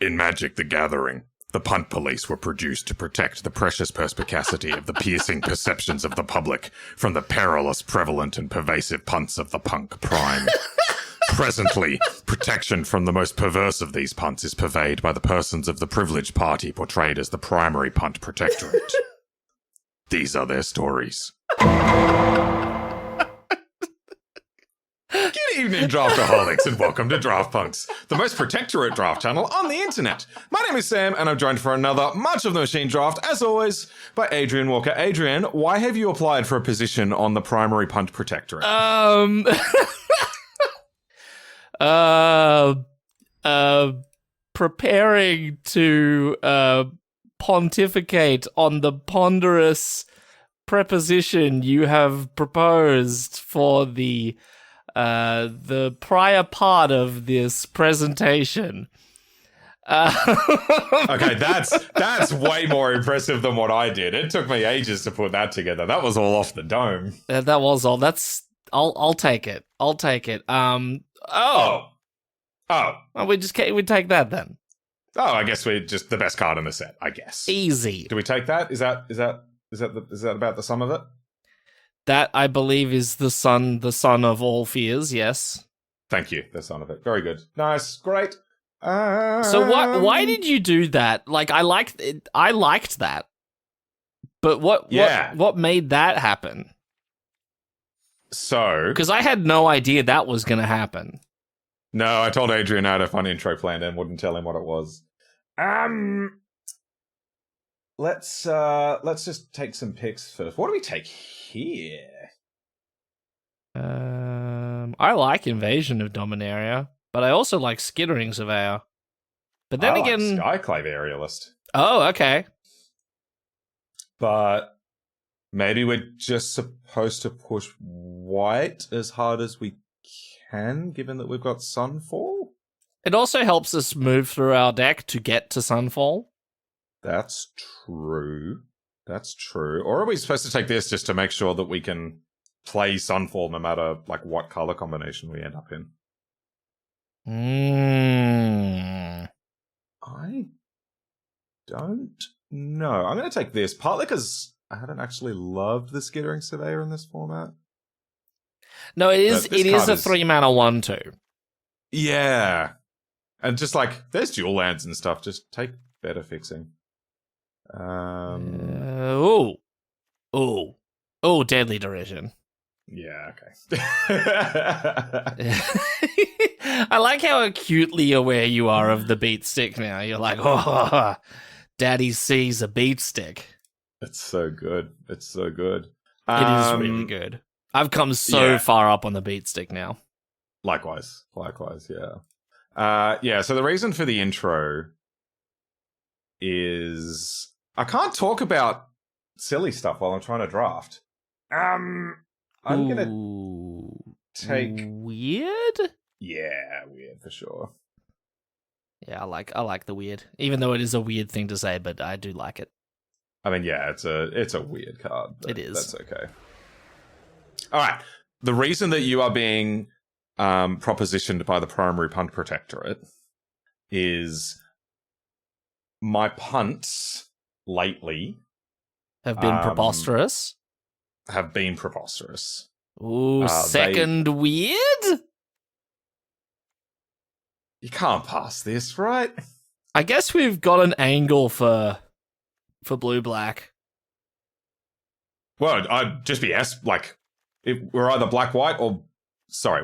In Magic the Gathering, the punt police were produced to protect the precious perspicacity of the piercing perceptions of the public from the perilous, prevalent, and pervasive punts of the punk prime. Presently, protection from the most perverse of these punts is purveyed by the persons of the privileged party portrayed as the Primary Punt Protectorate. These are their stories. Good evening, Draftaholics, and welcome to Draft Punks, the most protectorate draft channel on the internet. My name is Sam, and I'm joined for another March of the Machine draft, as always, by Adrian Walker. Adrian, why have you applied for a position on the Primary Punt Protectorate? Preparing to pontificate on the ponderous preposition you have proposed for the prior part of this presentation. Okay, that's way more impressive than what I did. It took me ages to put that together. That was all off the dome. That was all. I'll take it. I'll take it. Oh, we take that then. Oh, I guess we're just the best card in the set, I guess. Easy. Do we take that? Is that about the sum of it? That, I believe, is the son of all fears, yes. Thank you, the son of it. Very good. Nice, great. So why did you do that? Like, I liked that. But what made that happen? So, because I had no idea that was going to happen. No, I told Adrian I had a fun intro planned and wouldn't tell him what it was. Let's just take some picks first. What do we take here? I like Invasion of Dominaria, but I also like Skittering Surveyor. But then again, like Skyclave Aerialist. Oh, okay. But maybe we're just supposed to push white as hard as we can, given that we've got Sunfall. It also helps us move through our deck to get to Sunfall. That's true. Or are we supposed to take this just to make sure that we can play Sunfall no matter like what color combination we end up in? I don't know. I'm going to take this, partly because I haven't actually loved the Skittering Surveyor in this format. No, it is a 3-mana 1/2. Yeah. And just like, there's dual lands and stuff. Just take better fixing. Deadly Derision. Yeah, okay. I like how acutely aware you are of the beat stick now. You're like, oh, Daddy sees a beat stick. It's so good. It is really good. I've come so far up on the beat stick now. Likewise, yeah. So the reason for the intro is I can't talk about silly stuff while I'm trying to draft. I'm gonna take weird. Yeah, weird for sure. Yeah, I like the weird, even though it is a weird thing to say, but I do like it. I mean, yeah, it's a weird card. It is. That's okay. All right. The reason that you are being propositioned by the Primary Punt Protectorate is my punts lately have been preposterous. Ooh, second weird? You can't pass this, right? I guess we've got an angle for blue-black. Well, I'd just be we're either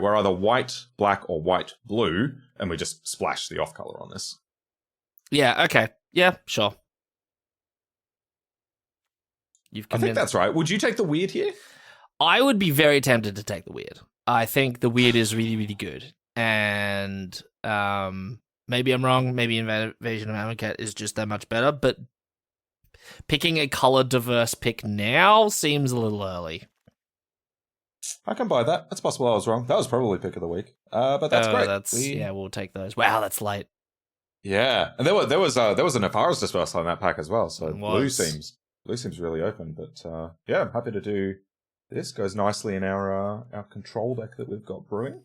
we're either white, black, or white, blue, and we just splash the off color on this. Yeah, okay. Yeah, sure. I think that's right. Would you take the weird here? I would be very tempted to take the weird. I think the weird is really, really good. And maybe I'm wrong. Maybe Invasion of Amonkhet is just that much better. But picking a color diverse pick now seems a little early. I can buy that. It's possible I was wrong. That was probably pick of the week. But that's great. Yeah, we'll take those. Wow, that's late. Yeah, and there was a Nefara's Dispersal in that pack as well. So blue seems really open. But yeah, I'm happy to do this. Goes nicely in our control deck that we've got brewing.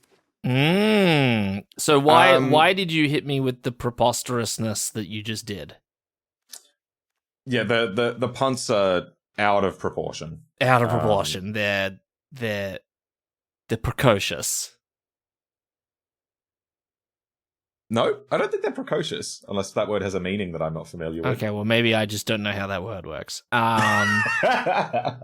So why did you hit me with the preposterousness that you just did? Yeah, the punts are out of proportion. Out of proportion. They're precocious. No, I don't think they're precocious, unless that word has a meaning that I'm not familiar with. Okay, well, maybe I just don't know how that word works. Yeah,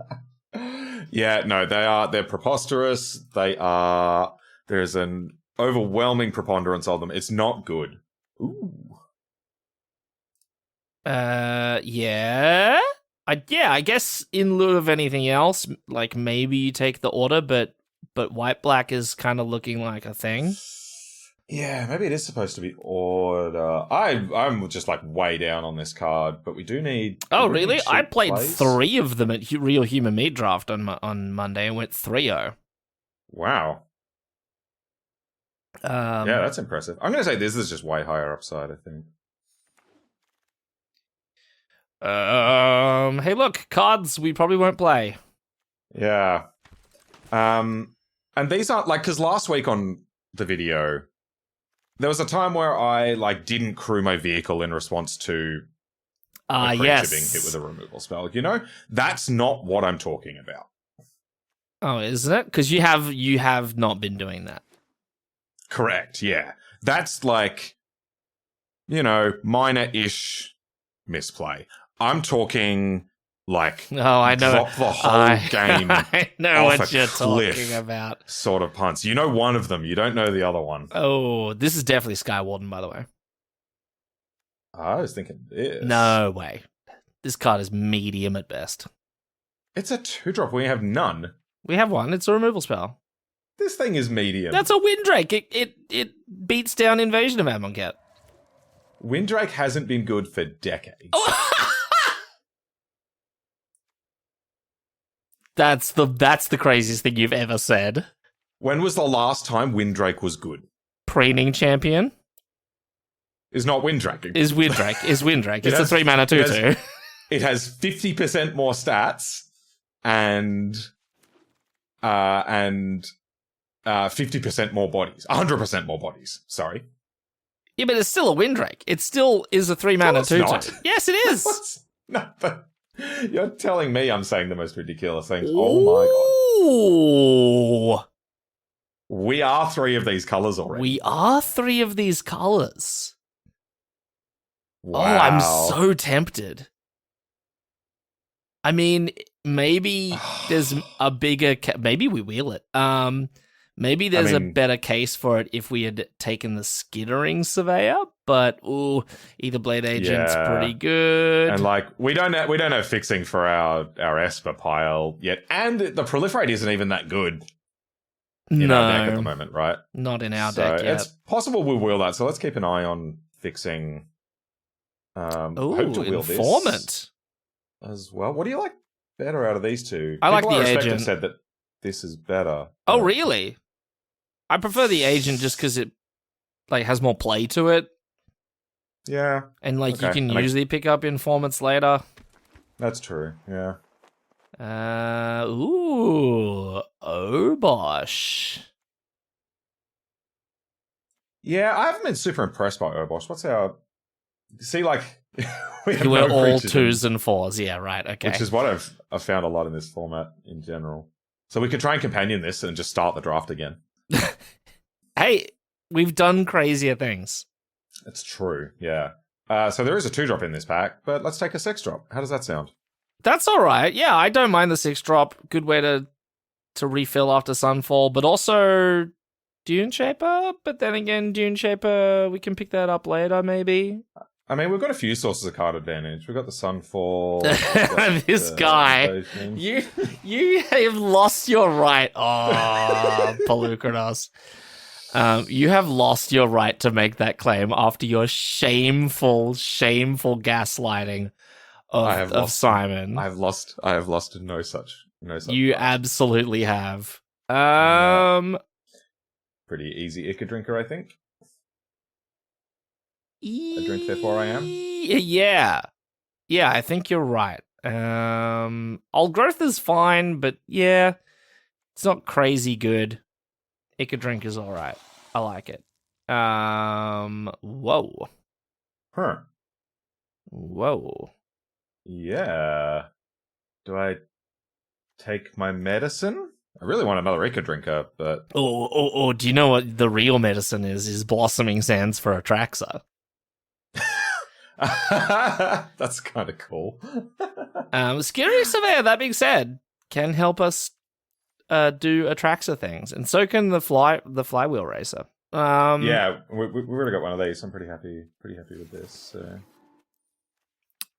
no, they're preposterous. There's an overwhelming preponderance of them. It's not good. Ooh. Yeah. I guess in lieu of anything else, like maybe you take the order, but white-black is kind of looking like a thing. Yeah, maybe it is supposed to be order. I'm just like way down on this card, but we do need. Oh, really? I played plays. 3 of them at Real Human Meat Draft on Monday and went 3-0. Wow. Yeah, that's impressive. I'm going to say this is just way higher upside, I think. Hey, look, cards we probably won't play. Yeah. And these aren't like, because last week on the video, there was a time where I like didn't crew my vehicle in response to a creature being hit with a removal spell. You know, that's not what I'm talking about. Oh, isn't it? Because you have not been doing that. Correct. Yeah, that's like, you know, minor-ish misplay. I'm talking like, I know, drop the whole game. I know off what a you're cliff talking about. Sort of punts. You know one of them. You don't know the other one. Oh, this is definitely Skywarden, by the way. I was thinking this. No way. This card is medium at best. It's a 2-drop. We have none. We have one. It's a removal spell. This thing is medium. That's a Windrake. It beats down Invasion of Amonkhet. Windrake hasn't been good for decades. That's the craziest thing you've ever said. When was the last time Windrake was good? Preening Champion Is not Windrake. is Windrake. It's a 3-mana 2/2. It has 50% more stats and 50% more bodies. 100% more bodies. Sorry. Yeah, but it's still a Windrake. It still is a 3-mana 2/2. Yes, it is. No, but you're telling me I'm saying the most ridiculous things. Oh my god. We are 3 of these colors already. We are 3 of these colors. Wow. Oh, I'm so tempted. I mean, maybe there's a bigger... maybe we wheel it. Maybe there's a better case for it if we had taken the Skittering Surveyor, but either Blade Agent's pretty good. And like we don't have fixing for our Esper pile yet, and the Proliferate isn't even that good in our deck at the moment, right? Not in our deck yet. It's possible we'll wheel that, so let's keep an eye on fixing. Hope to wheel Informant this as well. What do you like better out of these two? I like People the I respect Agent. have said that this is better. Oh, really? I prefer the Agent just because it like has more play to it. Yeah. And like you can usually pick up Informants later. That's true, yeah. Obosh. Yeah, I haven't been super impressed by Obosh. What's our... See, like... we're all 2s and 4s, yeah, right, okay. Which is what I've found a lot in this format in general. So we could try and companion this and just start the draft again. Hey, we've done crazier things. It's true, yeah. So there is a 2-drop in this pack, but let's take a 6-drop. How does that sound? That's all right. Yeah, I don't mind the 6-drop. Good way to refill after Sunfall, but also Dune Shaper. But then again, Dune Shaper, we can pick that up later, maybe. I mean, we've got a few sources of card advantage. We've got the Sunfall. This guy, you have lost your right. Oh, Pelucranos. You have lost your right to make that claim after your shameful gaslighting of Simon. I have lost no such. You absolutely have. Pretty easy Ica drinker, I think. A drink, therefore I am. Yeah, I think you're right. Old Growth is fine, but yeah, it's not crazy good. Ica drink is all right. I like it. Whoa. Huh. Whoa. Yeah. Do I take my medicine? I really want another Eco Drinker, but... Oh, do you know what the real medicine is? Is Blossoming Sands for Atraxa. That's kind of cool. Scary Surveyor, that being said, can help us do Atraxa things, and so can the Flywheel Racer. Yeah, we've already got one of these. I'm pretty happy with this.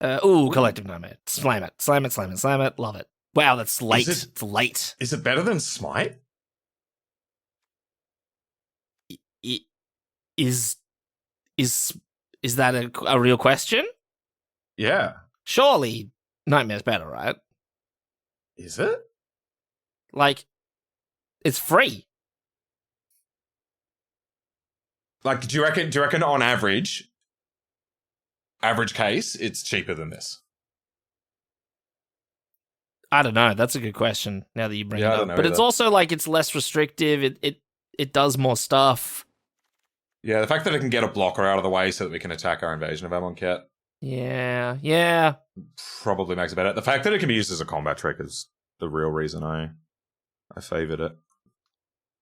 Collective Nomad. Slam it. Love it. Wow, that's late. It's late. Is it better than Smite? Is that a real question? Yeah. Surely Nightmare's better, right? Is it? Like, it's free. Like, do you reckon on average case, it's cheaper than this? I don't know. That's a good question. Now that you bring it I up, don't know but it's either. also like it's less restrictive. It does more stuff. Yeah, the fact that it can get a blocker out of the way so that we can attack our invasion of Amonkhet Yeah. probably makes it better. The fact that it can be used as a combat trick is the real reason I favoured it.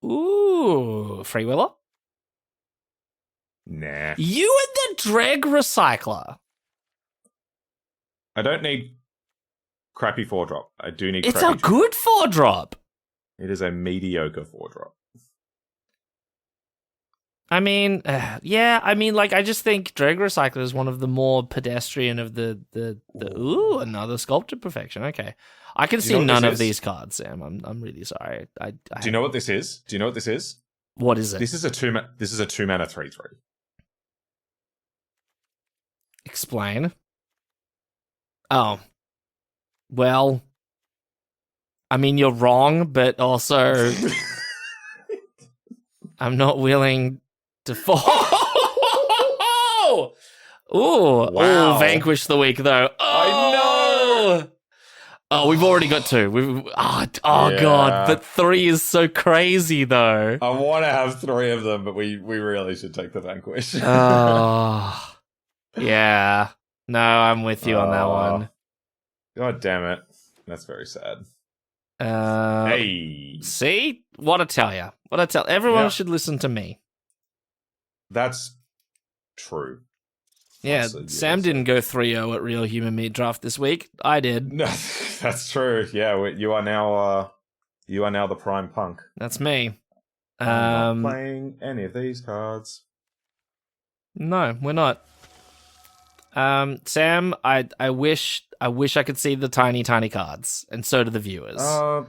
Ooh, Freewheeler. Nah. You and the Dreg Recycler. I don't need crappy 4-drop. I do need It's a crappy good 4-drop. It is a mediocre 4-drop. I mean, like, I just think Dreg Recycler is one of the more pedestrian of the another Sculpted Perfection. Okay. I can see none of these cards, Sam. I'm really sorry. Do you know what this is? What is it? This is a 2-mana 3/3. Explain. Oh. Well, I mean, you're wrong, but also I'm not willing to fall. Ooh, wow. Vanquish the Weak, though. I know. Oh, we've already got 2. God, but 3 is so crazy, though. I want to have 3 of them, but we really should take the Vanquish. Oh, yeah. No, I'm with you on that one. God damn it. That's very sad. Hey. See? What I tell you. Everyone should listen to me. That's true. Yeah, Sam didn't go 3-0 at Real Human Meat Draft this week. I did. No, that's true. Yeah, you are now the prime punk. That's me. I'm not playing any of these cards. No, we're not. Sam, I wish I could see the tiny cards, and so do the viewers. I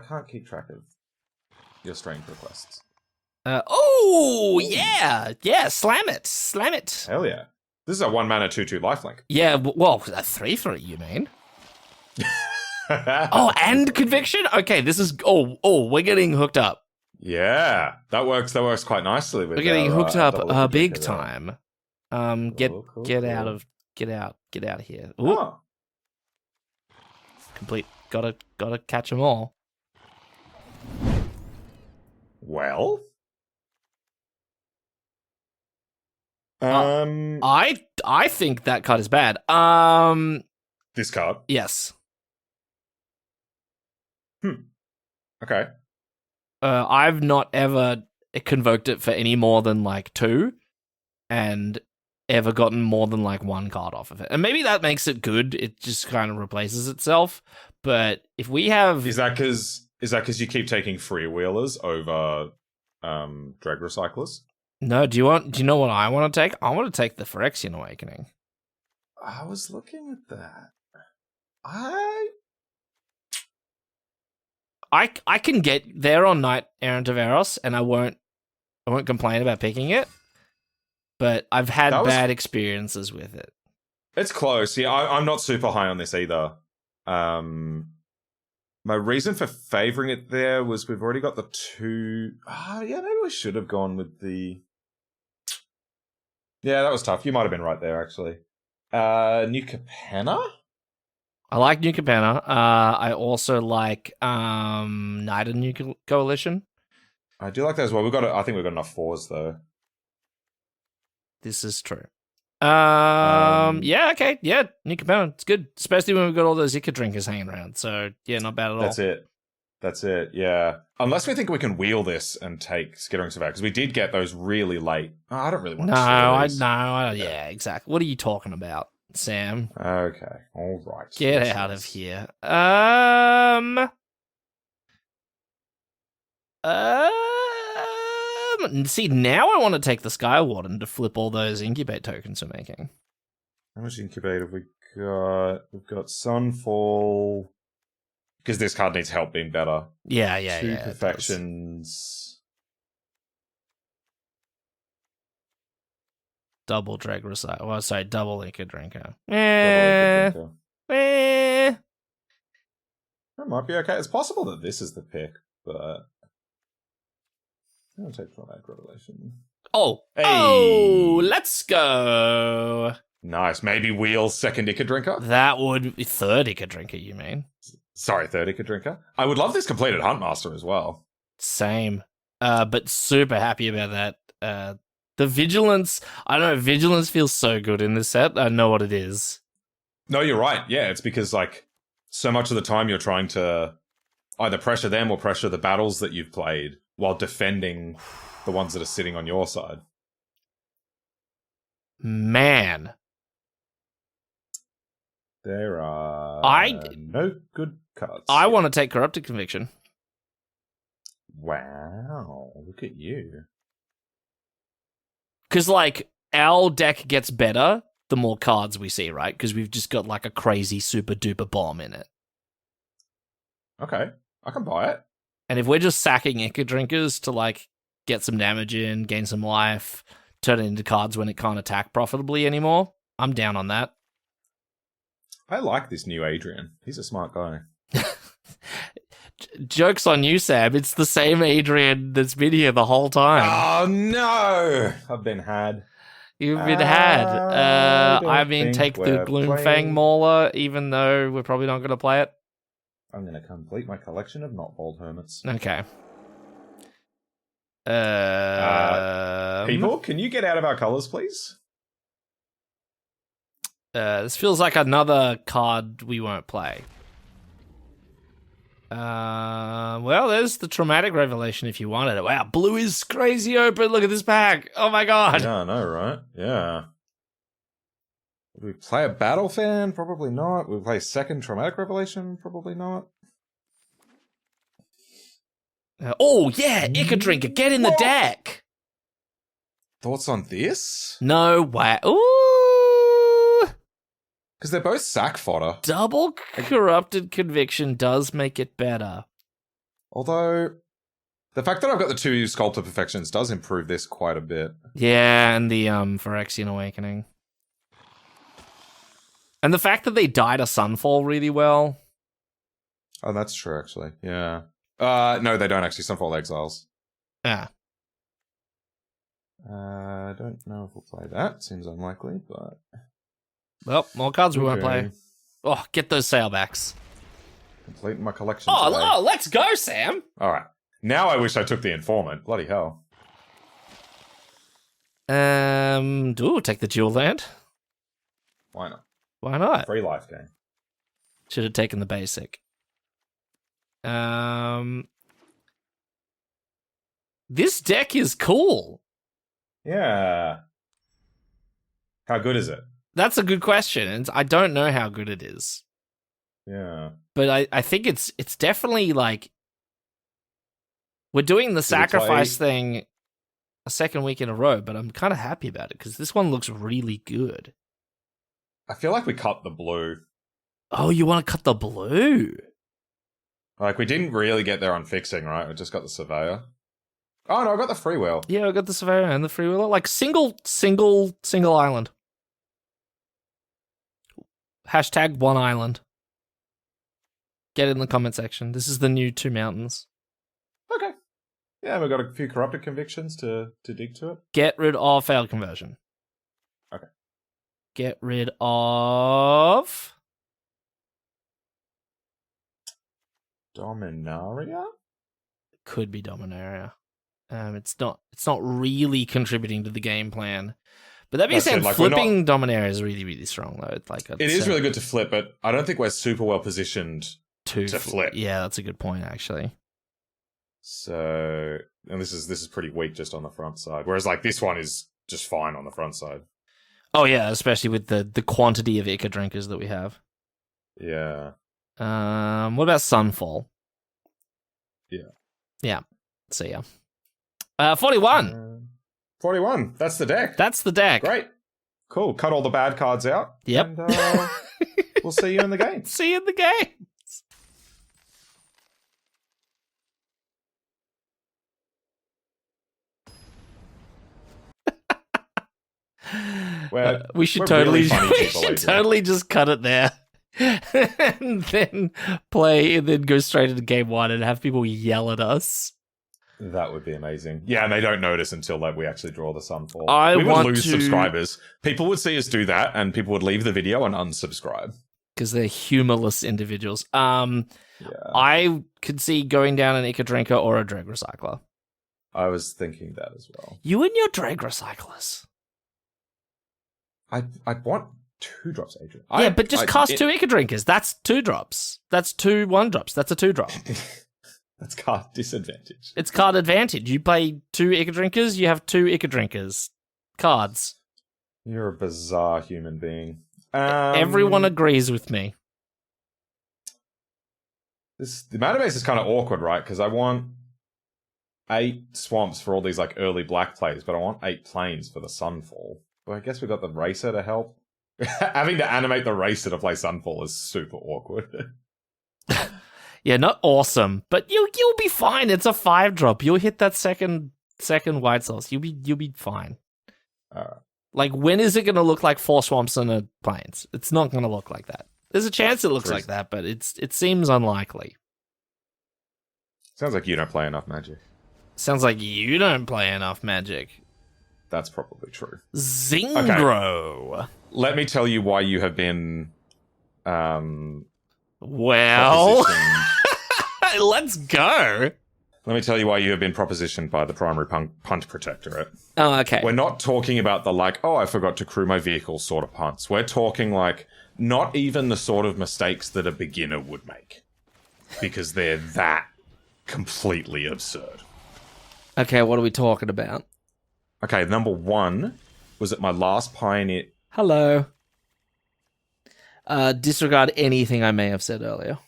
can't keep track of your stream requests. Yeah, slam it. Hell yeah! This is a 1-mana 2/2 lifelink. Yeah, well, a 3/3, you mean? And Conviction. Okay, this is we're getting hooked up. Yeah, that works quite nicely. We're getting hooked up big time. Get out of here. Ooh. Oh. Complete. Gotta catch them all. Well, I think that card is bad. This card. Yes. Okay. I've not ever convoked it for any more than like 2, and ever gotten more than like 1 card off of it. And maybe that makes it good. It just kind of replaces itself. But if we have... Is that because you keep taking freewheelers over drag recyclers? No, do you know what I want to take? I want to take the Phyrexian Awakening. I was looking at that. I can get there on Knight Errant of Eros, and I won't complain about picking it. But I've had bad experiences with it. It's close. Yeah, I'm not super high on this either. My reason for favouring it there was we've already got the 2... maybe we should have gone with the... Yeah, that was tough. You might have been right there, actually. New Capenna? I like New Capenna. I also like Knight of New Coalition. I do like that as well. I think we've got enough 4s though. This is true. Yeah, okay, yeah, new component. It's good, especially when we've got all those Ica drinkers hanging around. So yeah, not bad at all. That's it. Yeah. Unless we think we can wheel this and take Skittering Surveyor, because we did get those really late. Oh, I don't really want to. Yeah, exactly. What are you talking about, Sam? Okay, all right. Get out of here. See, now I want to take the Skywarden to flip all those incubate tokens we're making. How much incubate have we got? We've got Sunfall. Because this card needs help being better. Yeah. 2 perfections. Double drag recite. Well, sorry, double Ica drinker. That might be okay. It's possible that this is the pick, but I'll take Traumatic Revelation. Oh, let's go. Nice. Maybe wheel second Ica drinker. That would be third Ica drinker. You mean? Sorry, third Ica drinker. I would love this completed Huntmaster as well. Same. But super happy about that. The Vigilance, I don't know, Vigilance feels so good in this set. I know what it is. No, you're right. Yeah, it's because, like, so much of the time you're trying to either pressure them or pressure the battles that you've played while defending the ones that are sitting on your side. Man. There are no good cards. I want to take Corrupted Conviction. Wow, look at you. Because, like, our deck gets better the more cards we see, right? Because we've just got, like, a crazy super duper bomb in it. Okay, I can buy it. And if we're just sacking Ica Drinkers to, like, get some damage in, gain some life, turn it into cards when it can't attack profitably anymore, I'm down on that. I like this new Adrian. He's a smart guy. Joke's on you, Sam. It's the same Adrian that's been here the whole time. Oh, no! I've been had. You've been had. I mean, take the Gloomfang Mauler, even though we're probably not going to play it. I'm going to complete my collection of Not Bold Hermits. Okay. People, can you get out of our colours, please? This feels like another card we won't play. Well, there's the Traumatic Revelation if you wanted it. Wow, blue is crazy open. Look at this pack. Oh my god. Yeah, I know, right? Yeah. Would we play a Battle Fan? Probably not. Would we play second Traumatic Revelation? Probably not. Oh, yeah, Ica Drinker. Get in the deck. Thoughts on this? No way. Ooh. Because they're both sack fodder. Double Corrupted Conviction does make it better. Although, the fact that I've got the 2 Sculptor Perfections does improve this quite a bit. Yeah, and the Phyrexian Awakening. And the fact that they died a Sunfall really well. Oh, that's true, actually. Yeah. No, they don't actually. Sunfall Exiles. Yeah. I don't know if we'll play that. Seems unlikely, but... Well, more cards we won't play. Oh, get those sailbacks. Completing my collection today. Oh, let's go, Sam. All right. Now I wish I took the Informant. Bloody hell. Take the dual land. Why not? Why not? Free life game. Should have taken the basic. This deck is cool. Yeah. How good is it? That's a good question, and I don't know how good it is. Yeah. But I think it's definitely, like... We're doing the sacrifice thing a second week in a row, but I'm kind of happy about it, because this one looks really good. I feel like we cut the blue. Oh, you want to cut the blue? Like, we didn't really get there on fixing, right? We just got the Surveyor. Oh, no, I got the Freewheel. Yeah, I got the Surveyor and the Freewheeler. Like, single island. Hashtag one island. Get it in the comment section. This is the new 2 mountains. Okay. Yeah, we've got a few Corrupted Convictions to dig to it. Get rid of failed conversion. Okay. Get rid of... Dominaria? Could be Dominaria. It's not really contributing to the game plan. But that being That's said, it, like, we're flipping Dominaria is really, really strong, though. Like, It is really good to flip, but I don't think we're super well positioned to flip. Yeah, that's a good point, actually. So, and this is pretty weak just on the front side. Whereas, like, this one is just fine on the front side. Oh, yeah, especially with the quantity of Ica drinkers that we have. Yeah. What about Sunfall? Yeah. See ya. 41. 41. That's the deck. That's the deck. Great. Cool. Cut all the bad cards out. Yep. And, we'll see you in the game. See you in the game. We should totally just cut it there. And then play and then go straight into game one and have people yell at us. That would be amazing. Yeah, and they don't notice until like we actually draw the Sunfall. We would lose subscribers. People would see us do that, and people would leave the video and unsubscribe because they're humorless individuals. Yeah. I could see going down an Ica Drinker or a Drag Recycler. I was thinking that as well. You and your Drag Recyclers. I'd want 2 drops, Adrian. Yeah, but just cast 2 Ica Drinkers. That's 2 drops. That's 2 1-drops. That's a 2-drop. That's card disadvantage. It's card advantage. You play 2 Ica Drinkers, you have 2 Ica Drinkers. Cards. You're a bizarre human being. Everyone agrees with me. The mana base is kind of awkward, right? Because I want 8 swamps for all these like early black plays, but I want 8 plains for the Sunfall. Well, I guess we got the Racer to help. Having to animate the Racer to play Sunfall is super awkward. Yeah, not awesome, but you'll be fine. It's a 5-drop. You'll hit that second white source. You'll be fine. Like, when is it going to look like 4 swamps and a plains? It's not going to look like that. There's a chance it looks like that, but it seems unlikely. Sounds like you don't play enough Magic. Sounds like you don't play enough Magic. That's probably true. Zingro. Okay. Let me tell you why you have been well, let's go. Let me tell you why you have been propositioned by the Primary Punt Protectorate. Oh, okay. We're not talking about the like, oh, I forgot to crew my vehicle sort of punts. We're talking like not even the sort of mistakes that a beginner would make. Because they're that completely absurd. Okay, what are we talking about? Okay, number 1 was at my last Pioneer. Hello. Disregard anything I may have said earlier.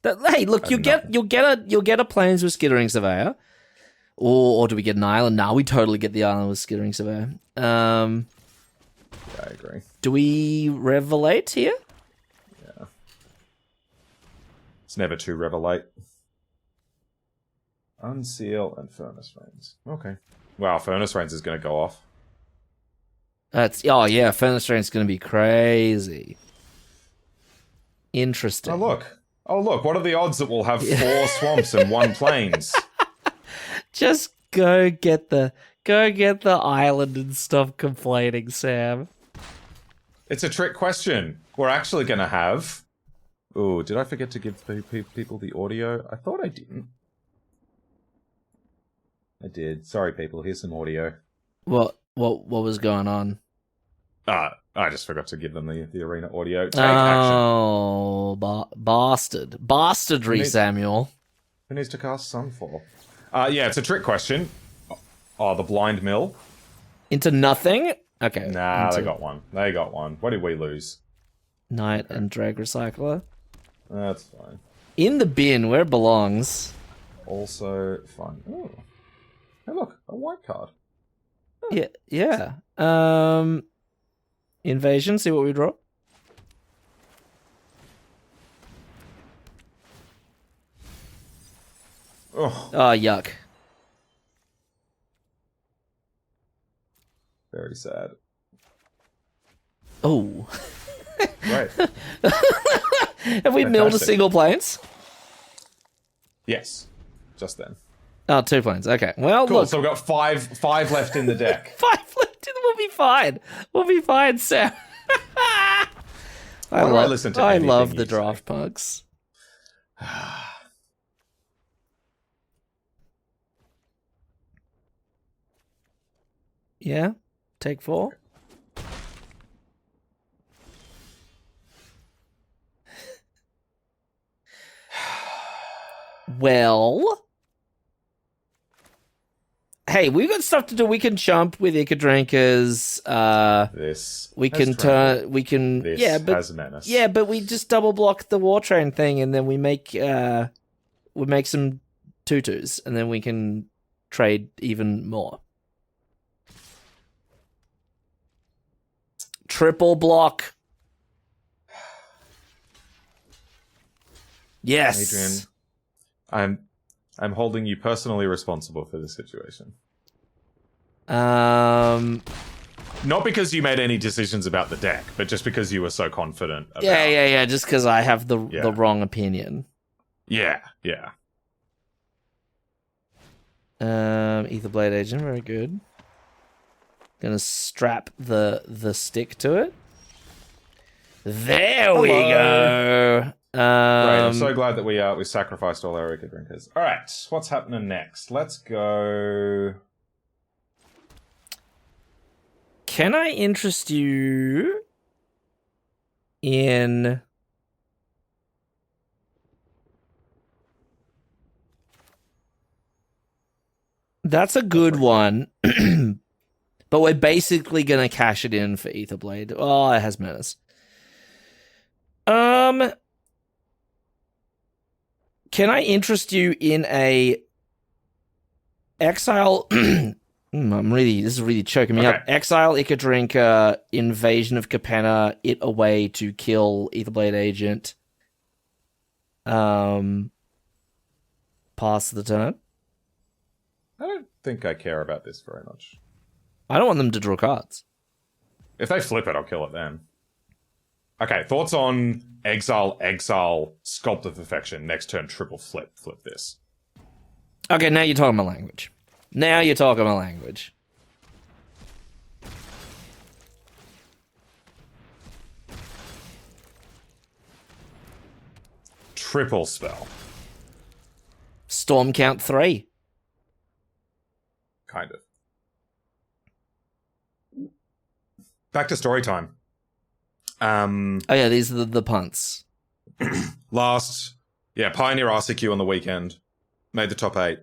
Hey, look, you'll get a Plains with Skittering Surveyor, or do we get an island? Nah, we totally get the island with Skittering Surveyor. Yeah, I agree. Do we Revelate here? Yeah, it's never too Revelate. Unseal and Furnace Rains. Okay. Wow, Furnace Rains is going to go off. Furnace Rains is going to be crazy. Interesting. Oh look! What are the odds that we'll have 4 swamps and 1 plains? Just go get the island and stop complaining, Sam. It's a trick question. We're actually going to have. Oh, did I forget to give people the audio? I thought I didn't. I did. Sorry, people. Here's some audio. What was going on? I just forgot to give them the arena audio. Take action. Bastardry, Samuel. Who needs to cast Sunfall? Yeah, it's a trick question. Oh, the blind mill. Into nothing? Okay. Nah, they got one. What did we lose? Knight and Drag Recycler. That's fine. In the bin, where it belongs. Also fun. Oh. Hey, look, a white card. Oh. Yeah. Invasion, see what we draw. Oh, yuck. Very sad. Oh. Right. Have we milled a single plains? Yes. Just then. Oh, 2 plains. Okay. Well, cool. Look. So we've got five left in the deck. 5 left. We'll be fine. Sam. I love the draft pugs. Yeah, take 4. Well, hey, we've got stuff to do. We can jump with Ica Drinkers. This We has can trembled. turn. We can. This Yeah, but has menace. yeah, but we just double block the War Train thing, and then we make some tutus, and then we can trade even more. Triple block. Yes. Adrian, I'm holding you personally responsible for this situation. Um. Not because you made any decisions about the deck, but just because you were so confident about Yeah. Just because I have the Yeah. wrong opinion. Yeah. Etherblade Agent, very good. Gonna strap the stick to it. There we go. Great, I'm so glad that we sacrificed all our Ica Drinkers. Alright, what's happening next? Let's go... Can I interest you in... That's a good one. But we're basically going to cash it in for Etherblade. Oh, it has menace. Can I interest you in a Exile... this is really choking me up. Exile Ica Drinker, Invasion of Capenna, it away to kill Etherblade Agent. Pass the turn. I don't think I care about this very much. I don't want them to draw cards. If they flip it, I'll kill it then. Okay, thoughts on Exile, Sculpt of Perfection, next turn triple flip this. Okay, now you're talking my language. Triple spell. Storm count 3. Kind of. Back to story time. Oh yeah, these are the punts. Pioneer RCQ on the weekend. Made the top 8.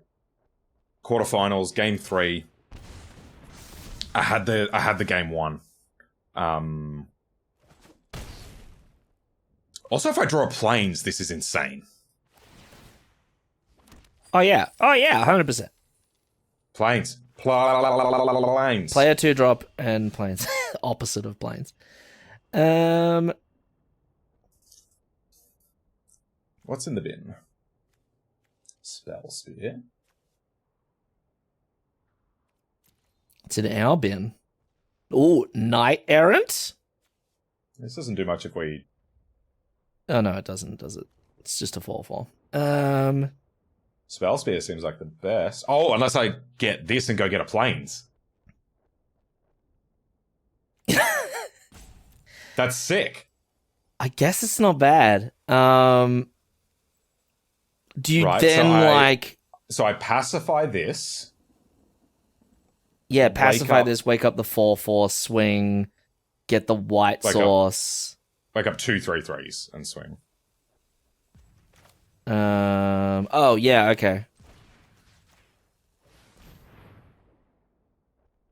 Quarterfinals, game 3. I had the game 1. Also, if I draw planes, this is insane. Oh yeah, 100%. Planes. Player 2 drop and planes. Opposite of planes. What's in the bin? Spell Spear. It's in our bin. Ooh, Knight Errant? This doesn't do much if we... Oh no, it doesn't, does it? It's just a 4/4. Spell Spear seems like the best. Oh, unless I get this and go get a planes. That's sick. I guess it's not bad. Do you then So I pacify this. Yeah, pacify this, wake up the 4/4, swing, get the white source. Wake up 2 3/3s and swing. Oh yeah, okay.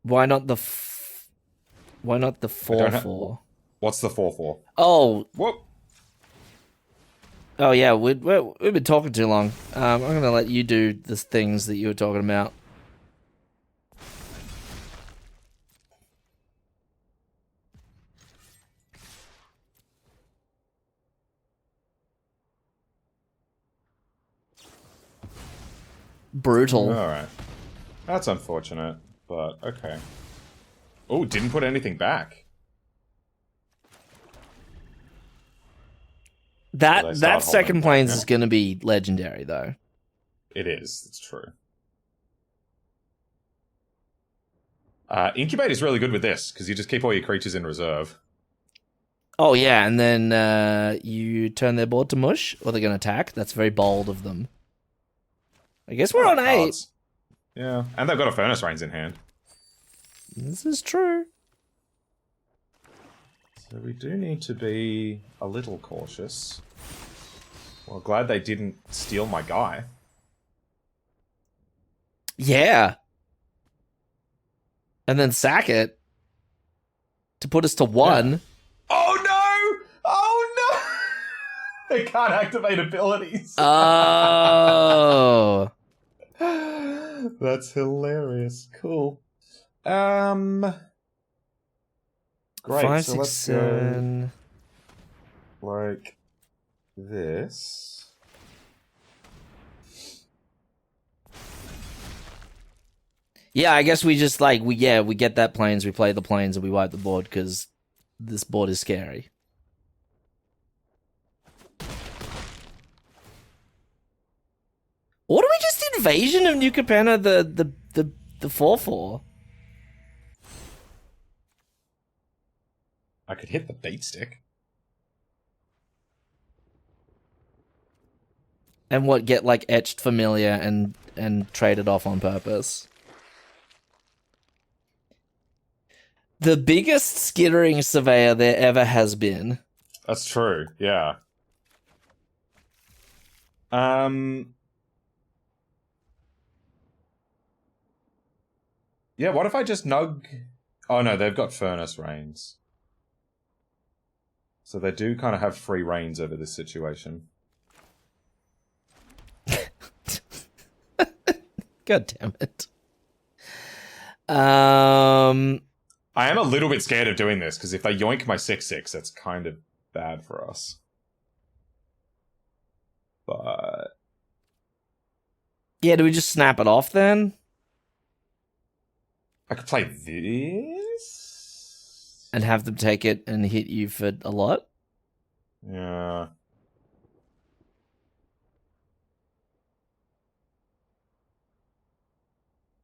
Why not the 4/4? What's the 4/4? Oh. Whoop. Oh yeah, we've been talking too long. I'm gonna let you do the things that you were talking about. Brutal. Alright. That's unfortunate, but okay. Oh, didn't put anything back. That second planes is going to be legendary, though. It is. It's true. Incubate is really good with this, because you just keep all your creatures in reserve. Oh, yeah, and then you turn their board to mush, or they're going to attack. That's very bold of them. I guess we're on 8. Yeah, and they've got a Furnace Rains in hand. This is true. So we do need to be a little cautious. Well, glad they didn't steal my guy. Yeah. And then sack it to put us to 1. Yeah. Oh no! Oh no! They can't activate abilities. Oh. That's hilarious. Cool. Great. 5, so 6, let's 7. go like this. Yeah, I guess we just we get that planes, we play the planes, and we wipe the board because this board is scary. Or do we just invasion of New Capenna the 4/4? I could hit the beat stick. And what, get etched familiar and traded off on purpose? The biggest skittering surveyor there ever has been. That's true, yeah. Yeah, what if I just nug... Oh no, they've got Furnace Reigns. So they do kind of have free reigns over this situation. God damn it. I am a little bit scared of doing this, because if they yoink my 6/6, that's kind of bad for us. But... Yeah, do we just snap it off then? I could play this? And have them take it and hit you for a lot? Yeah.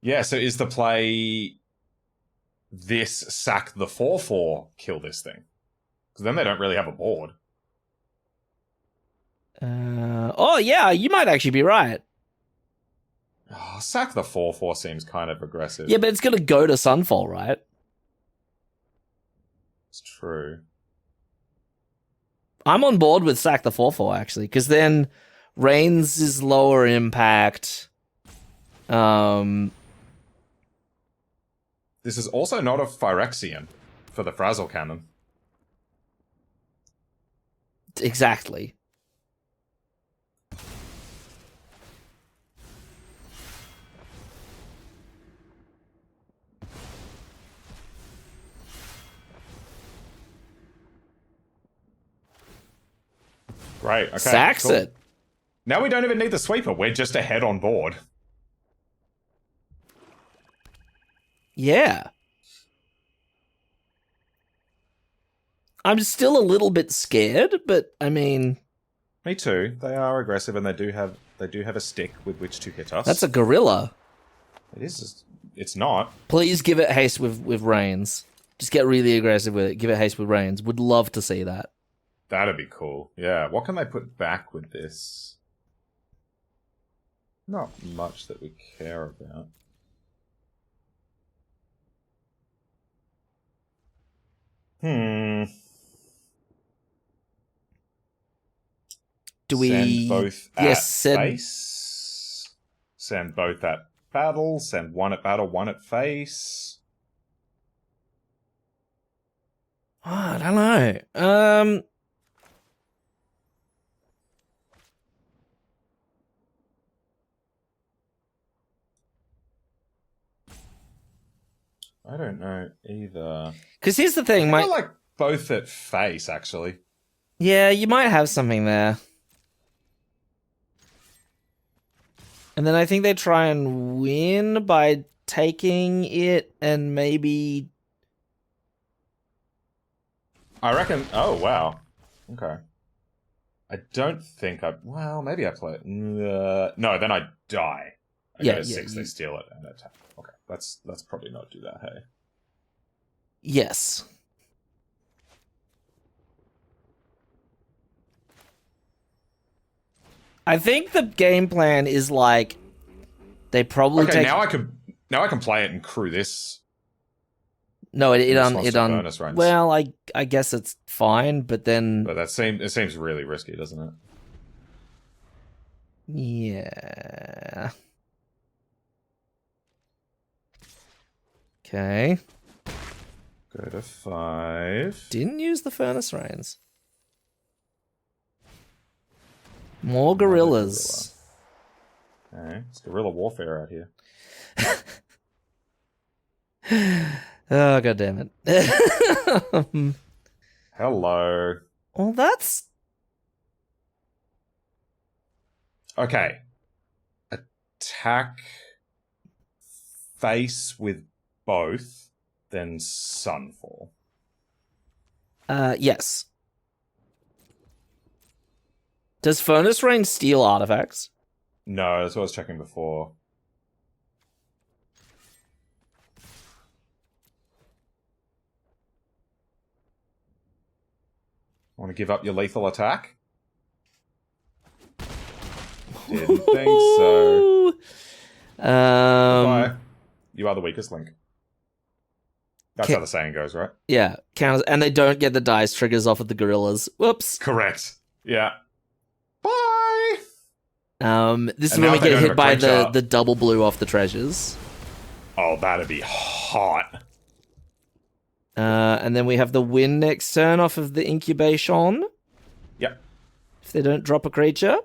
Yeah, so is the play this sack the 4/4 kill this thing? Because then they don't really have a board. Oh yeah, you might actually be right. Oh, sack the 4/4 seems kind of aggressive. Yeah, but it's gonna go to Sunfall, right? It's true. I'm on board with sack the 4/4 actually, because then Reigns is lower impact. This is also not a Phyrexian for the Frazzle Cannon. Exactly. Great. Okay. Sacks cool. it. Now we don't even need the sweeper. We're just ahead on board. Yeah. I'm still a little bit scared, but I mean, Me too. They are aggressive, and they do have a stick with which to hit us. that's a gorilla. It is. It's not. Please give it haste with Reigns. Just get really aggressive with it. Give it haste with Reigns. Would love to see that. That'd be cool. Yeah. What can they put back with this? Not much that we care about. Do we send both at yes, send face? Send both at battle. Send one at battle, one at face. Oh, I don't know. I don't know either. Because here's the thing, I like both at face, actually. Yeah, you might have something there. And then I think they try and win by taking it and maybe... I reckon... Oh, wow. Okay. I don't think I... Well, maybe I play it. No, then I die. I go to 6, they steal it and attack. Okay, let's probably not do that, hey? Yes. I think the game plan is like... They probably okay, take... now I can play it and crew this No, in response to furnace rains. Well, I guess it's fine, but then But it seems really risky, doesn't it? yeah. Okay. Go to 5. Didn't use the furnace rains. More gorillas. Okay, it's guerrilla warfare out here. Oh, god damn it. Hello. Well, that's... Okay. Attack face with both, then Sunfall. Yes. Does Furnace Rain steal artifacts? No, that's what I was checking before. Want to give up your lethal attack? Didn't think so. Bye. You are the weakest link. That's how the saying goes, right? Yeah, counters, and they don't get the dice triggers off of the gorillas. Whoops. Correct. Yeah. Bye. This is And when now we if they get don't hit have a by creature- the double blue off the treasures. Oh, that'd be hot. And then we have the win next turn off of the incubation. Yep. If they don't drop a creature.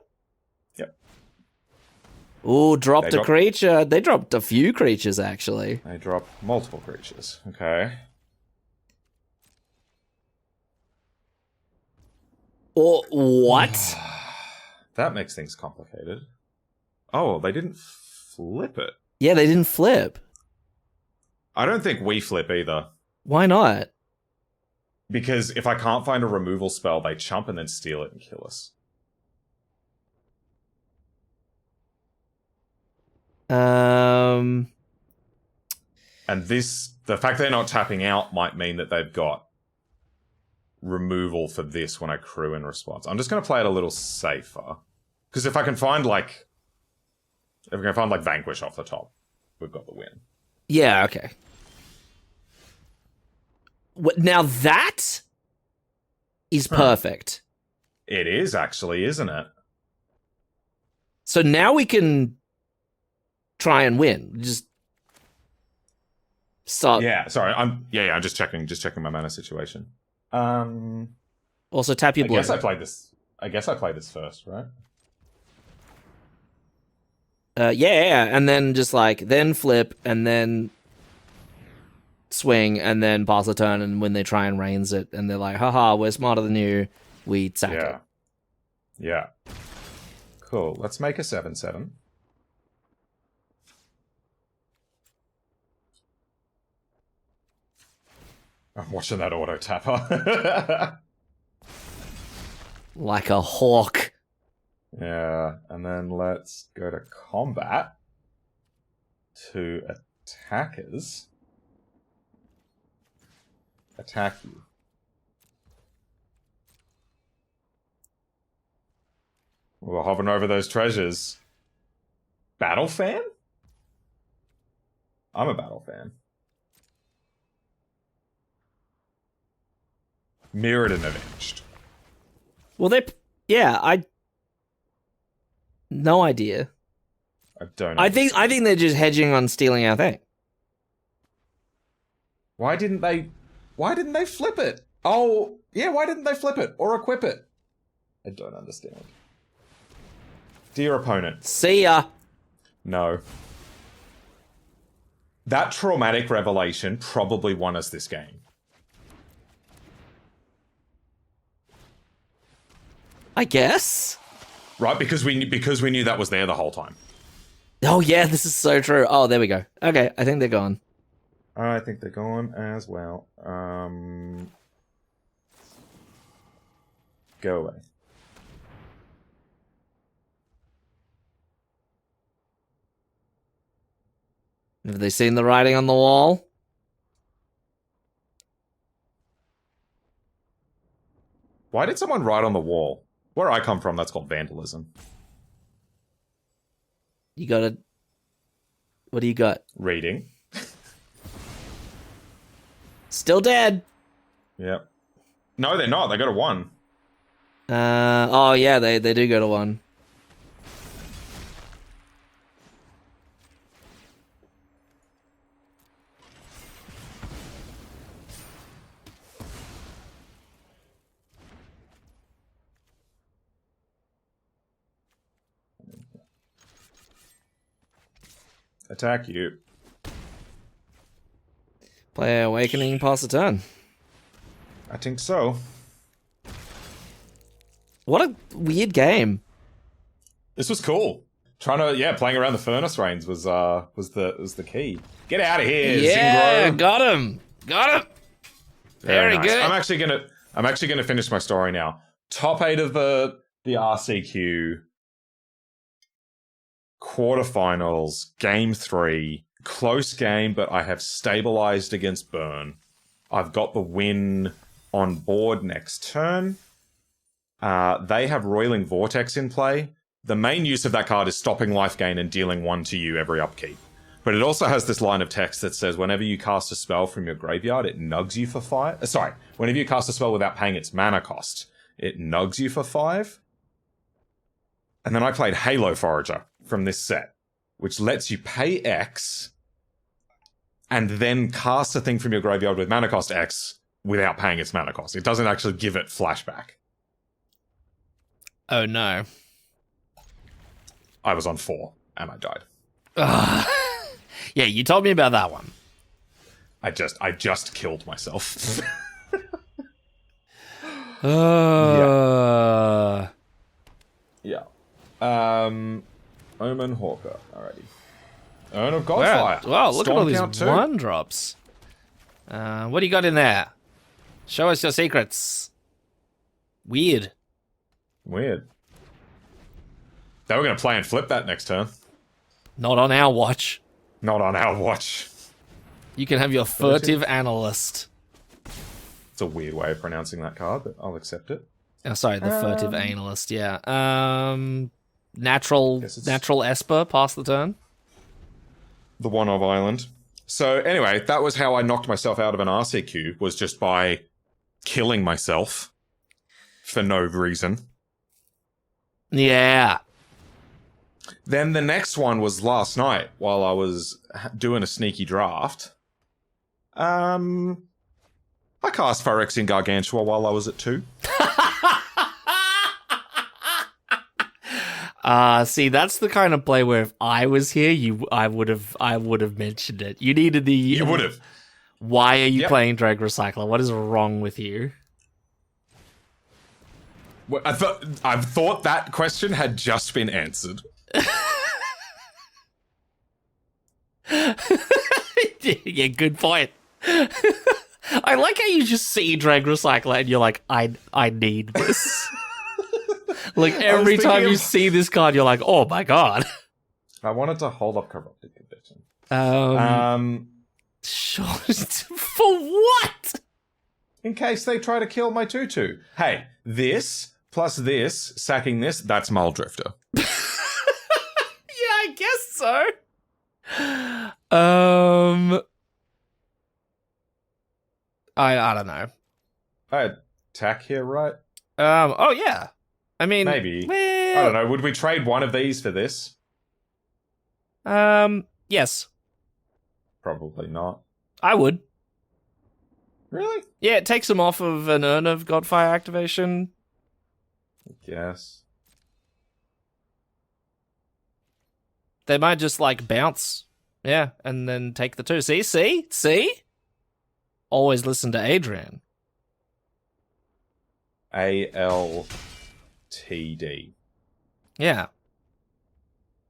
Yep. Ooh, dropped They a creature. They dropped a few creatures, actually. They drop multiple creatures. Okay. Or what? That makes things complicated. Oh, they didn't flip it. Yeah, they didn't flip. I don't think we flip either. Why not? Because if I can't find a removal spell, they chump and then steal it and kill us. Um, And the fact they're not tapping out might mean that they've got removal for this when I crew in response. I'm just going to play it a little safer. Because if I can find, Vanquish off the top, we've got the win. yeah, okay. Now that is perfect. It is, actually, isn't it? So now we can try and win. Just start. Yeah, sorry. I'm just checking my mana situation. Also tap your I blue. guess I played this first, right? Yeah, and then just then flip, and then swing, and then pass a turn, and when they try and rains it, and they're like, haha, we're smarter than you, we sack it. Yeah. Cool. Let's make a 7/7. I'm watching that auto tapper. Like a hawk. Yeah, and then let's go to combat. To attackers. Attack you. We're hovering over those treasures. Battle fan? I'm a battle fan. Mirrored and avenged. Well, no idea. I don't. I think they're just hedging on stealing our thing. Why didn't they flip it? Oh, yeah, why didn't they flip it or equip it? I don't understand. Dear opponent. See ya. No. That traumatic revelation probably won us this game. I guess. Right, because we knew that was there the whole time. Oh yeah, this is so true. Oh, there we go. Okay, I think they're gone. I think they're gone as well. Go away. Have they seen the writing on the wall? Why did someone write on the wall? Where I come from, that's called vandalism. You gotta... What do you got? Reading. Still dead. Yep. No, they're not. They got a 1. Oh yeah, they do go to 1. Attack you. Play Awakening, pass the turn. I think so. What a weird game. This was cool. Playing around the furnace reigns was the key. Get out of here, Yeah, Zingro. got him. Very nice. good. I'm actually gonna finish my story now. Top 8 of the RCQ. Quarterfinals, game 3, close game, but I have stabilized against Burn. I've got the win on board next turn. They have Roiling Vortex in play. The main use of that card is stopping life gain and dealing 1 to you every upkeep. But it also has this line of text that says whenever you cast a spell from your graveyard, it nugs you for 5. Whenever you cast a spell without paying its mana cost, it nugs you for 5. And then I played Halo Forager from this set, which lets you pay X and then cast a thing from your graveyard with mana cost X without paying its mana cost. It doesn't actually give it flashback. Oh no. I was on 4 and I died. Yeah, you told me about that one. I just killed myself. Yeah. Omen Hawker. Alrighty. Urn of Godfire. Wow, look Storm at all these count 2. 1-drops. What do you got in there? Show us your secrets. Weird. Weird. They were going to play and flip that next turn. Not on our watch. Not on our watch. You can have your furtive analyst. It's a weird way of pronouncing that card, but I'll accept it. Oh, sorry, the furtive analyst, yeah. Natural Esper, pass the turn. The one of Island. So anyway, that was how I knocked myself out of an RCQ, was just by killing myself for no reason. Yeah. Then the next one was last night while I was doing a sneaky draft. I cast Phyrexian Gargantua while I was at 2. See, that's the kind of play where if I was here, I would have mentioned it. You needed the. You would have. Why are you playing Drag Recycler? What is wrong with you? Well, I thought that question had just been answered. Yeah, good point. I like how you just see Drag Recycler and you're like, I need this. Like every time you see this card, you're like, oh my god. I wanted to hold up Corrupted Condition. Sure. For what? In case they try to kill my 2/2. Hey, this plus this, sacking this, that's Muldrifter. Yeah, I guess so. I don't know. I attack here, right? Oh yeah. I mean, maybe. Well, I don't know. Would we trade one of these for this? Yes. Probably not. I would. Really? Yeah, it takes them off of an Urn of Godfire activation. I guess. They might just, like, bounce. Yeah, and then take the 2. See? Always listen to Adrian. ALTD. Yeah.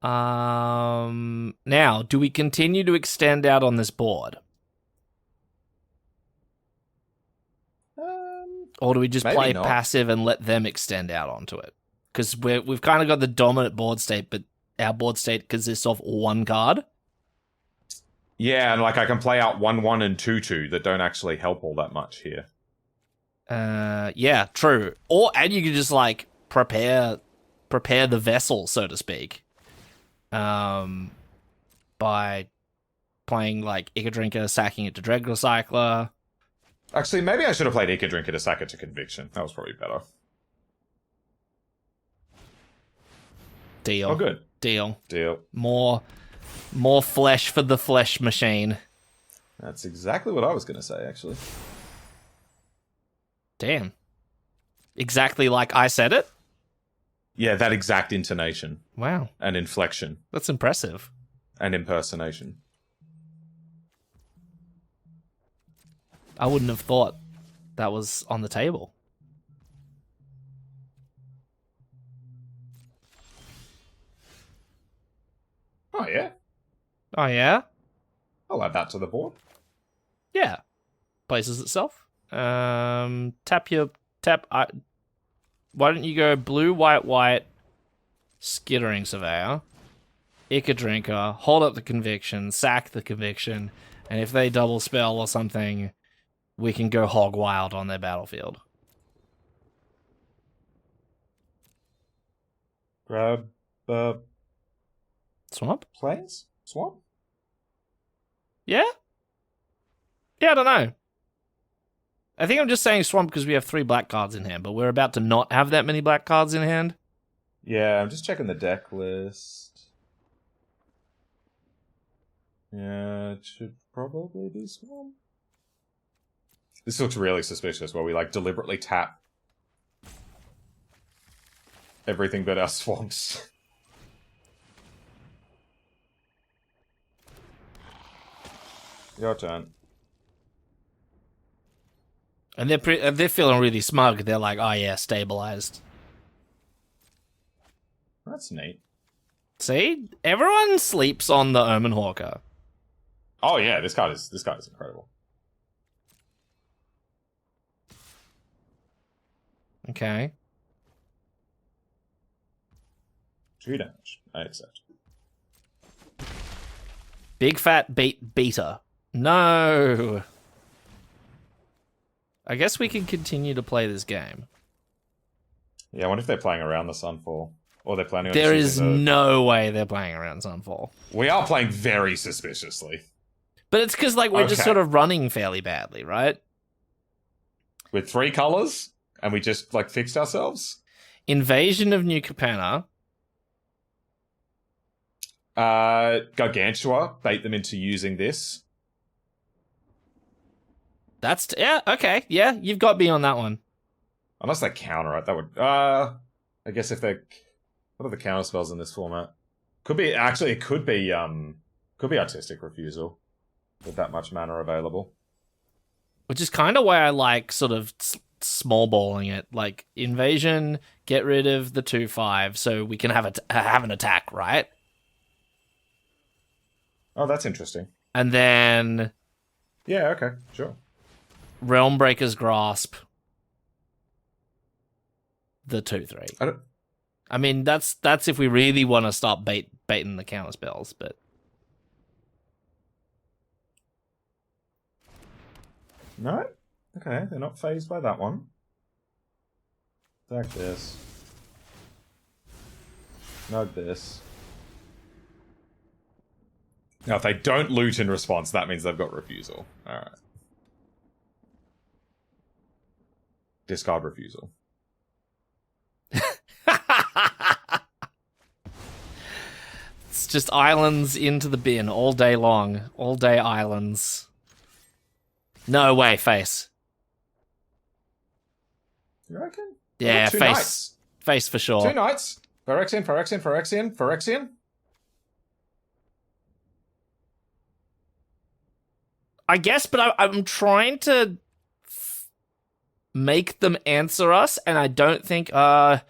Now, do we continue to extend out on this board? Or do we just play not. passive and let them extend out onto it? Because we've kind of got the dominant board state, but our board state consists of one card. Yeah, and like I can play out 1/1 and 2/2 that don't actually help all that much here. Yeah, true. And you can just like prepare the vessel, so to speak. By playing like Ica Drinker, sacking it to Dreg Recycler, Actually, maybe I should have played Ika Drinker to sack it to Conviction. That was probably better. Deal. Oh, good. Deal. Deal. More flesh for the flesh machine. That's exactly what I was going to say, actually. Damn. Exactly like I said it? Yeah, that exact intonation. Wow. And inflection. That's impressive. And impersonation. I wouldn't have thought that was on the table. Oh, yeah. Oh, yeah? I'll add that to the board. Yeah. Places itself. Tap. Why don't you go blue, white, Skittering Surveyor, Ika Drinker, hold up the Conviction, sack the Conviction, and if they double spell or something, we can go hog wild on their battlefield. Grab Swamp? planes? Swamp? Yeah? Yeah, I don't know. I think I'm just saying swamp because we have 3 black cards in hand, but we're about to not have that many black cards in hand. Yeah, I'm just checking the deck list. Yeah, it should probably be swamp. This looks really suspicious, where we, like, deliberately tap everything but our swamps. Your turn. And they're feeling really smug. They're like, oh yeah, stabilized. That's neat. See? Everyone sleeps on the Omen Hawker. Oh yeah, this card is incredible. Okay. 2 damage. I accept. Big fat beta. No. I guess we can continue to play this game. Yeah, I wonder if they're playing around the Sunfall. Or they're planning on There just is using no way they're playing around Sunfall. We are playing very suspiciously. But it's because like we're just Okay. sort of running fairly badly, right? With 3 colors, and we just, like, fixed ourselves? Invasion of New Capenna. Gargantua, bait them into using this. That's yeah, okay. Yeah, you've got me on that one. Unless they counter it, that would... I guess if they... What are the counter spells in this format? Could be... Actually, it could be Artistic Refusal. With that much mana available. Which is kind of why I like sort of small balling it. Like, Invasion, get rid of the 2/5 so we can have an attack, right? Oh, that's interesting. And then Yeah, okay, sure. Realmbreaker's Grasp, the 2/3. I mean, that's if we really want to start baiting the counter spells, but No? Okay, they're not phased by that one. Attack this. Nug this. Now, if they don't loot in response, that means they've got refusal. Alright. Discard refusal. it's just islands into the bin all day long. All day islands. No way, face. You reckon? Yeah, Two face. knights. Face for sure. 2 knights. Phyrexian. I guess, but I'm trying to make them answer us, and I don't think. I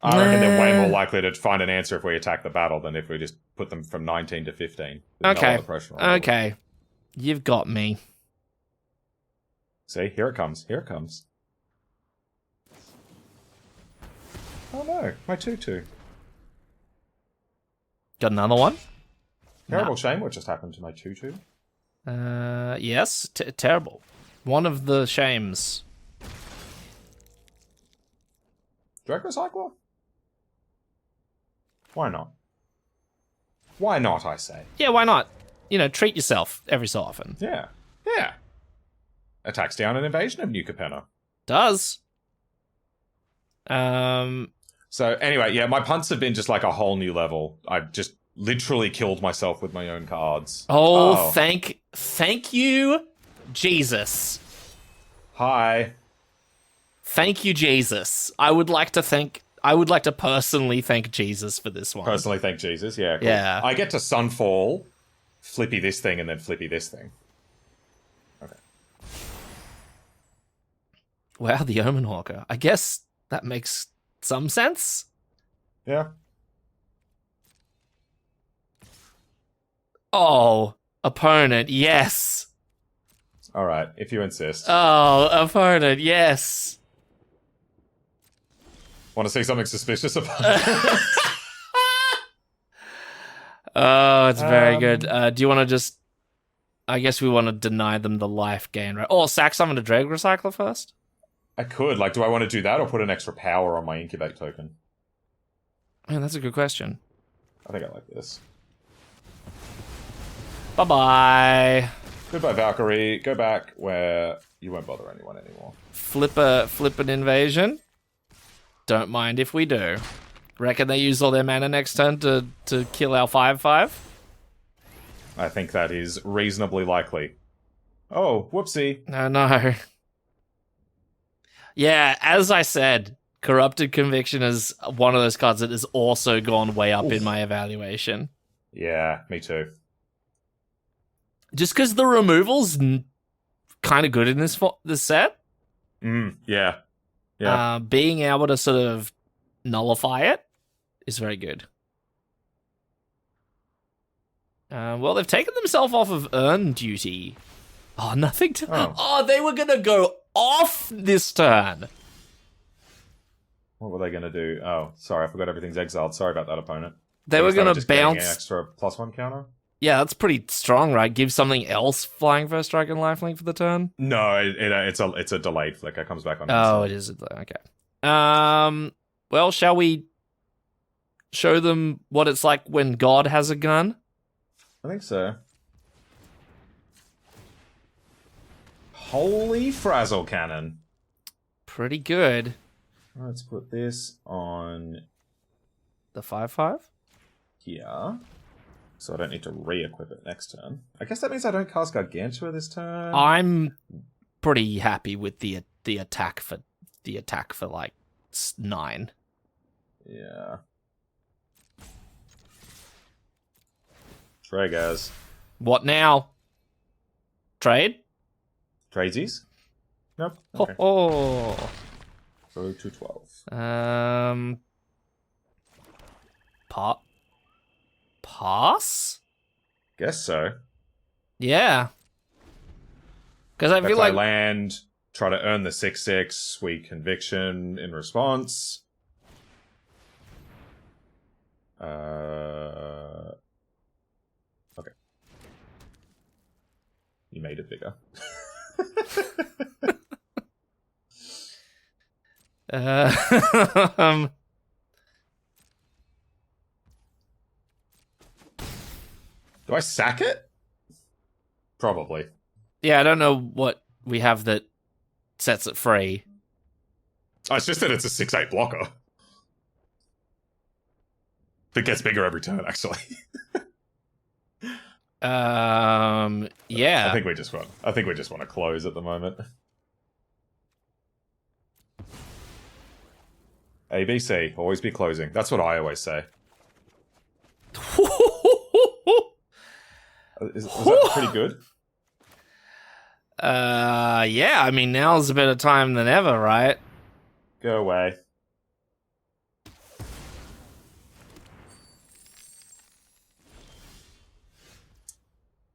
reckon they're way more likely to find an answer if we attack the battle than if we just put them from 19 to 15. There's no Okay. other pressure on them. Okay, you've got me. See, here it comes. Oh no, my 2/2. Got another one? Terrible shame what just happened to my 2/2. Yes, terrible. One of the shames. Drag Recycler? Why not? Why not, I say? Yeah, why not? You know, treat yourself every so often. Yeah. attacks down an invasion of New Capenna. Does. So anyway, yeah, my punts have been just like a whole new level. I've just literally killed myself with my own cards. Oh. Thank you, Jesus. Hi. Thank you, Jesus. I would like to personally thank Jesus for this one. Personally thank Jesus, yeah. Cool. Yeah. I get to Sunfall, flippy this thing, and then flippy this thing. Okay. Wow, the Omen Hawker. I guess that makes some sense. Yeah. Oh, opponent, yes. Alright, if you insist. Oh, opponent, yes. Want to see something suspicious about it? Oh, it's very good. Do you want to just... I guess we want to deny them the life gain, right? Or sack summon a Dreg Recycler first? I could. Like, do I want to do that or put an extra power on my Incubate token? Man, that's a good question. I think I like this. Bye-bye. Goodbye, Valkyrie. Go back where you won't bother anyone anymore. Flip an invasion. Don't mind if we do. Reckon they use all their mana next turn to kill our 5/5? I think that is reasonably likely. Oh, whoopsie. No. Yeah, as I said, Corrupted Conviction is one of those cards that has also gone way up in my evaluation. Yeah, me too. Just because the removal's kind of good in this set. Yeah. Yeah. Being able to sort of nullify it is very good. Well, they've taken themselves off of Earn Duty. Oh, nothing to... Oh, they were going to go off this turn. What were they going to do? Oh, sorry, I forgot everything's exiled. Sorry about that, opponent. They were going to bounce... An extra +1 counter? Yeah, that's pretty strong, right? Give something else Flying First Strike and Lifelink for the turn? No, it's a delayed flicker. It comes back on. Oh, it is. Okay. Well, shall we show them what it's like when God has a gun? I think so. Holy Frazzle Cannon. Pretty good. Let's put this on The 5/5? here. So I don't need to re-equip it next turn. I guess that means I don't cast Gargantua this turn. I'm pretty happy with the attack for like 9. Yeah. Traders. What now? Trade? Tradesies? Nope. Okay. Oh. Go to 12. Pass? Guess so. Yeah. Because I If feel I like land, try to earn the 6/6, sweet conviction in response. Okay. You made it bigger. Do I sack it? Probably. yeah, I don't know what we have that sets it free. Oh, it's just that it's a 6/8 blocker. It gets bigger every turn, actually. Yeah. I think we just want to close at the moment. ABC, always be closing. That's what I always say. Was that pretty good? Yeah, I mean, now's a better time than ever, right? Go away.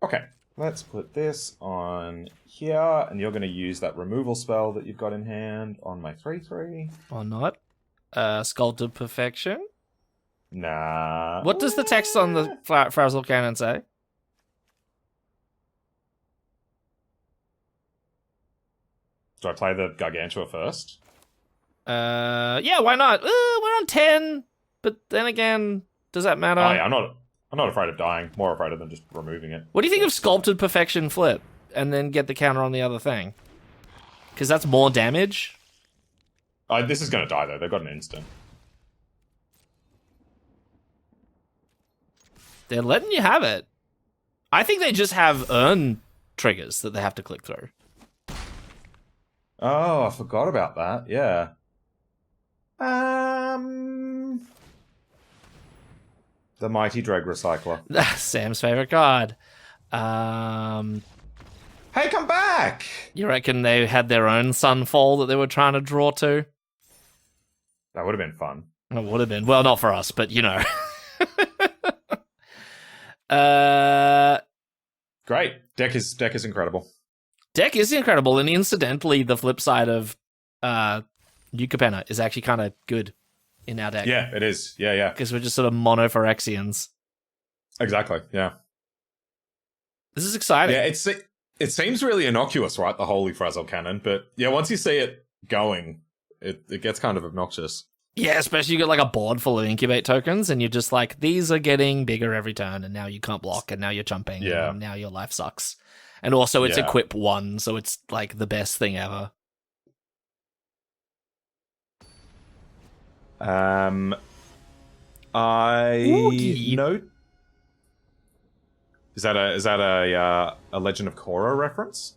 Okay, let's put this on here, and you're going to use that removal spell that you've got in hand on my 3/3. Or not. Sculpted Perfection? Nah. What does the text on the Frazzle Cannon say? Do I play the Gargantua first? Yeah, why not? We're on 10, but then again, does that matter? Oh yeah, I'm not afraid of dying. More afraid of them just removing it. What do you think of Sculpted Perfection flip, and then get the counter on the other thing? Because that's more damage. This is going to die, though. They've got an instant. They're letting you have it. I think they just have earn triggers that they have to click through. Oh, I forgot about that. Yeah. The Mighty Dreg Recycler. Sam's favorite card. Hey, come back! You reckon they had their own Sunfall that they were trying to draw to? That would have been fun. It would have been. Well, not for us, but you know. Great. Deck is incredible. Deck is incredible, and incidentally, the flip side of Eucapenna is actually kind of good in our deck. Yeah, it is. Yeah. Because we're just sort of mono Phyrexians. Exactly, yeah. This is exciting. Yeah, it seems really innocuous, right, the Holy Frazzle Cannon, but yeah, once you see it going, it gets kind of obnoxious. Yeah, especially you get like a board full of incubate tokens, and you're just like, these are getting bigger every turn, and now you can't block, and now you're jumping, and now your life sucks. And also it's equip 1, so it's like the best thing ever. Note. Is that a Legend of Korra reference?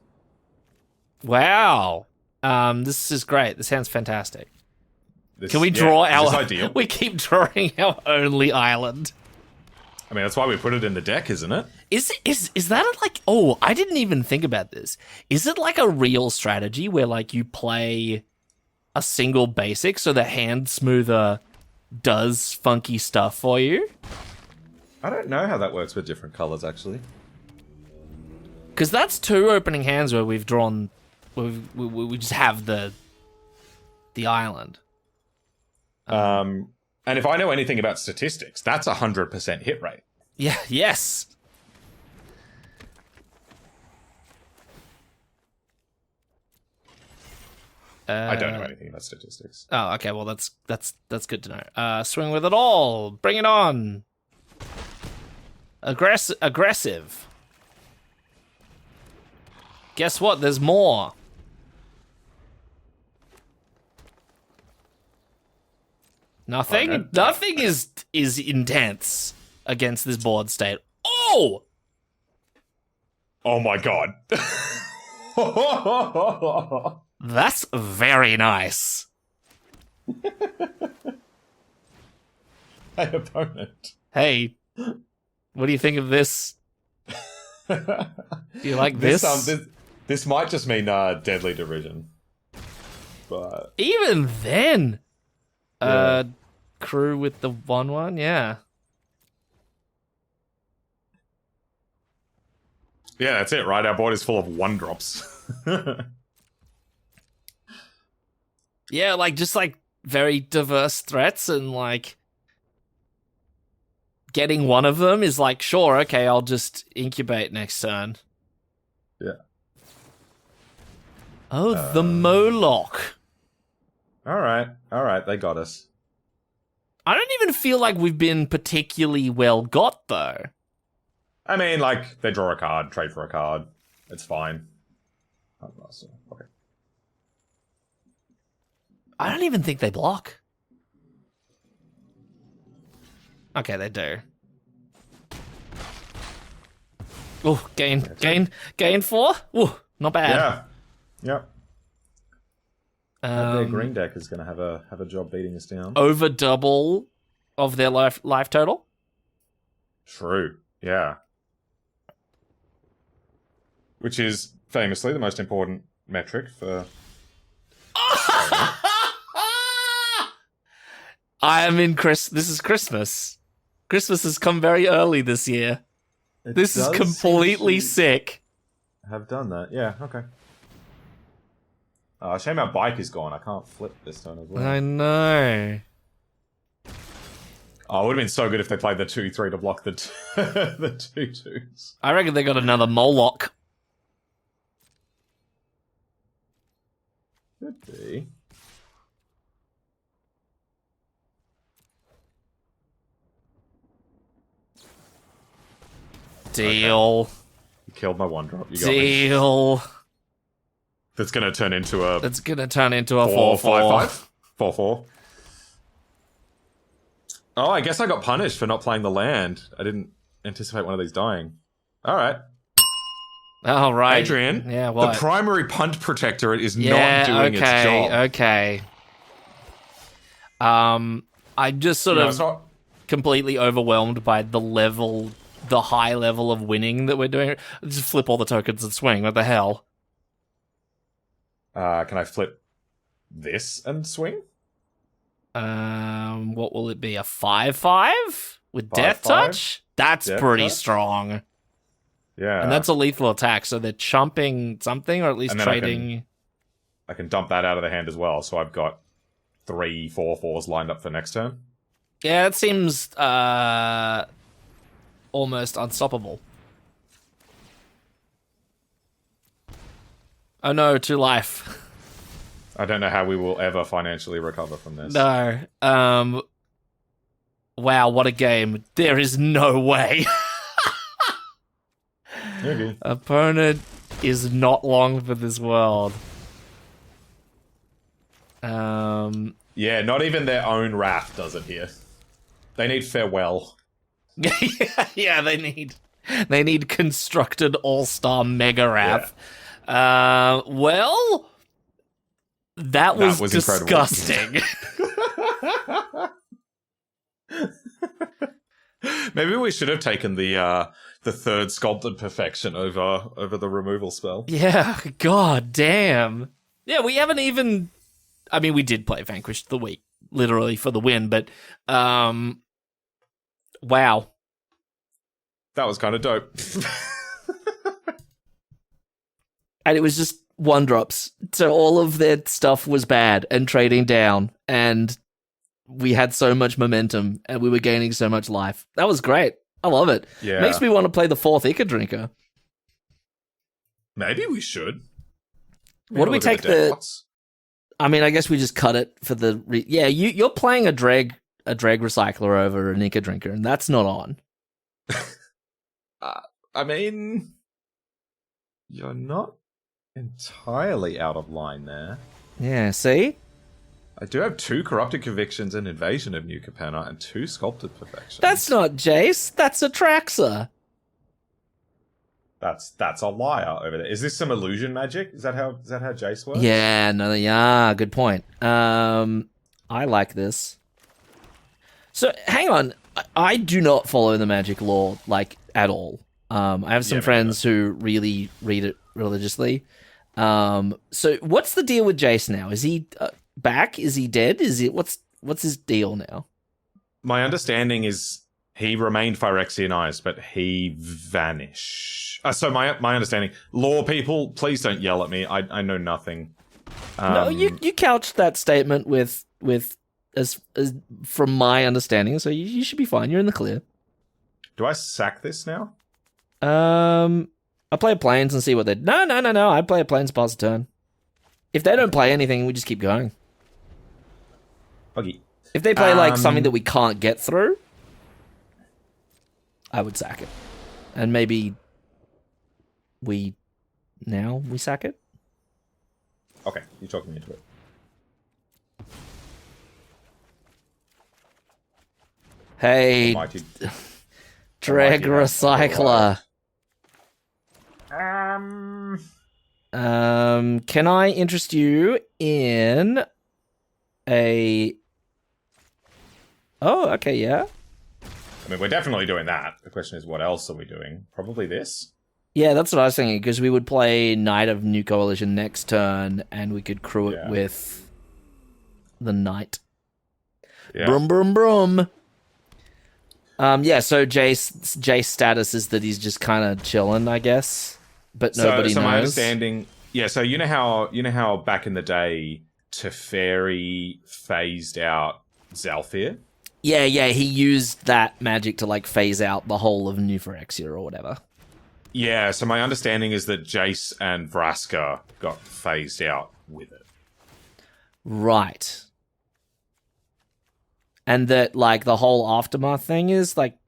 Wow. This is great. This sounds fantastic. Can we draw our... ideal? We keep drawing our only island. I mean, that's why we put it in the deck, isn't it? Is that like... Oh, I didn't even think about this. Is it like a real strategy where like you play a single basic so the hand smoother does funky stuff for you? I don't know how that works with different colors, actually. Because that's 2 opening hands where we've drawn... We just have the island. And if I know anything about statistics, that's 100% hit rate. Yeah, yes. I don't know anything about statistics. Oh, okay. Well, that's good to know. Swing with it all. Bring it on. Aggressive. Guess what? There's more. Nothing is intense against this board state. Oh! Oh my god. That's very nice. Hey, opponent. Hey, what do you think of this? Do you like this? This might just mean Deadly Derision. But even then, crew with the 1/1, yeah. Yeah, that's it, right? Our board is full of 1-drops. Yeah, like just like very diverse threats, and like getting one of them is like, sure, okay, I'll just incubate next turn. Yeah. Oh, the Moloch. All right, they got us. I don't even feel like we've been particularly well got, though. I mean, like, they draw a card, trade for a card. It's fine. Okay. I don't even think they block. Okay, they do. Oh, gain 4? Ooh, not bad. Yeah. Yep. Their Um, green deck is going to have a job beating us down. over double of their life total. True. Yeah. Which is famously the most important metric for. I am in This is Christmas. Christmas has come very early this year. This is completely sick. Have done that. Yeah. Okay. Shame our bike is gone. I can't flip this turn as well. I know. Oh, it would have been so good if they played the 2/3 to block the the 2/2s. I reckon they got another Moloch. Could be. Deal. You killed my 1-drop. You got me. Deal. That's going to turn into a... That's going to turn into a 4-5-5? 4-4. Oh, I guess I got punished for not playing the land. I didn't anticipate one of these dying. All right. Oh, right. Adrian, yeah, what? the Primary Punt Protectorate is not doing its job. Okay. I'm just sort of completely overwhelmed by the high level of winning that we're doing. Just flip all the tokens and swing. What the hell? Can I flip this and swing? What will it be? A 5/5 with 5/5? Death Touch? That's Death pretty Touch? strong. Yeah. And that's a lethal attack, so they're chumping something, or at least And then trading. I can dump that out of the hand as well, so I've got 3 4/4s lined up for next turn. Yeah, it seems almost unstoppable. Oh no, 2 life. I don't know how we will ever financially recover from this. No. Wow, what a game. There is no way. Maybe. Opponent is not long for this world. Yeah, not even their own wrath does it here. They need farewell. yeah, they need constructed all-star mega wrath. Well, that was disgusting. Maybe we should have taken the third sculpted perfection over the removal spell. Yeah, god damn. Yeah, we haven't even... I mean, we did play Vanquished the week, literally for the win, but wow. That was kind of dope. And it was just 1-drops. So all of their stuff was bad and trading down, and we had so much momentum and we were gaining so much life. That was great. I love it. Yeah. Makes me want to play the 4th Ica Drinker. Maybe we should. What do we take I mean, I guess we just cut it for the... yeah, you're playing a drag recycler over an Ica Drinker, and that's not on. I mean, you're not entirely out of line there. Yeah, see? I do have 2 Corrupted Convictions and Invasion of New Capenna and 2 Sculpted Perfections. That's not Jace. That's Atraxa. That's a liar over there. Is this some illusion magic? Is that how Jace works? Yeah, good point. I like this. So, hang on. I do not follow the magic lore, like, at all. I have some friends who really read it religiously. So, what's the deal with Jace now? Is he back? Is he dead? What's his deal now? My understanding is he remained Phyrexianized, but he vanished. So my understanding, lore people, please don't yell at me. I know nothing. No, you couched that statement with as from my understanding, so you should be fine. You're in the clear. Do I sack this now? I play planes and see what they... No. I play planes pass a turn. If they don't play anything, we just keep going. Okay. If they play like something that we can't get through, I would sack it. And maybe we sack it? Okay, you're talking me into it. Hey, Drag Recycler. Can I interest you in a... Oh, okay, yeah. I mean, we're definitely doing that. The question is, what else are we doing? Probably this? Yeah, that's what I was thinking, because we would play Knight of New Coalition next turn, and we could crew it with the Knight. Yeah. Brum, brum, brum. So Jace's status is that he's just kind of chilling, I guess, but nobody knows. So my understanding, so you know how back in the day Teferi phased out Zalfir? Yeah, he used that magic to like phase out the whole of New Phyrexia or whatever. Yeah, so my understanding is that Jace and Vraska got phased out with it. Right. And that, like, the whole Aftermath thing is, like,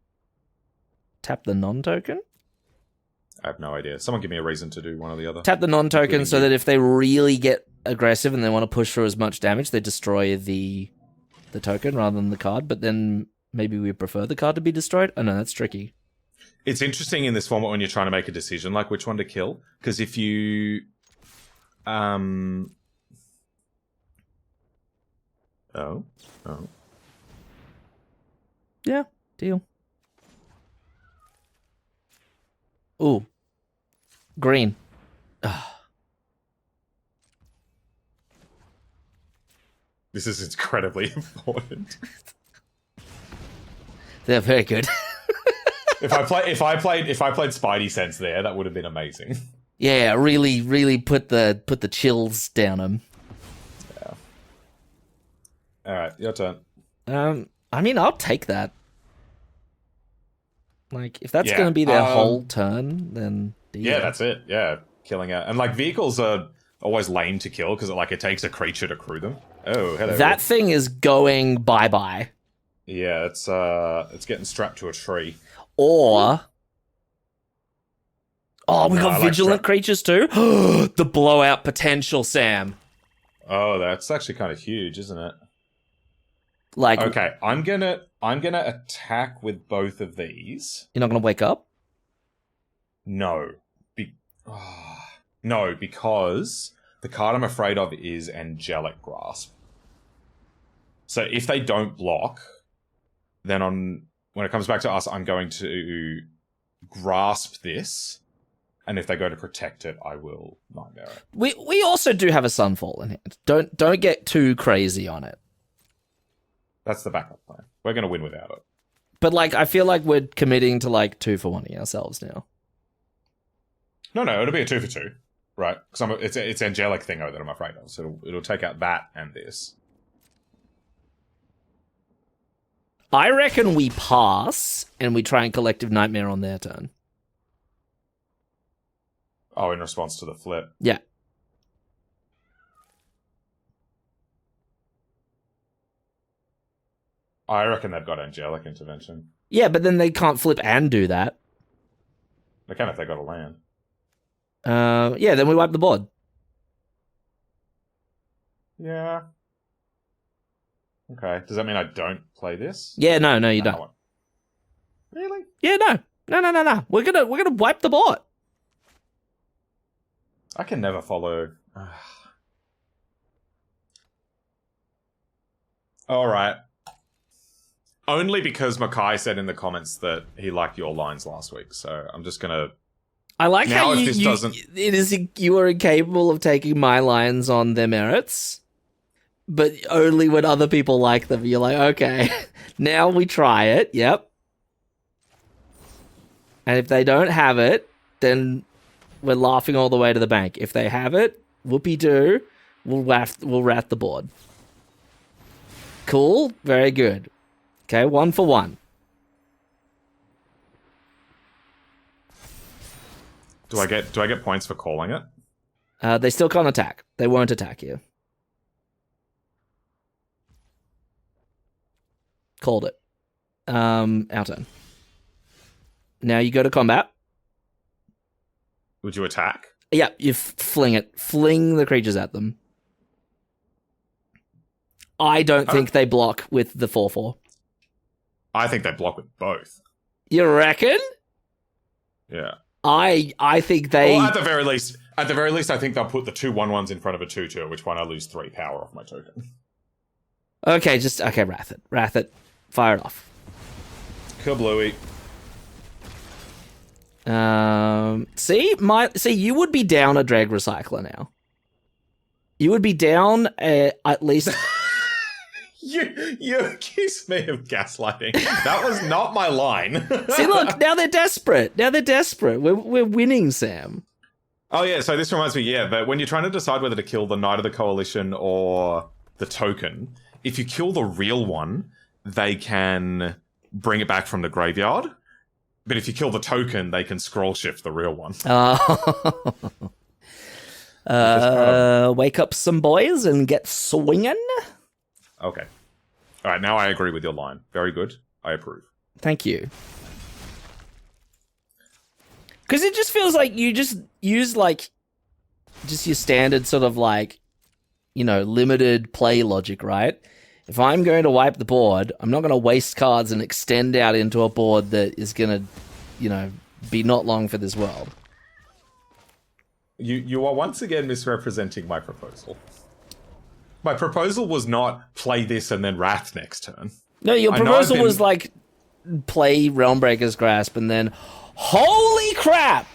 tap the non-token? I have no idea. Someone give me a reason to do one or the other. Tap the non-token Including so you. that if they really get aggressive and they want to push for as much damage, they destroy the token rather than the card. But then maybe we prefer the card to be destroyed. Oh no, that's tricky. It's interesting in this format when you're trying to make a decision, like which one to kill. Because if you... Oh. Yeah, deal. Ooh. Green. This is incredibly important. They're very good. If I played Spidey Sense there, that would have been amazing. Yeah, really put the chills down them. Yeah. All right, your turn. I mean, I'll take that. Like, if that's Yeah, going to be their whole turn, then Yeah, that's it. Yeah, killing out. And like vehicles are always lame to kill because it takes a creature to crew them. Oh, hello. That thing is going bye-bye. Yeah, it's getting strapped to a tree. Or... Oh, we No, got I like vigilant creatures too? The blowout potential, Sam. Oh, that's actually kind of huge, isn't it? Like, Okay, I'm gonna attack with both of these. you're not going to wake up? No. No, because the card I'm afraid of is Angelic Grasp. So if they don't block, then when it comes back to us, I'm going to grasp this, and if they go to protect it, I will Nightmare it. We also do have a Sunfall in hand. Don't get too crazy on it. That's the backup plan. We're going to win without it. But like, I feel like we're committing to like 2-for-1ing ourselves now. No, it'll be a 2-for-2, right? Because it's Angelic Thingo that I'm afraid of, so it'll take out that and this. I reckon we pass and we try and Collective Nightmare on their turn. Oh, in response to the flip. Yeah. I reckon they've got Angelic Intervention. Yeah, but then they can't flip and do that. They can if they got a land. Yeah, then we wipe the board. Yeah. Okay. Does that mean I don't play this? Yeah, no, you No, I don't. won't. Really? Yeah, no. We're gonna wipe the board. I can never follow. All right. Only because Mackay said in the comments that he liked your lines last week, so I'm just gonna. I like Now how if you, this you, doesn't- it is you are incapable of taking my lines on their merits, but only when other people like them. You're like, okay, now we try it. Yep. And if they don't have it, then we're laughing all the way to the bank. If they have it, whoopee-doo, we'll rat the board. Cool, very good. Okay, 1 for 1. Do I get points for calling it? They still can't attack. They won't attack you. Called it. Our turn. Now you go to combat. Would you attack? Yeah, you fling it. Fling the creatures at them. I don't think they block with the 4/4. I think they block with both. You reckon? Yeah. I think they... Well, at the very least, I think they'll put the 2/1/1s in front of a 2/2, at which point I lose 3 power off my token. Okay, Wrath it. Fire it off. Kablooey. See, you would be down a drag recycler now. You would be down at least... You accuse me of gaslighting. That was not my line. See, look, now they're desperate. We're winning, Sam. Oh yeah, so this reminds me, yeah, but when you're trying to decide whether to kill the Knight of the Coalition or the token, if you kill the real one, they can bring it back from the graveyard. But if you kill the token, they can scroll shift the real one. Wake up some boys and get swinging. Okay. All right, now I agree with your line. Very good. I approve. Thank you. Because it just feels like you just use like just your standard sort of like, you know, limited play logic, right? If I'm going to wipe the board, I'm not going to waste cards and extend out into a board that is going to, you know, be not long for this world. You are once again misrepresenting my proposal. My proposal was not play this and then Wrath next turn. No, your proposal was like play Realmbreaker's Grasp and then, holy crap!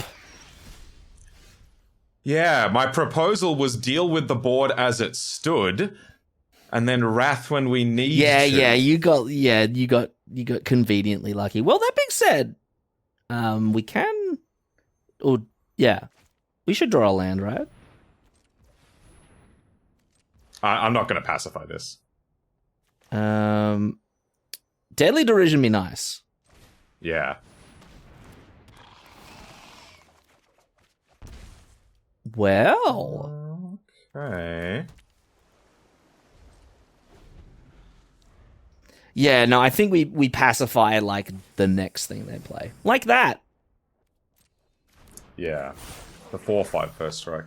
Yeah, my proposal was deal with the board as it stood, and then Wrath when we need to. Yeah, you got conveniently lucky. Well, that being said, we can, or yeah, we should draw a land, right? I'm not going to pacify this. Deadly Derision be nice. Yeah. Well. Okay. Yeah, no, I think we pacify like the next thing they play. Like that. Yeah. The 4/5 first strike.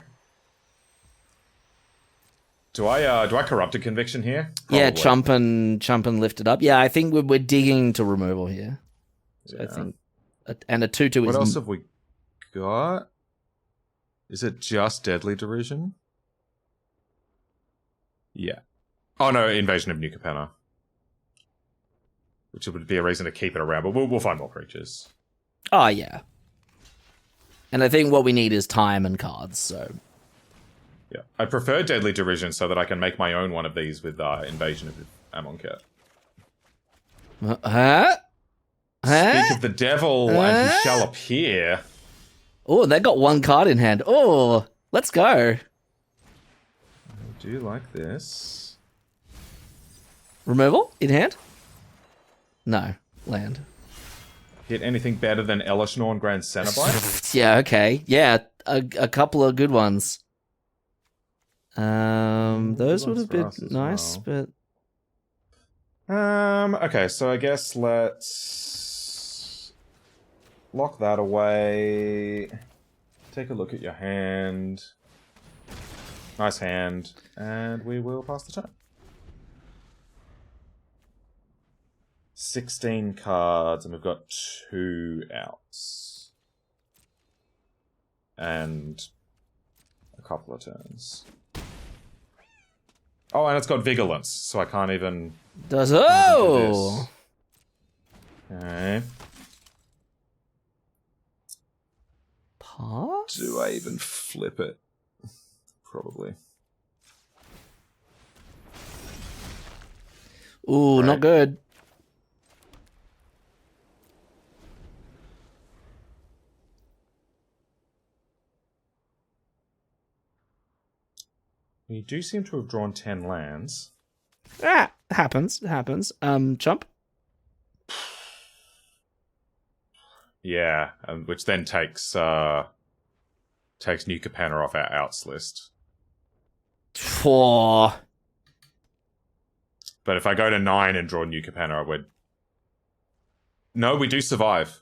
Do I corrupt a conviction here? Probably. Yeah, chump and lift it up. Yeah, I think we're digging to removal here. So Yeah. I think, and a 2/2 is. What else have we got? Is it just Deadly Derision? Yeah. Oh no, Invasion of New Capenna. Which would be a reason to keep it around, but we'll find more creatures. Oh yeah. And I think what we need is time and cards. So. Yeah, I prefer Deadly Derision so that I can make my own one of these with Invasion of Amonkhet. Huh? Speak of the devil, and he shall appear. Oh, they got one card in hand. Oh, let's go. I do like this. Removal in hand? No, land. Hit anything better than Elishnorn Grand Cenobite? Yeah, okay. Yeah, a couple of good ones. Those would have been nice, but okay, so I guess let's lock that away. Take a look at your hand. Nice hand, and we will pass the turn. 16 cards, and we've got 2 outs. And a couple of turns. Oh, and it's got Vigilance, so I can't even... Does oh! Okay. Pass? Do I even flip it? Probably. Ooh, Right. not good. You do seem to have drawn 10 lands. Ah, happens. It happens. Chump. Yeah, which then takes New Capenna off our outs list. Four. But if I go to 9 and draw New Capenna, I would... No, we do survive.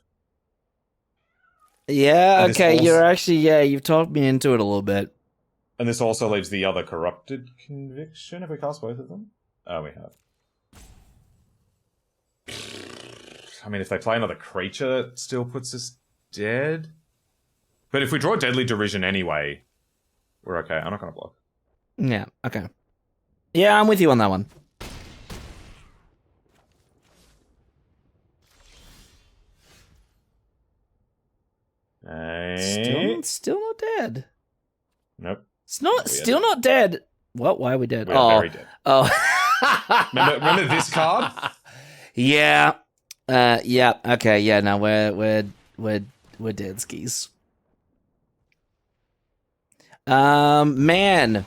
Yeah, And this okay, also- you're actually, yeah, you've talked me into it a little bit. And this also leaves the other Corrupted Conviction. Have we cast both of them? Oh, we have. I mean, if they play another creature, that still puts us dead. But if we draw Deadly Derision anyway, we're okay. I'm not going to block. Yeah, okay. Yeah, I'm with you on that one. Still not dead. Nope. It's not still not dead. What? Why are we dead? We're very dead. Oh. Remember this card? Yeah. Yeah. Okay. Yeah. No, we're dead skis. Man.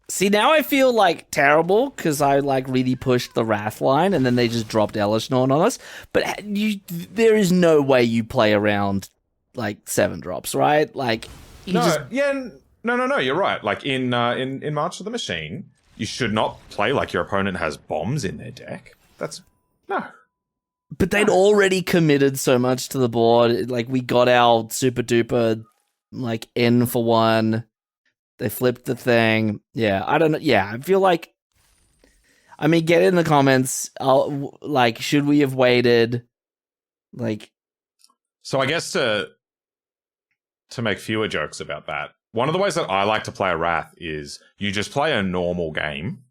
See, now I feel like terrible because I like really pushed the Wrath line and then they just dropped Elishnorn on us. But there is no way you play around like 7 drops, right? Like, No, you're right. Like in March of the Machine, you should not play like your opponent has bombs in their deck. That's no. But they'd already committed so much to the board. Like, we got our super duper, like, N for 1. They flipped the thing. Yeah, I don't know. Yeah, I feel like, I mean, get in the comments. Like, should we have waited? Like, so I guess to make fewer jokes about that, one of the ways that I like to play a Wrath is you just play a normal game,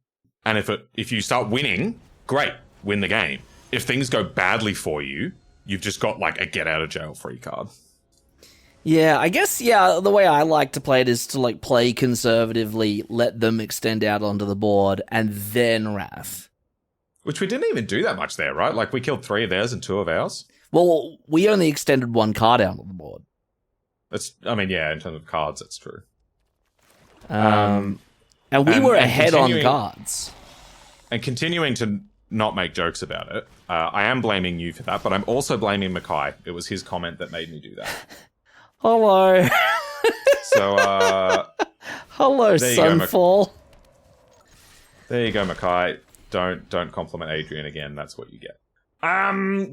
and if you start winning, great, win the game. If things go badly for you, you've just got like a get out of jail free card. yeah, I guess, yeah, the way I like to play it is to like play conservatively, let them extend out onto the board, and then Wrath. Which we didn't even do that much there, right? Like, we killed 3 of theirs and 2 of ours. Well, we only extended 1 card out on the board. I mean, yeah, in terms of cards, that's true. And we were ahead on cards. And continuing to not make jokes about it, I am blaming you for that, but I'm also blaming Mackay. It was his comment that made me do that. Hello. So, hello, Sunfall. There you go, Mackay. Don't compliment Adrian again. That's what you get.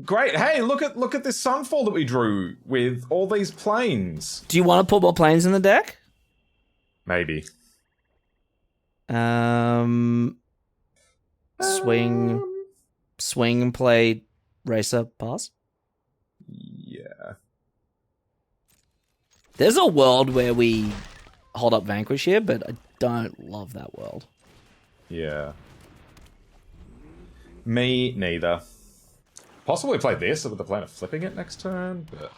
Great. Hey, look at this Sunfall that we drew with all these planes. Do you want to put more planes in the deck? Maybe. Swing and play Racer pass. Yeah. There's a world where we hold up Vanquish here, but I don't love that world. Yeah. Me neither. Possibly play this with the plan of flipping it next turn, but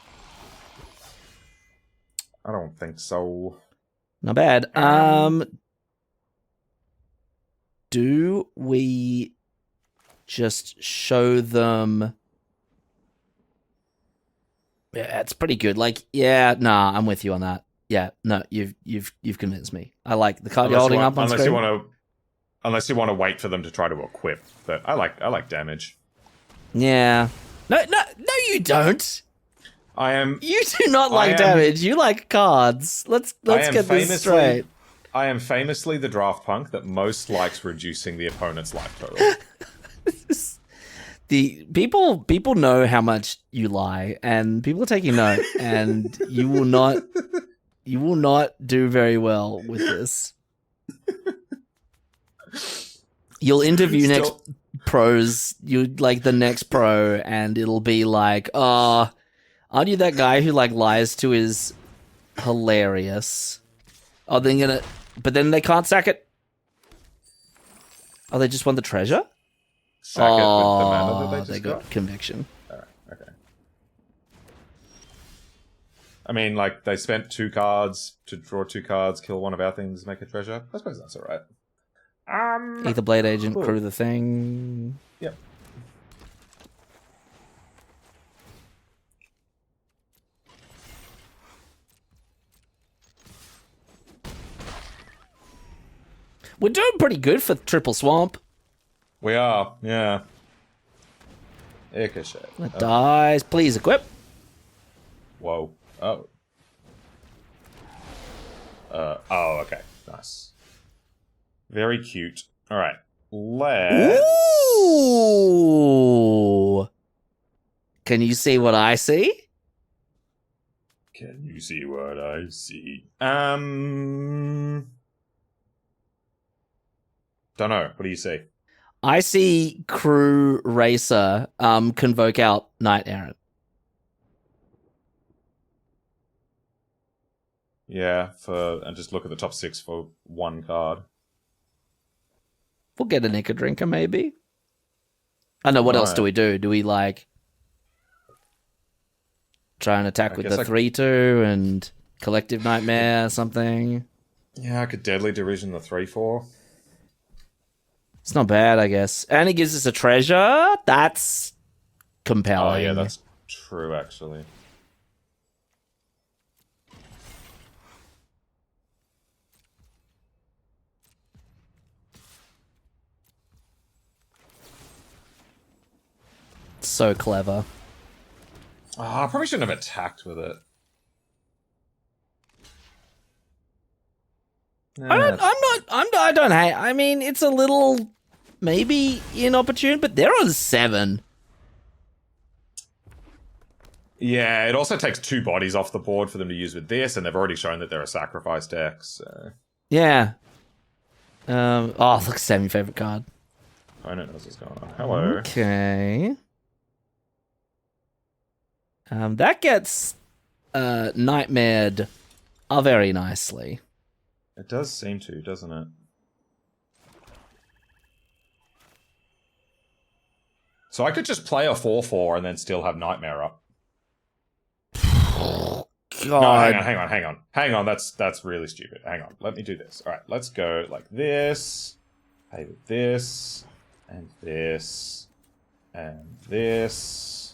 I don't think so. Not bad. Do we just show them? Yeah, it's pretty good. Like, yeah, nah, I'm with you on that. Yeah, no, you've convinced me. I like the card you're holding up on screen. Unless you want to wait for them to try to equip, but I like damage. Yeah. No, you don't. You do not like damage. You like cards. Let's get this straight. I am famously the draft punk that most likes reducing the opponent's life total. The people know how much you lie, and people are taking note, and you will not do very well with this. You'll interview next pros, the next pro, and it'll be like, aren't you that guy who like lies to his hilarious? But then they can't sack it. Oh, they just want the treasure? Sack it with the mana that they got conviction. Alright, okay. I mean, like, they spent 2 cards to draw 2 cards, kill one of our things, make a treasure. I suppose that's alright. Ether Blade Agent, cool. Crew the thing. Yep. We're doing pretty good for triple swamp. We are, yeah. Ricochet. It dies. Please equip. Whoa. Oh. Oh, okay. Nice. Very cute. Alright. Let's... Ooh! Can you see what I see? Can you see what I see? Don't know. What do you see? I see Crew Racer convoke out Knight Errant. Yeah, and just look at the top 6 for 1 card. We'll get a Nika Drinker, maybe. I know, what else do we do? Do we, like, try and attack with the 3-2 and Collective Nightmare or something? Yeah, I could Deadly Derision the 3-4. It's not bad, I guess. And it gives us a treasure. That's compelling. Oh, yeah, that's true, actually. So clever. Oh, I probably shouldn't have attacked with it. I don't hate. I mean, it's a little maybe inopportune, but they're on 7. Yeah, it also takes 2 bodies off the board for them to use with this, and they've already shown that they're a sacrifice deck, so... Yeah. Oh, look, Sammy favorite card. I don't know what's going on. Hello. Okay. That gets nightmared very nicely. It does seem to, doesn't it? So I could just play a 4/4 and then still have Nightmare up. God. No, hang on. That's really stupid. Hang on. Let me do this. All right, let's go like this. Play with this, and this, and this.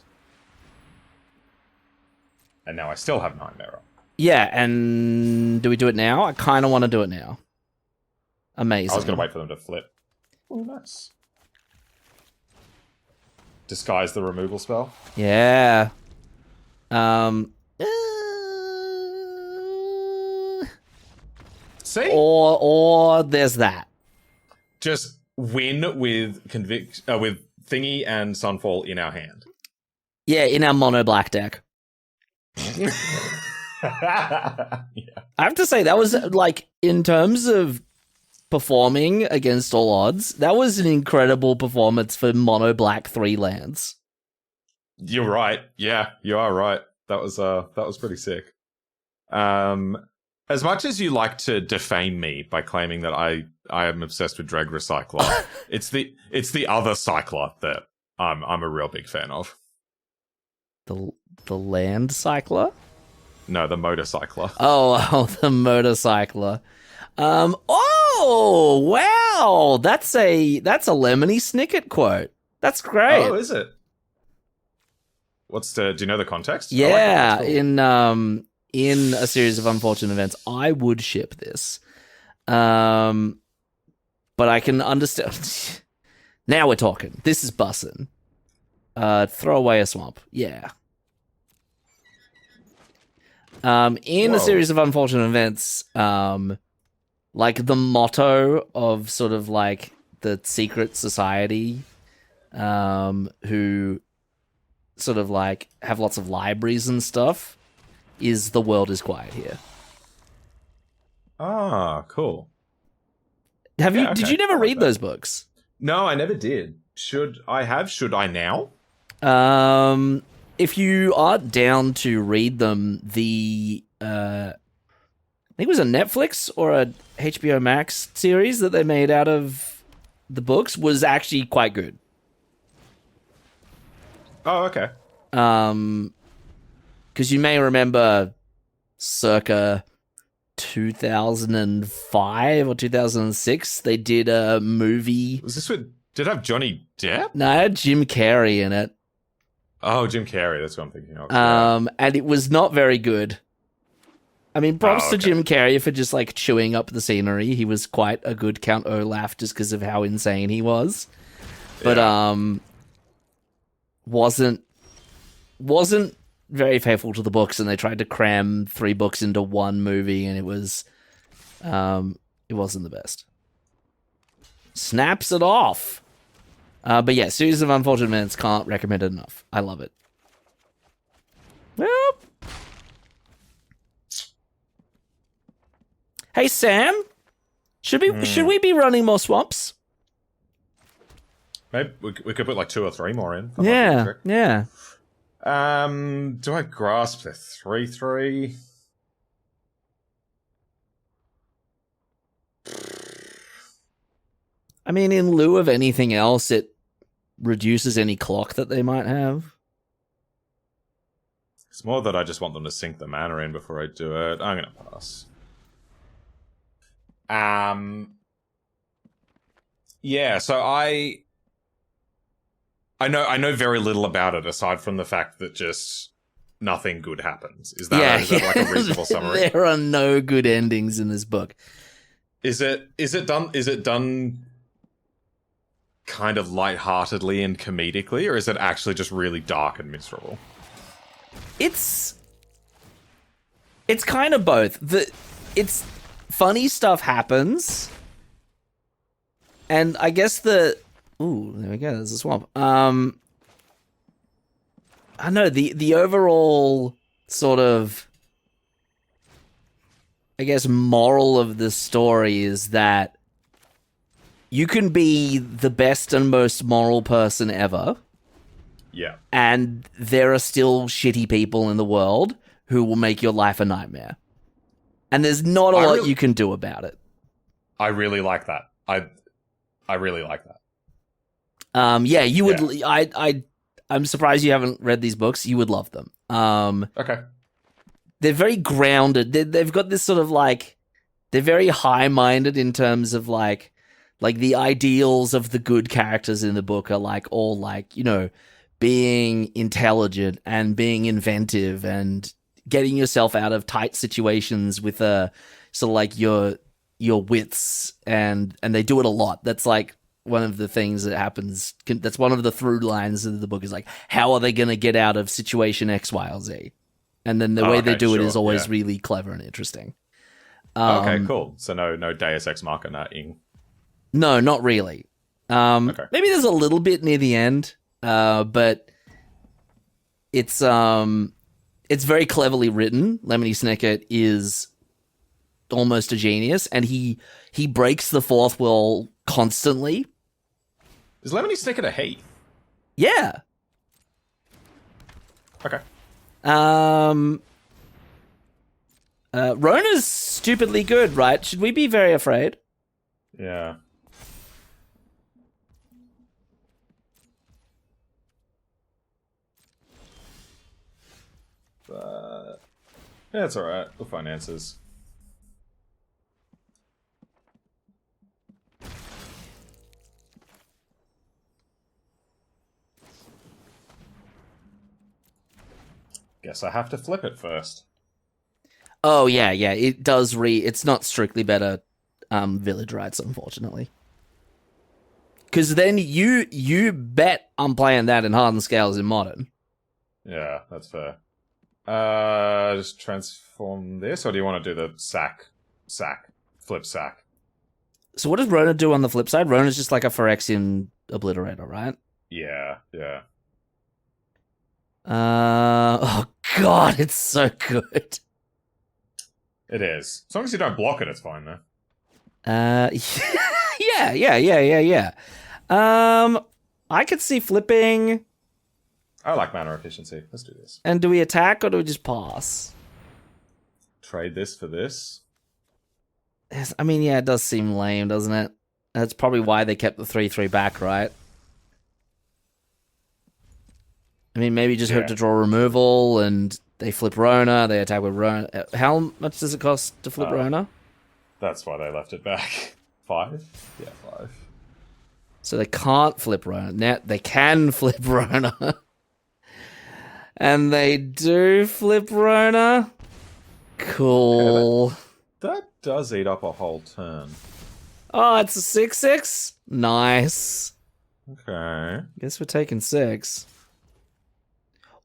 And now I still have Nightmare up. Yeah, and do we do it now? I kind of want to do it now. Amazing. I was going to wait for them to flip. Oh, nice. Disguise the removal spell. Yeah. See? Or there's that. Just win with with Thingy and Sunfall in our hand. Yeah, in our mono black deck. Yeah. I have to say, that was, like, in terms of performing against all odds, that was an incredible performance for mono black 3 lands. You're right. Yeah, you are right. That was pretty sick. As much as you like to defame me by claiming that I am obsessed with Drag Recycler, it's the other cycler that I'm a real big fan of. The land cycler? No, the motorcycler. Oh, the motorcycler. Oh, wow. That's a Lemony Snicket quote. That's great. Oh, is it? Do you know the context? Yeah, I like it. That's cool. In a series of unfortunate events, I would ship this. But I can understand. Now we're talking. This is bussin'. Throw away a swamp. Yeah. In a series of unfortunate events, like the motto of sort of like the secret society, who sort of like have lots of libraries and stuff, is the world is quiet here. Ah, cool. Did you never read those books? No, I never did. Should I have? Should I now? If you are down to read them, I think it was a Netflix or a HBO Max series that they made out of the books was actually quite good. Oh, okay. Because you may remember circa 2005 or 2006, they did a movie. Was this with... Did it have Johnny Depp? No, it had Jim Carrey in it. Oh, Jim Carrey. That's what I'm thinking of. And it was not very good. I mean, props to Jim Carrey for just, like, chewing up the scenery. He was quite a good Count Olaf just because of how insane he was. But, wasn't very faithful to the books, and they tried to cram 3 books into one movie, and it wasn't the best. Snaps it off. But yeah, Series of Unfortunate Events, can't recommend it enough. I love it. Well, hey Sam, should we be running more swamps? Maybe we could put like 2 or 3 more in. Yeah. Do I grasp the 3/3? I mean, in lieu of anything else, it reduces any clock that they might have. It's more that I just want them to sink the mana in before I do it. I'm gonna pass. Yeah, so I know very little about it aside from the fact that just nothing good happens. Is that like a reasonable summary? There are no good endings in this book. Is it done kind of lightheartedly and comedically, or is it actually just really dark and miserable? It's kind of both. It's funny stuff happens, and I guess ooh, there we go. There's a swamp. I know the overall sort of, I guess, moral of the story is that you can be the best and most moral person ever. Yeah. And there are still shitty people in the world who will make your life a nightmare. And there's not a lot you can do about it. I really like that. I really like that. Yeah, you would. Yeah. I'm surprised you haven't read these books. You would love them. Okay. They're very grounded. They've got this sort of like, they're very high-minded in terms of like the ideals of the good characters in the book are like all like, you know, being intelligent and being inventive and getting yourself out of tight situations with sort of like your wits, and they do it a lot. That's like one of the things that happens. That's one of the through lines of the book is like, how are they going to get out of situation X, Y, or Z? And then the way they do it is always really clever and interesting. Okay, cool. So no Deus Ex Machina-ing. No, not really. Okay. Maybe there's a little bit near the end, but it's very cleverly written. Lemony Snicket is almost a genius, and he breaks the fourth wall constantly. Is Lemony Snicket a he? Yeah. Okay. Rona's stupidly good, right? Should we be very afraid? Yeah. But yeah, it's alright. We'll find answers. Guess I have to flip it first. Oh yeah, it does it's not strictly better village rights, unfortunately. Because then you bet I'm playing that in hardened scales in modern. Yeah, that's fair. Just transform this, or do you want to do the flip sack? So what does Rona do on the flip side? Rona's just like a Phyrexian obliterator, right? Yeah. Oh god, it's so good. It is. As long as you don't block it, it's fine though. Yeah. I could see flipping. I like mana efficiency. Let's do this. And do we attack or do we just pass? Trade this for this. Yes, I mean, yeah, it does seem lame, doesn't it? That's probably why they kept the 3/3 back, right? I mean, maybe just hope to draw removal, and they flip Rona, they attack with Rona. How much does it cost to flip Rona? That's why they left it back. 5? Yeah, 5. So they can't flip Rona. Now they can flip Rona. And they do flip Rona. Cool. Okay, that does eat up a whole turn. Oh, it's a 6/6? Nice. Okay. Guess we're taking 6.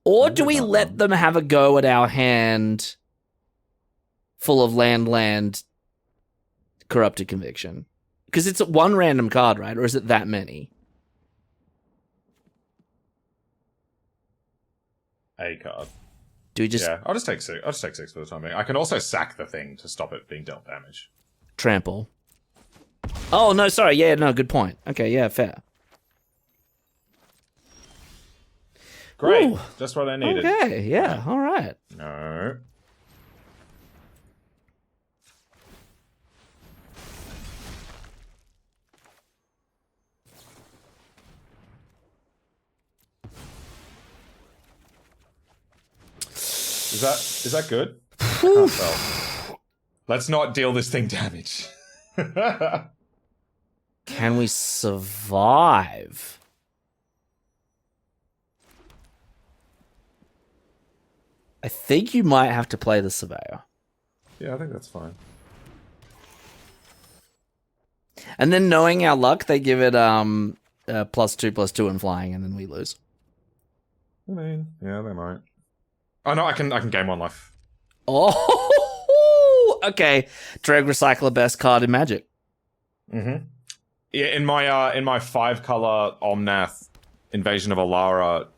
Or do we let them have a go at our hand full of land, corrupted conviction? Because it's one random card, right? Or is it that many? A card. Do we just... Yeah, I'll just take 6. I'll just take 6 for the time being. I can also sack the thing to stop it being dealt damage. Trample. Oh, no, sorry. Yeah, no, good point. Okay, yeah, fair. Great. Ooh. Just what I needed. Okay, yeah, all right. No. Is that good? I can't tell. Let's not deal this thing damage. Can we survive? I think you might have to play the Surveyor. Yeah, I think that's fine. And then knowing our luck, they give it +2/+2 in flying, and then we lose. I mean, yeah, they might. Oh no, I can gain 1 life. Oh, okay. Drag Recycler, best card in Magic. Mm-hmm. Yeah, in my 5-color Omnath Invasion of Alara,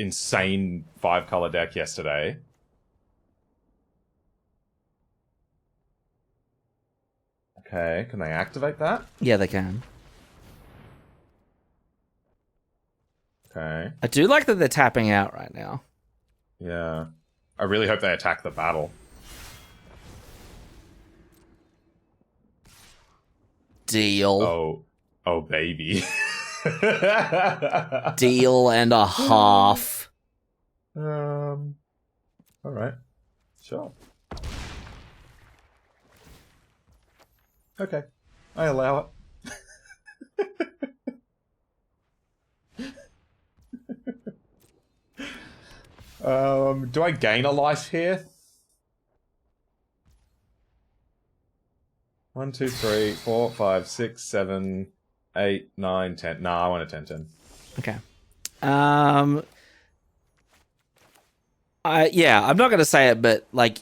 insane 5-color deck yesterday. Okay, can they activate that? Yeah, they can. Okay. I do like that they're tapping out right now. Yeah. I really hope they attack the battle. Deal. Oh, baby. Deal and a half. All right. Sure. Okay. I allow it. Do I gain a life here? 1, 2, 3, 4, 5, 6, 7, 8, 9, 10. Nah, I want a 10-10. Okay. I'm not gonna say it, but like,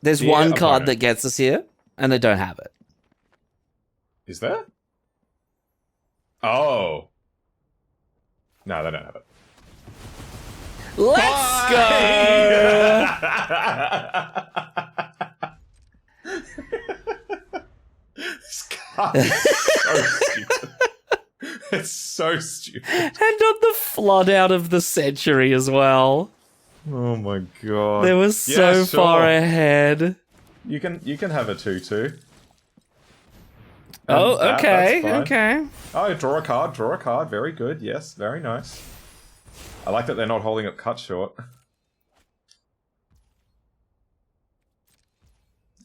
there's one card opponent. that gets us here, and they don't have it. Is there? Oh. No, they don't have it. Let's go. This card is so stupid. It's so stupid. And on the flood out of the century as well. Oh my god. They were so far ahead. You can have a 2/2. Oh, okay, that's fine. okay. Oh, draw a card. Very good. Yes, very nice. I like that they're not holding it cut short. I'm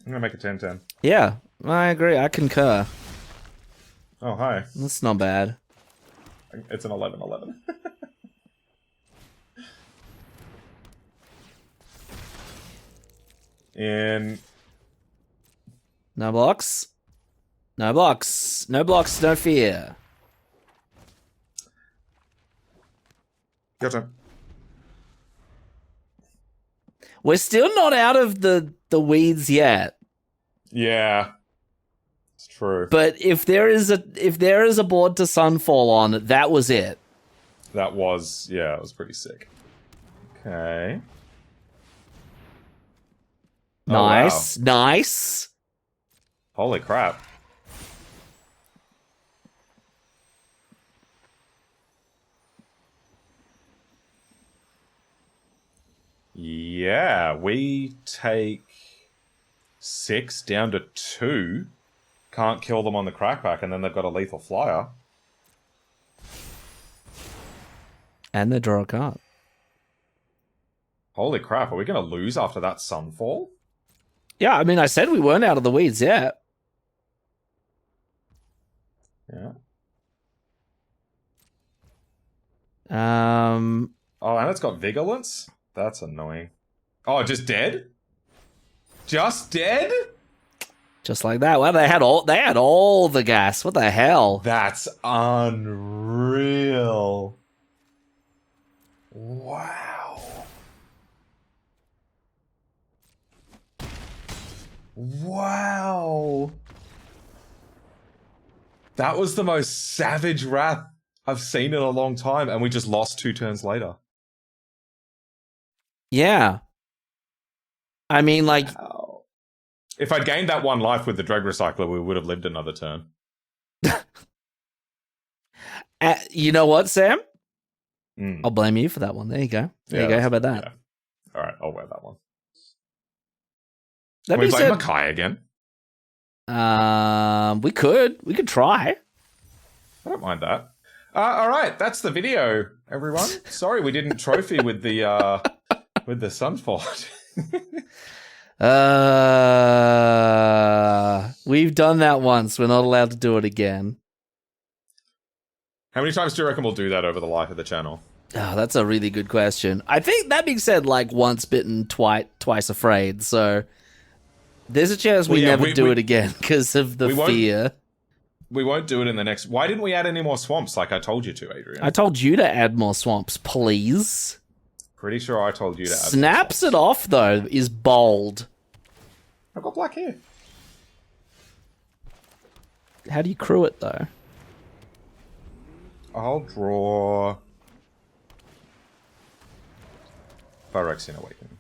gonna make a 10-10. Yeah, I agree. I concur. Oh, hi. That's not bad. It's an 11-11. In... No blocks. No blocks. No blocks, no fear. Your turn. We're still not out of the weeds yet. Yeah. It's true. But if there is a board to Sunfall on, that was it. That was... Yeah, it was pretty sick. Okay. Nice. Oh, wow. Nice. Holy crap. Yeah, we take 6 down to 2. Can't kill them on the crackback, and then they've got a lethal flyer. And they draw a card. Holy crap, are we going to lose after that Sunfall? Yeah, I mean, I said we weren't out of the weeds yet. Yeah. Oh, and it's got Vigilance? That's annoying. Oh, just dead? Just dead? Just like that. Well, they had all the gas. What the hell? That's unreal. Wow. Wow. That was the most savage wrath I've seen in a long time, and we just lost 2 turns later. Yeah. I mean, like... Wow. If I'd gained that 1 life with the Drag Recycler, we would have lived another turn. You know what, Sam? Mm. I'll blame you for that one. There you go. There Yeah, you go. How about that? Yeah. All right, I'll wear that one. That Can we being play said, Makai again? we could try. I don't mind that. All right, that's the video, everyone. Sorry we didn't trophy with the Sunfall. We've done that once. We're not allowed to do it again. How many times do you reckon we'll do that over the life of the channel? Oh, that's a really good question. I think that being said, like once bitten, twice afraid. So there's a chance we never do it again because of the fear. We won't do it in the next... Why didn't we add any more swamps like I told you to, Adrian? I told you to add more swamps, please. Pretty sure I told you to add Snaps it off, though, is bold. I've got black hair. How do you crew it, though? I'll draw... Phyrexian Awakening.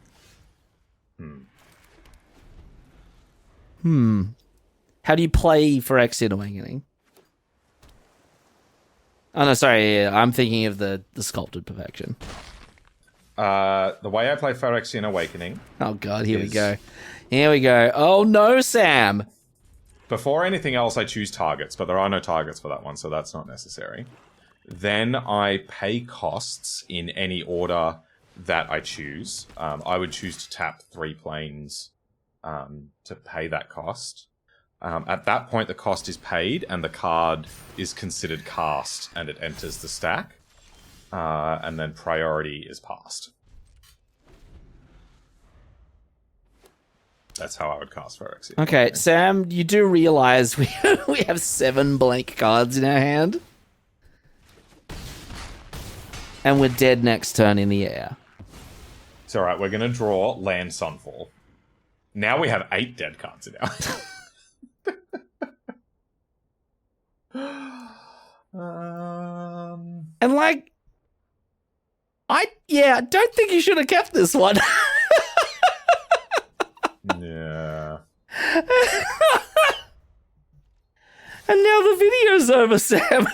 How do you play Phyrexian Awakening? Oh, no, sorry. Yeah, I'm thinking of the Sculpted Perfection. The way I play Phyrexian Awakening... Oh, God, here we go. Here we go. Oh, no, Sam. Before anything else, I choose targets, but there are no targets for that one, so that's not necessary. Then I pay costs in any order that I choose. I would choose to tap 3 planes to pay that cost. At that point, the cost is paid, and the card is considered cast, and it enters the stack. And then priority is passed. That's how I would cast Phyrexian. Okay, Sam, you do realize we have 7 blank cards in our hand? And we're dead next turn in the air. It's alright, we're going to draw land Sunfall. Now we have 8 dead cards in our hand. And like, I don't think you should have kept this one. Yeah. And now the video's over, Sam.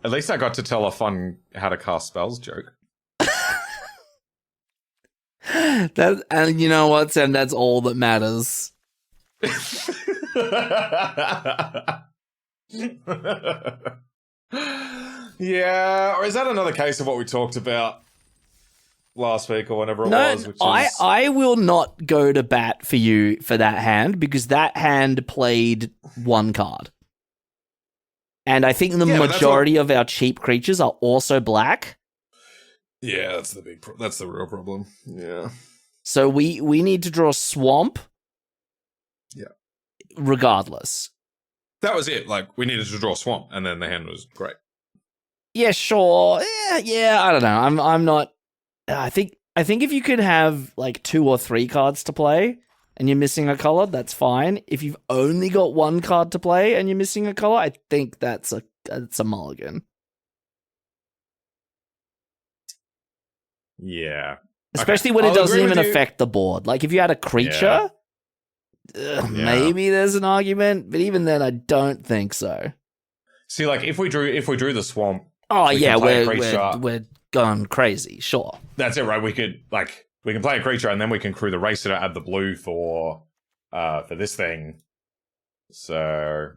At least I got to tell a fun how to cast spells joke. And you know what, Sam? That's all that matters. Yeah, or is that another case of what we talked about last week or whenever it was? Which is... I will not go to bat for you for that hand because that hand played 1 card. And I think the majority of our cheap creatures are also black. Yeah, that's the that's the real problem. Yeah. So we need to draw Swamp. Yeah. Regardless. That was it. Like, we needed to draw Swamp, and then the hand was great. Yeah, sure. Yeah, I don't know. I'm not. I think if you could have like 2 or 3 cards to play, and you're missing a color, that's fine. If you've only got 1 card to play and you're missing a color, I think that's a mulligan. Yeah. Especially when it doesn't even affect the board. Like if you had a creature, maybe there's an argument, but even then I don't think so. See, like if we drew the Swamp, we're going crazy, sure. That's it, right? We can play a creature and then we can crew the Racer to add the blue for this thing. So,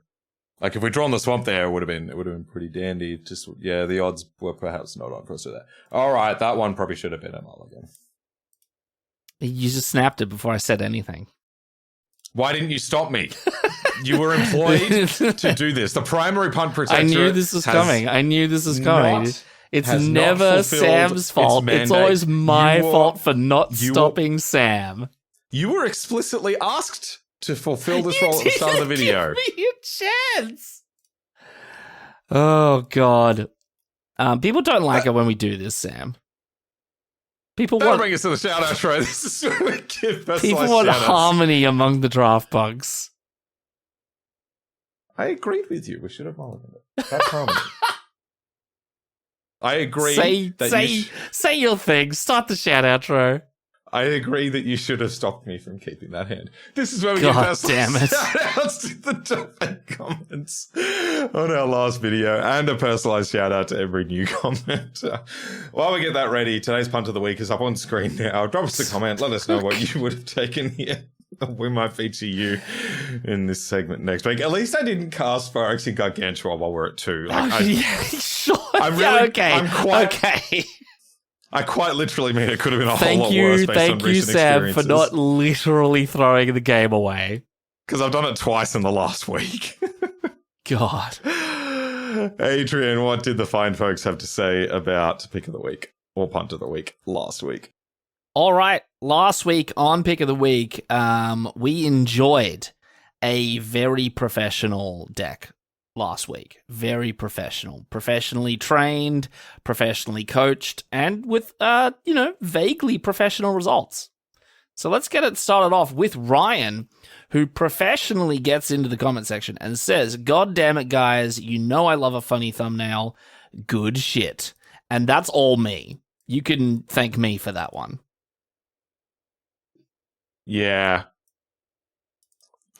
like, if we'd drawn the Swamp there, it would have been pretty dandy. Just the odds were perhaps not on for us to do that. All right, that one probably should have been a mulligan. You just snapped it before I said anything. Why didn't you stop me? You were employed to do this. The Primary Punt Protectorate. I knew this was coming. It's never Sam's fault. It's always my fault for not stopping Sam. You were explicitly asked to fulfill this role at the start of the video. Give me a chance. Oh, God. People don't like it when we do this, Sam. Don't bring us to the shout out, right? This is where we give people want harmony among the draft bugs. I agreed with you. We should have mulliganed it. That's harmony. I agree. Say your thing. Start the shout outro. I agree that you should have stopped me from keeping that hand. This is where we give personalized shout-outs to the top 8 comments on our last video and a personalized shout-out to every new comment. While we get that ready, today's punt of the week is up on screen now. Drop us a comment. Let us know what you would have taken here. We might feature you in this segment next week. At least I didn't cast Phyrexian Gargantua while we're at 2. Sure. Okay. I quite literally mean it could have been a whole lot worse based on recent experiences. Thank you, Sam, for not literally throwing the game away. Because I've done it twice in the last week. God. Adrian, what did the fine folks have to say about Pick of the Week or Punt of the Week last week? All right. Last week on Pick of the Week, we enjoyed a very professional deck. Last week. Very professional. Professionally trained, professionally coached, and with, vaguely professional results. So let's get it started off with Ryan, who professionally gets into the comment section and says, "God damn it, guys, you know I love a funny thumbnail. Good shit." And that's all me. You can thank me for that one. Yeah.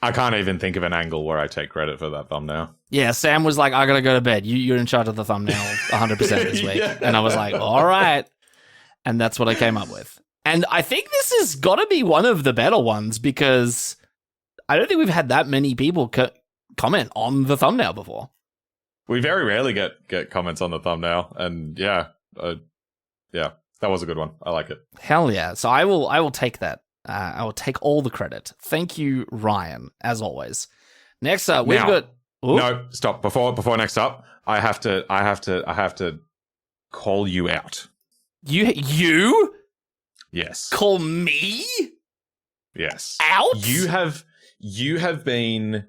I can't even think of an angle where I take credit for that thumbnail. Yeah, Sam was like, "I gotta go to bed. You're in charge of the thumbnail 100% this week." Yeah. And I was like, all right. And that's what I came up with. And I think this has got to be one of the better ones because I don't think we've had that many people comment on the thumbnail before. We very rarely get comments on the thumbnail. And yeah, that was a good one. I like it. Hell yeah. So I will take that. I will take all the credit. Thank you, Ryan, as always. Next up, we've got... Ooh. No, stop. Before next up, I have to call you out. You? Yes. Call me? Yes. Out? You have been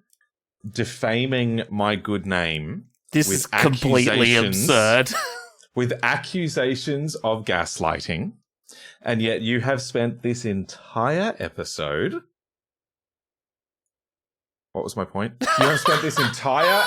defaming my good name. This is completely absurd. With accusations of gaslighting. And yet you have spent this entire episode... What was my point? You have spent this entire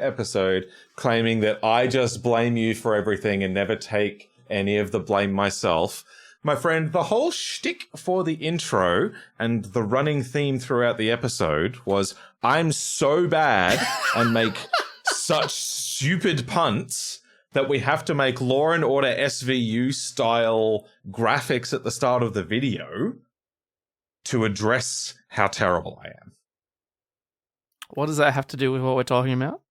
episode claiming that I just blame you for everything and never take any of the blame myself. My friend, the whole shtick for the intro and the running theme throughout the episode was I'm so bad and make such stupid punts that we have to make Law and Order SVU style graphics at the start of the video to address how terrible I am. What does that have to do with what we're talking about?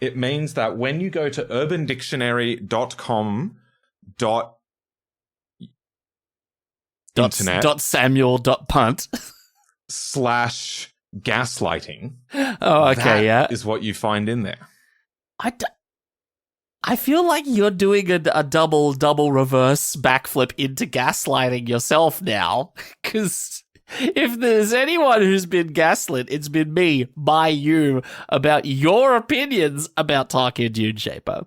It means that when you go to urbandictionary.com .samuel.punt / gaslighting. Oh, okay, yeah. Is what you find in there. I feel like you're doing a double reverse backflip into gaslighting yourself now. Because if there's anyone who's been gaslit, it's been me by you about your opinions about Tarkin Dune Shaper.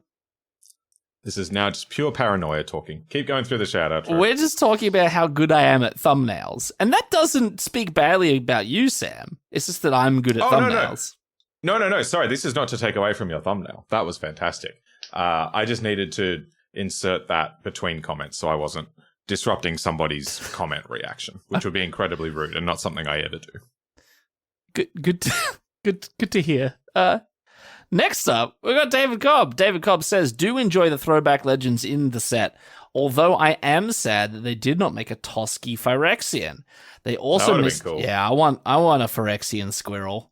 This is now just pure paranoia talking. Keep going through the shout-out. We're just talking about how good I am at thumbnails. And that doesn't speak badly about you, Sam. It's just that I'm good at thumbnails. No. Sorry, this is not to take away from your thumbnail. That was fantastic. I just needed to insert that between comments so I wasn't disrupting somebody's comment reaction, which would be incredibly rude and not something I ever do. Good to hear. Next up, we got David Cobb. David Cobb says, "Do enjoy the throwback legends in the set, although I am sad that they did not make a Toski Phyrexian. They also missed... Cool. Yeah, I want a Phyrexian squirrel.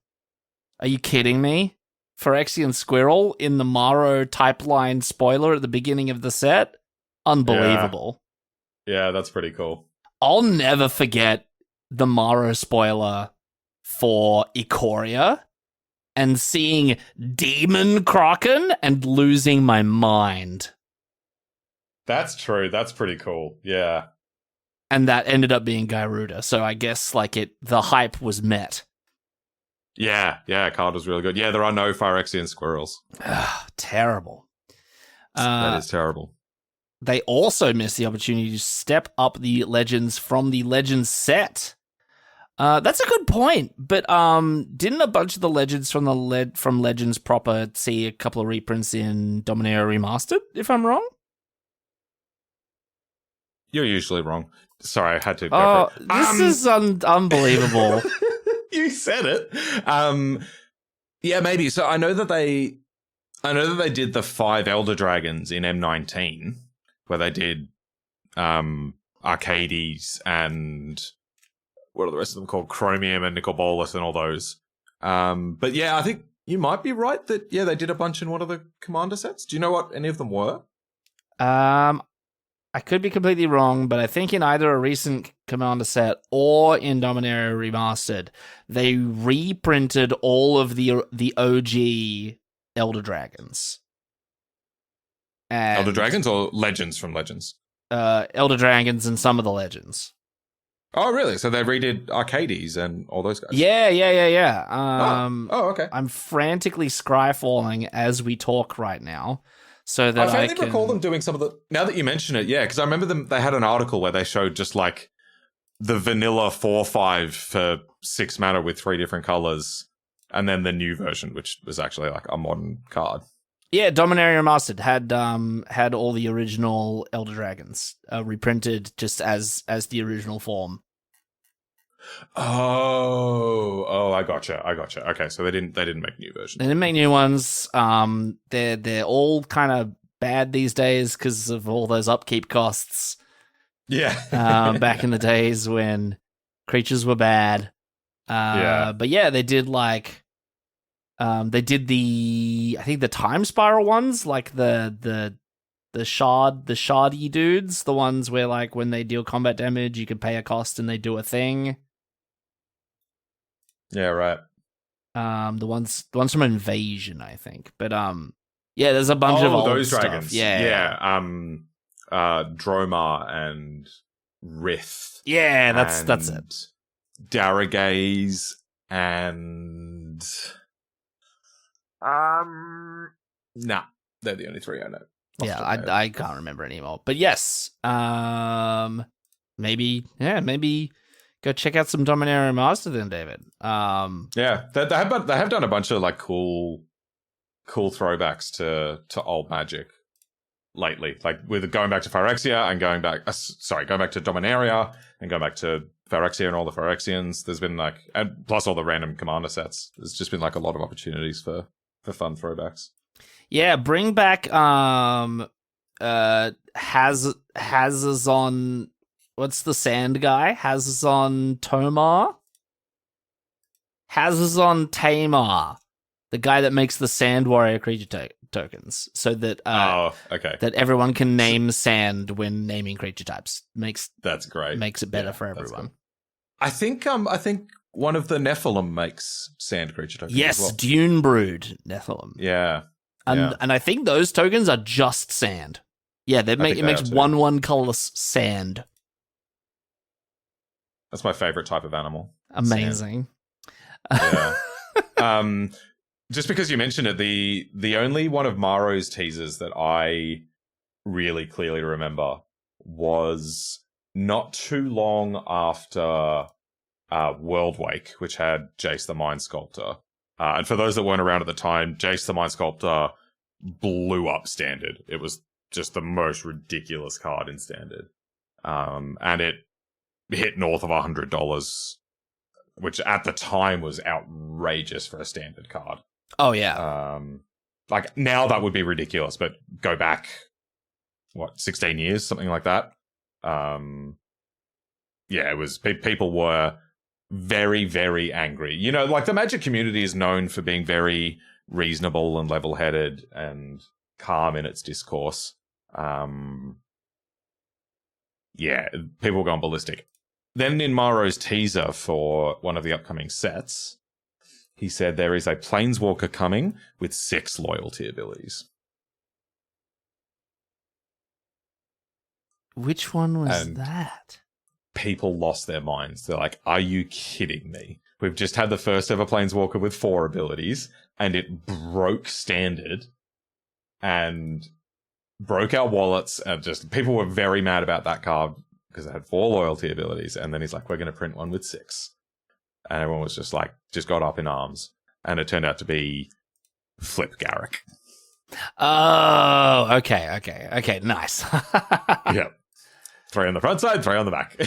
Are you kidding me? Phyrexian squirrel in the Maro type line spoiler at the beginning of the set? Unbelievable. Yeah, that's pretty cool. I'll never forget the Maro spoiler for Ikoria and seeing Demon Kraken and losing my mind. That's true. That's pretty cool. Yeah. And that ended up being Gyruda. So I guess the hype was met. Yeah, card was really good. Yeah, there are no Phyrexian squirrels. Terrible. That is terrible. They also missed the opportunity to step up the legends from the Legends set. That's a good point, but didn't a bunch of the legends from from Legends proper see a couple of reprints in Dominaria Remastered, if I'm wrong? You're usually wrong. Sorry, I had to go for it. This is unbelievable. You said it. Yeah, maybe. So I know that they did the 5 Elder Dragons in M19, where they did Arcades and what are the rest of them called? Chromium and Nicol Bolas and all those. But yeah, I think you might be right that they did a bunch in one of the Commander sets. Do you know what any of them were? I could be completely wrong, but I think in either a recent Commander set or in Dominaria Remastered, they reprinted all of the OG Elder Dragons. Elder Dragons or Legends from Legends? Elder Dragons and some of the Legends. Oh, really? So they redid Arcades and all those guys? Yeah. Okay. I'm frantically scryfalling as we talk right now. So that I recall them doing some of the... Now that you mention it, yeah, because I remember they had an article where they showed just the vanilla 4/5 for 6 mana with 3 different colors, and then the new version, which was actually like a modern card. Yeah, Dominaria Remastered had all the original Elder Dragons reprinted just as the original form. Oh, I gotcha. Okay, so they didn't make new versions. They didn't make new ones. They're all kind of bad these days because of all those upkeep costs. Yeah. Back in the days when creatures were bad. But yeah, they did like they did I think the Time Spiral ones, like the shardy dudes, the ones where like when they deal combat damage, you can pay a cost and they do a thing. Yeah, right. The ones from Invasion, I think. But yeah, there's a bunch of old those stuff. dragons. Yeah. Dromar and Rith. Yeah, that's it. Daragaze and nah, they're the only 3 I know. Yeah, I can't remember anymore. But yes, maybe go check out some Dominaria Master then, David. Yeah, they have done a bunch of like cool throwbacks to old Magic lately, like with going back to Phyrexia and going back to Dominaria and going back to Phyrexia and all the Phyrexians. There's been like, and plus all the random commander sets. There's just been like a lot of opportunities for fun throwbacks. Yeah, bring back Hazazon. What's the sand guy? Hazazon Tomar? Hazazon Tamar. The guy that makes the Sand Warrior creature tokens. So that that everyone can name sand when naming creature types. That's great. Makes it better for everyone. I think one of the Nephilim makes sand creature tokens. Yes, as well. Dune Brood Nephilim. Yeah. And I think those tokens are just sand. Yeah, it makes 1/1 colorless sand. That's my favorite type of animal. Amazing. Yeah. Just because you mentioned it, the only one of Maro's teasers that I really clearly remember was not too long after Worldwake, which had Jace the Mind Sculptor. And for those that weren't around at the time, Jace the Mind Sculptor blew up Standard. It was just the most ridiculous card in Standard. And it hit north of $100, which at the time was outrageous for a Standard card. Oh, yeah. Like, now that would be ridiculous, but go back, 16 years, something like that? Yeah, it was, people were very, very angry. You know, like, the Magic community is known for being very reasonable and level-headed and calm in its discourse. Yeah, people were going ballistic. Then in Maro's teaser for one of the upcoming sets, he said there is a Planeswalker coming with 6 loyalty abilities. Which one was that? People lost their minds. They're like, are you kidding me? We've just had the first ever Planeswalker with 4 abilities, and it broke Standard and broke our wallets, and just people were very mad about that card because it had 4 loyalty abilities. And then he's like, we're going to print one with 6. And everyone was just like, just got up in arms. And it turned out to be Flip Garrick. Oh, okay. Nice. Yep. 3 on the front side, 3 on the back.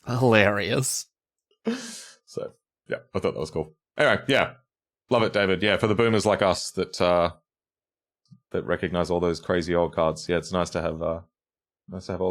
Hilarious. So, yeah, I thought that was cool. Anyway, yeah. Love it, David. Yeah, for the boomers like us that recognize all those crazy old cards. Yeah, it's nice to have all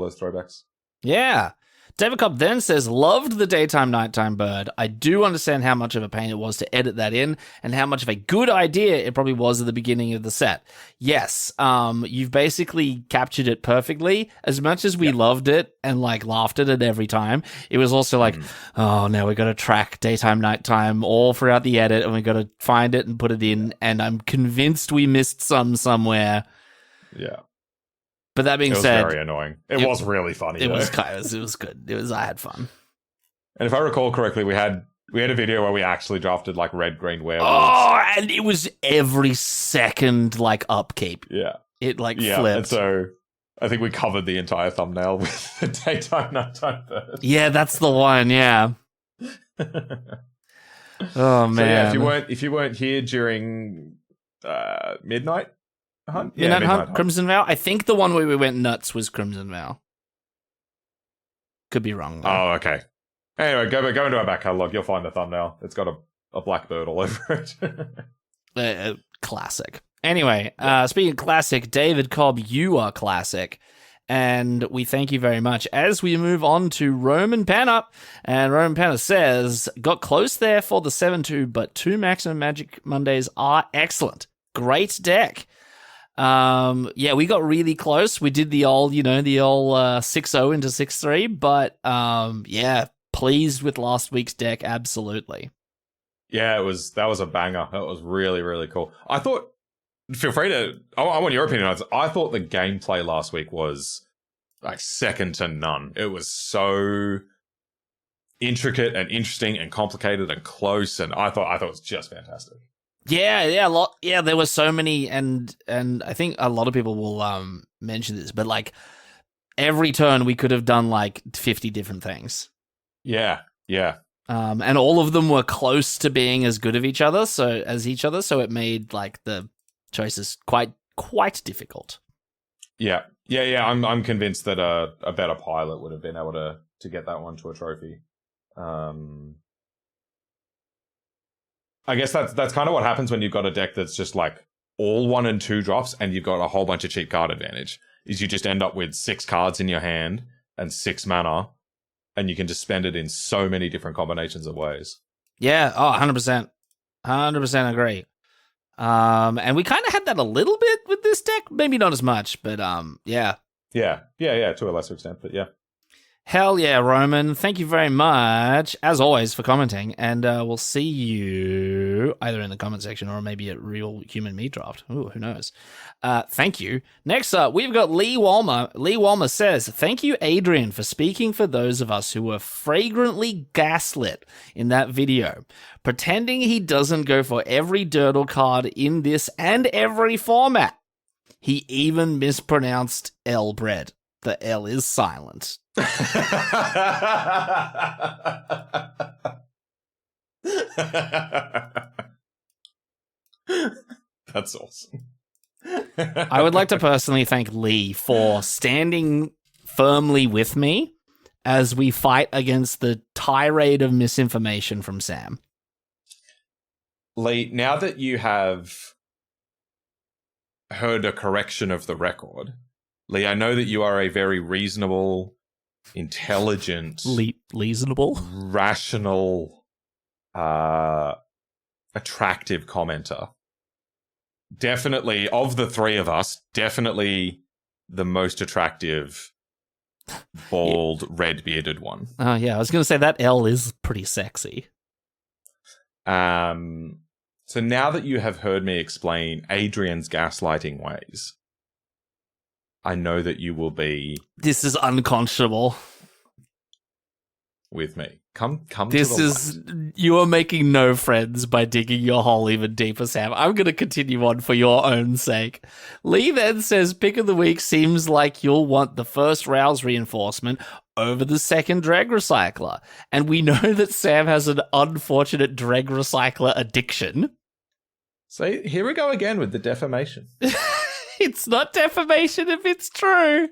those throwbacks. Yeah. David Cobb then says, loved the daytime nighttime bird. I do understand how much of a pain it was to edit that in and how much of a good idea it probably was at the beginning of the set. Yes, you've basically captured it perfectly. As much as we loved it and like laughed at it every time, it was also like, oh, now we got to track daytime nighttime all throughout the edit and we got to find it and put it in. And I'm convinced we missed somewhere. Yeah. But that being said, it was very annoying. It was really funny. It was good. I had fun. And if I recall correctly, we had a video where we actually drafted like red green werewolves. Oh, and it was every second like upkeep. Yeah, it like yeah. flipped. And so I think we covered the entire thumbnail with the daytime, nighttime bird. Yeah, that's the one. Yeah. Oh man. So yeah, if you weren't here during Midnight Hunt, Midnight Hunt, Crimson Vow. I think the one where we went nuts was Crimson Vow. Could be wrong though. Oh, okay. Anyway, go into our back catalogue. You'll find the thumbnail. It's got a black bird all over it. Classic. Anyway, speaking of classic, David Cobb, you are classic. And we thank you very much. As we move on to Roman Panna, and Roman Panna says, got close there for the 7-2, but 2 Maximum Magic Mondays are excellent. Great deck. Yeah, we got really close. We did the old 6-0 into 6-3, but yeah, pleased with last week's deck, absolutely. Yeah, that was a banger. That was really, really cool. I thought, feel free to, I want your opinion on this. I thought the gameplay last week was like second to none. It was so intricate and interesting and complicated and close, and I thought it was just fantastic. Yeah, there were so many, and I think a lot of people will mention this, but like every turn we could have done like 50 different things. Yeah. And all of them were close to being as good as each other, so it made like the choices quite difficult. Yeah. I'm convinced that a better pilot would have been able to get that one to a trophy. I guess that's kind of what happens when you've got a deck that's just like all 1 and 2 drops, and you've got a whole bunch of cheap card advantage. Is you just end up with 6 cards in your hand and 6 mana, and you can just spend it in so many different combinations of ways. Yeah, 100%. 100% agree. And we kind of had that a little bit with this deck, maybe not as much, but yeah. Yeah, to a lesser extent, but yeah. Hell yeah, Roman. Thank you very much, as always, for commenting, and we'll see you either in the comment section or maybe at Real Human Meat Draft. Ooh, who knows? Thank you. Next up, we've got Lee Walmer. Lee Walmer says, thank you, Adrian, for speaking for those of us who were fragrantly gaslit in that video, pretending he doesn't go for every Dirtle card in this and every format. He even mispronounced L bread. The L is silent. That's awesome. I would like to personally thank Lee for standing firmly with me as we fight against the tirade of misinformation from Sam. Lee, now that you have heard a correction of the record, Lee, I know that you are a very reasonable, intelligent, reasonable, rational, attractive commenter. Definitely, of the three of us, definitely the most attractive, bald, red-bearded one. Oh, yeah, I was going to say that L is pretty sexy. So now that you have heard me explain Adrian's gaslighting ways, I know that you will be... This is unconscionable. With me. Come this to the is light. You are making no friends by digging your hole even deeper, Sam. I'm going to continue on for your own sake. Lee then says pick of the week seems like you'll want the first Rouse reinforcement over the second Drag Recycler. And we know that Sam has an unfortunate Drag Recycler addiction. So here we go again with the defamation. It's not defamation if it's true.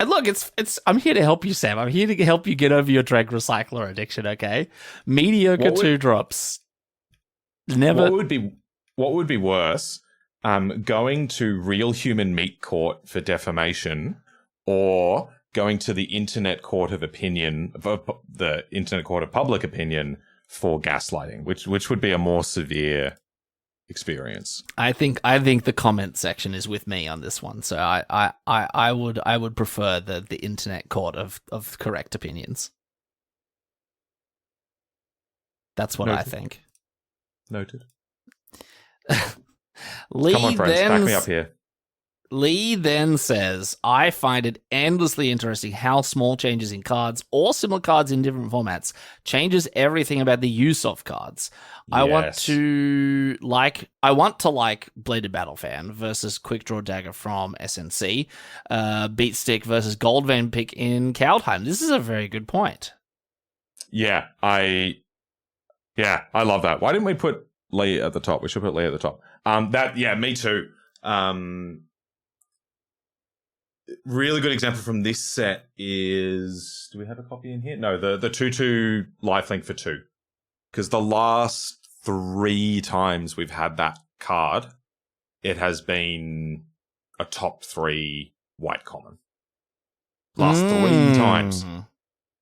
And look, it's. I'm here to help you, Sam. I'm here to help you get over your Drag Recycler addiction, okay? Mediocre 2-drops. Never... What would be worse, going to Real Human Meat Court for defamation, or going to the Internet Court of Opinion, the Internet Court of Public Opinion for gaslighting, which would be a more severe experience. I think the comment section is with me on this one, so I would prefer the Internet Court of correct opinions. That's what Noted. I think. Noted. Lee Come on, friends, then... back me up here. Lee then says, I find it endlessly interesting how small changes in cards or similar cards in different formats changes everything about the use of cards. I want to like Bladed Battle Fan versus Quick Draw Dagger from SNC, Beat Stick versus Goldvein Pick in Kaldheim. This is a very good point. Yeah, I love that. Why didn't we put Lee at the top? We should put Lee at the top. Me too. Really good example from this set is... Do we have a copy in here? No, the 2/2 lifelink for 2. Because the last 3 times we've had that card, it has been a top 3 white common. Last 3 times.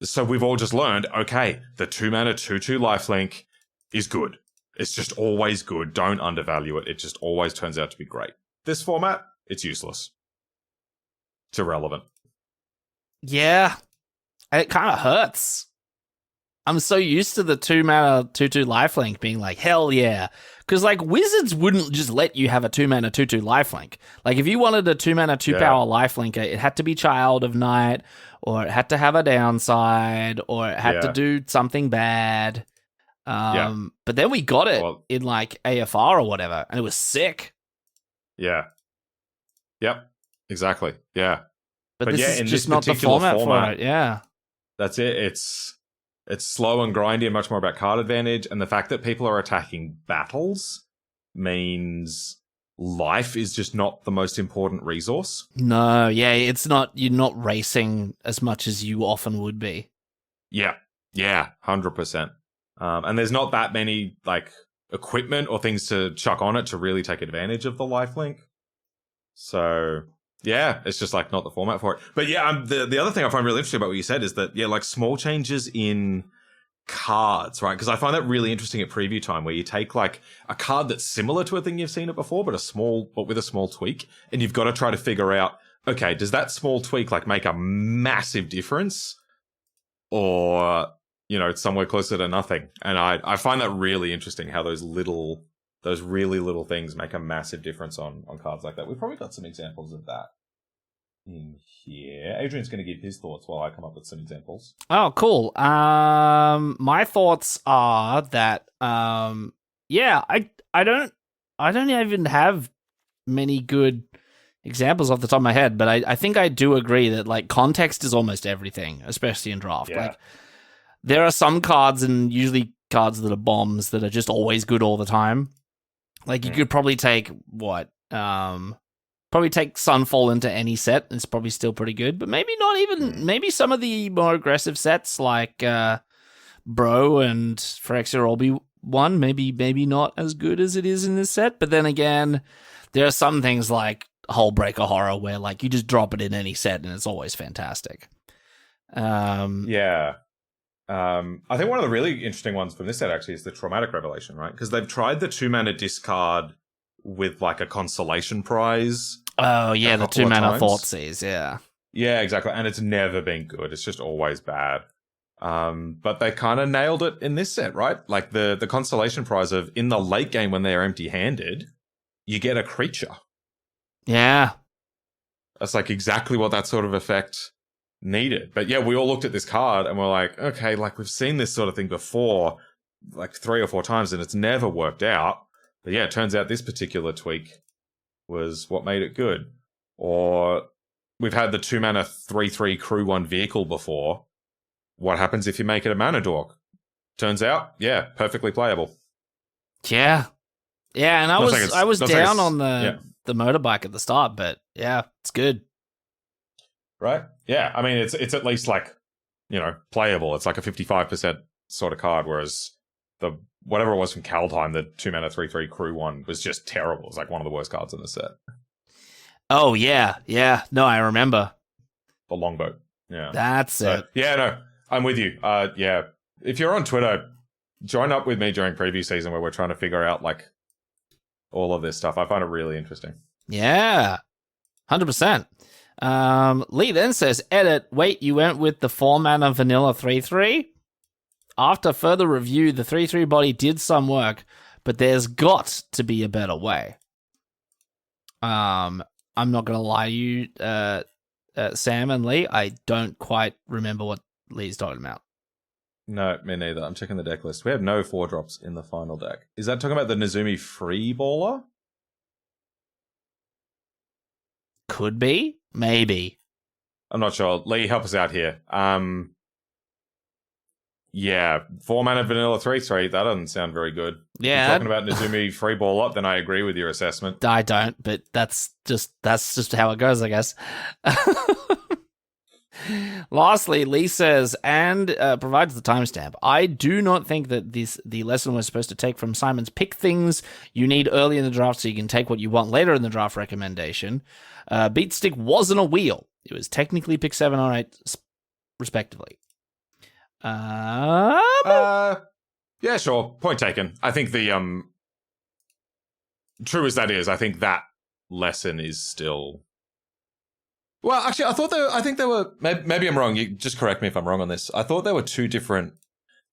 So we've all just learned, okay, the 2-mana 2/2 lifelink is good. It's just always good. Don't undervalue it. It just always turns out to be great. This format, it's useless. It's irrelevant. Yeah. It kind of hurts. I'm so used to the 2-mana 2/2 lifelink being like, hell yeah. Because, like, Wizards wouldn't just let you have a 2-mana 2/2 lifelink. Like, if you wanted a 2-mana 2-power lifelink, it had to be Child of Night, or it had to have a downside, or it had to do something bad. But then we got it in, like, AFR or whatever, and it was sick. Yeah. Yep. Exactly. Yeah. But this is just not the format for it. Yeah. That's it. It's slow and grindy and much more about card advantage. And the fact that people are attacking battles means life is just not the most important resource. No, yeah, it's not. You're not racing as much as you often would be. Yeah. 100%. And there's not that many like equipment or things to chuck on it to really take advantage of the lifelink. So yeah, it's just like not the format for it. But yeah, the other thing I find really interesting about what you said is that, yeah, like small changes in cards, right? Because I find that really interesting at preview time where you take like a card that's similar to a thing you've seen it before, but with a small tweak. And you've got to try to figure out, okay, does that small tweak like make a massive difference? Or, you know, it's somewhere closer to nothing. And I find that really interesting how those really little things make a massive difference on cards like that. We've probably got some examples of that in here. Adrian's going to give his thoughts while I come up with some examples. Oh, cool. My thoughts are that, I don't even have many good examples off the top of my head, but I think I do agree that like context is almost everything, especially in draft. Yeah. Like there are some cards, and usually cards that are bombs, that are just always good all the time. Like, you could probably take, take Sunfall into any set, and it's probably still pretty good, but maybe not even, maybe some of the more aggressive sets, like Bro and Phyrexia Orbi 1, maybe not as good as it is in this set, but then again, there are some things like Hullbreaker Horror, where, like, you just drop it in any set, and it's always fantastic. I think one of the really interesting ones from this set actually is the Traumatic Revelation, right? Because they've tried the 2-mana discard with like a consolation prize. Oh, yeah, the 2-mana Thoughtseize, yeah. Yeah, exactly. And it's never been good. It's just always bad. But they kind of nailed it in this set, right? Like the consolation prize of in the late game when they're empty-handed, you get a creature. Yeah. That's like exactly what that sort of effect needed. But yeah, we all looked at this card and we're like, okay, like we've seen this sort of thing before, like 3 or 4 times, and it's never worked out. But yeah, it turns out this particular tweak was what made it good. Or we've had the 2-mana 3/3 crew 1 vehicle before. What happens if you make it a mana dork? Turns out, yeah, perfectly playable. Yeah. Yeah, and I was down on the motorbike at the start, but yeah, it's good. Right? Yeah, I mean, it's at least like, you know, playable. It's like a 55% sort of card, whereas the whatever it was from Kaldheim, the 2-mana 3/3 crew 1 was just terrible. It was like one of the worst cards in the set. Oh, yeah. Yeah. No, I remember. The longboat. Yeah. That's it. Yeah, no, I'm with you. Yeah. If you're on Twitter, join up with me during preview season where we're trying to figure out like all of this stuff. I find it really interesting. Yeah. 100%. Lee then says, edit, wait, you went with the 4-mana vanilla 3/3? After further review, the 3/3 body did some work, but there's got to be a better way. I'm not going to lie to you, Sam and Lee. I don't quite remember what Lee's talking about. No, me neither. I'm checking the deck list. We have no 4-drops in the final deck. Is that talking about the Nezumi free baller? Could be. Maybe. I'm not sure. Lee, help us out here. Yeah, 4-mana vanilla 3/3. That doesn't sound very good. Yeah. If you're talking about Nezumi free baller, then I agree with your assessment. I don't, but that's just how it goes, I guess. Lastly, Lee says, and provides the timestamp. I do not think that the lesson we're supposed to take from Simon's pick things you need early in the draft so you can take what you want later in the draft recommendation. Beat stick wasn't a wheel. It was technically pick 7 or 8, respectively. Yeah, sure. Point taken. I think the true as that is, I think that lesson is still. Well, actually, I think there were. Maybe I'm wrong. You just correct me if I'm wrong on this. I thought there were two different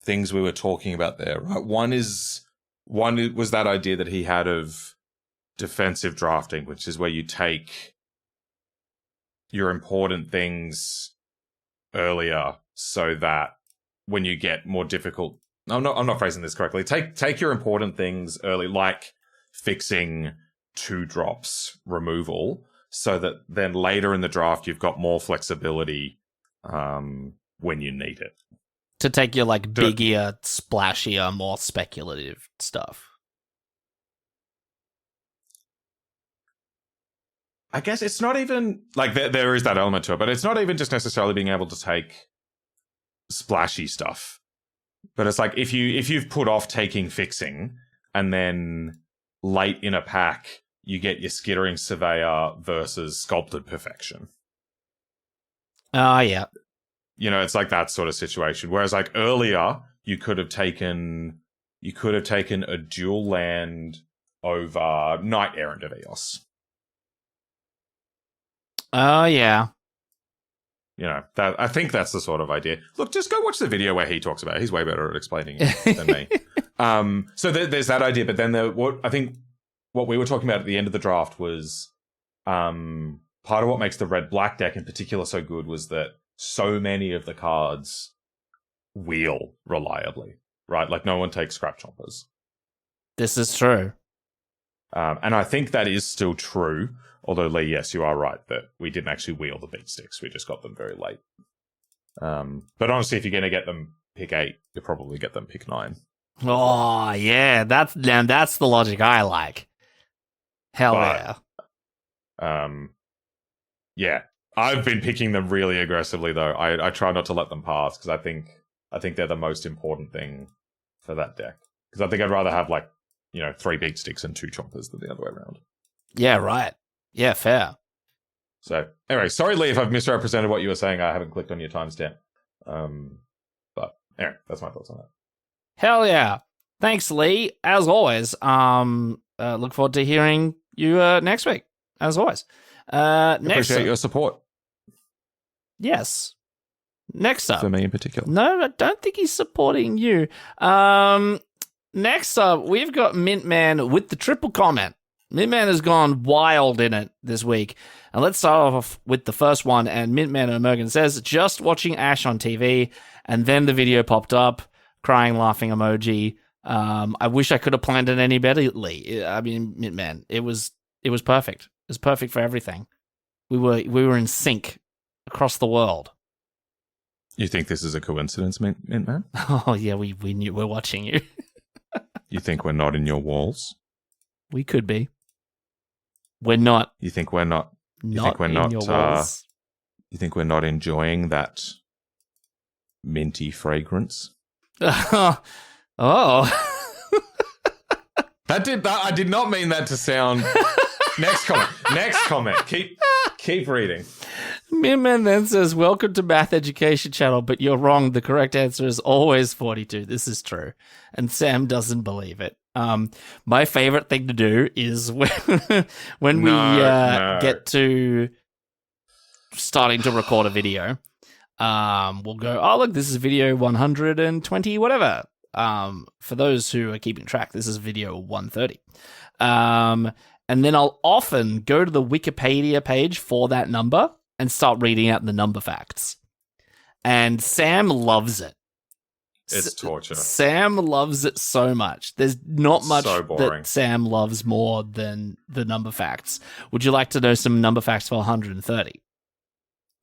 things we were talking about there. Right? One was that idea that he had of defensive drafting, which is where you take your important things earlier, so that when you get more difficult, I'm not phrasing this correctly. Take your important things early, like fixing 2-drops removal, so that then later in the draft you've got more flexibility when you need it. To take your bigger, splashier, more speculative stuff. I guess it's not even like there is that element to it, but it's not even just necessarily being able to take splashy stuff. But it's like if you've put off taking fixing, and then late in a pack you get your Skittering Surveyor versus Sculpted Perfection. Oh, yeah. You know, it's like that sort of situation. Whereas like earlier you could have taken a dual land over Knight Errant of Eos. Oh, yeah. You know, that I think that's the sort of idea. Look, just go watch the video where he talks about it. He's way better at explaining it than me. So there's that idea, but then what we were talking about at the end of the draft was part of what makes the red-black deck in particular so good was that so many of the cards wheel reliably, right? Like no one takes scrap chompers. This is true. And I think that is still true. Although, Lee, yes, you are right that we didn't actually wheel the beat sticks. We just got them very late. But honestly, if you're going to get them pick 8, you'll probably get them pick 9. Oh, yeah. That's the logic I like. Hell yeah. Yeah. I've been picking them really aggressively, though. I try not to let them pass, because I think they're the most important thing for that deck. Because I think I'd rather have, 3 beat sticks and 2 chompers than the other way around. Yeah, right. Yeah, fair. So, anyway, sorry, Lee, if I've misrepresented what you were saying. I haven't clicked on your timestamp. But, anyway, that's my thoughts on that. Hell yeah. Thanks, Lee. As always, look forward to hearing you next week. As always. Appreciate your support. Yes. Next up. For me in particular. No, I don't think he's supporting you. Next up, we've got Mintman with the triple comment. Mintman has gone wild in it this week. And let's start off with the first one. And Mintman Emergen says, just watching Ash on TV, and then the video popped up, crying, laughing emoji. I wish I could have planned it any better, Lee. I mean, Mintman, it was perfect. It was perfect for everything. We were in sync across the world. You think this is a coincidence, Mintman? Oh, yeah, we knew we're watching you. You think we're not in your walls? We could be. We're not. You think we're not? You think we're in not? Your walls. You think we're not enjoying that minty fragrance? Oh. I did not mean that to sound. Next comment. Keep reading. Mimman then says, welcome to Math Education Channel, but you're wrong. The correct answer is always 42. This is true. And Sam doesn't believe it. My favorite thing to do is when we get to starting to record a video, we'll go, oh, look, this is video 120, whatever. For those who are keeping track, this is video 130. and then I'll often go to the Wikipedia page for that number and start reading out the number facts. And Sam loves it. It's torture. Sam loves it so much. There's not much so boring. that Sam loves more than the number facts. Would you like to know some number facts for 130?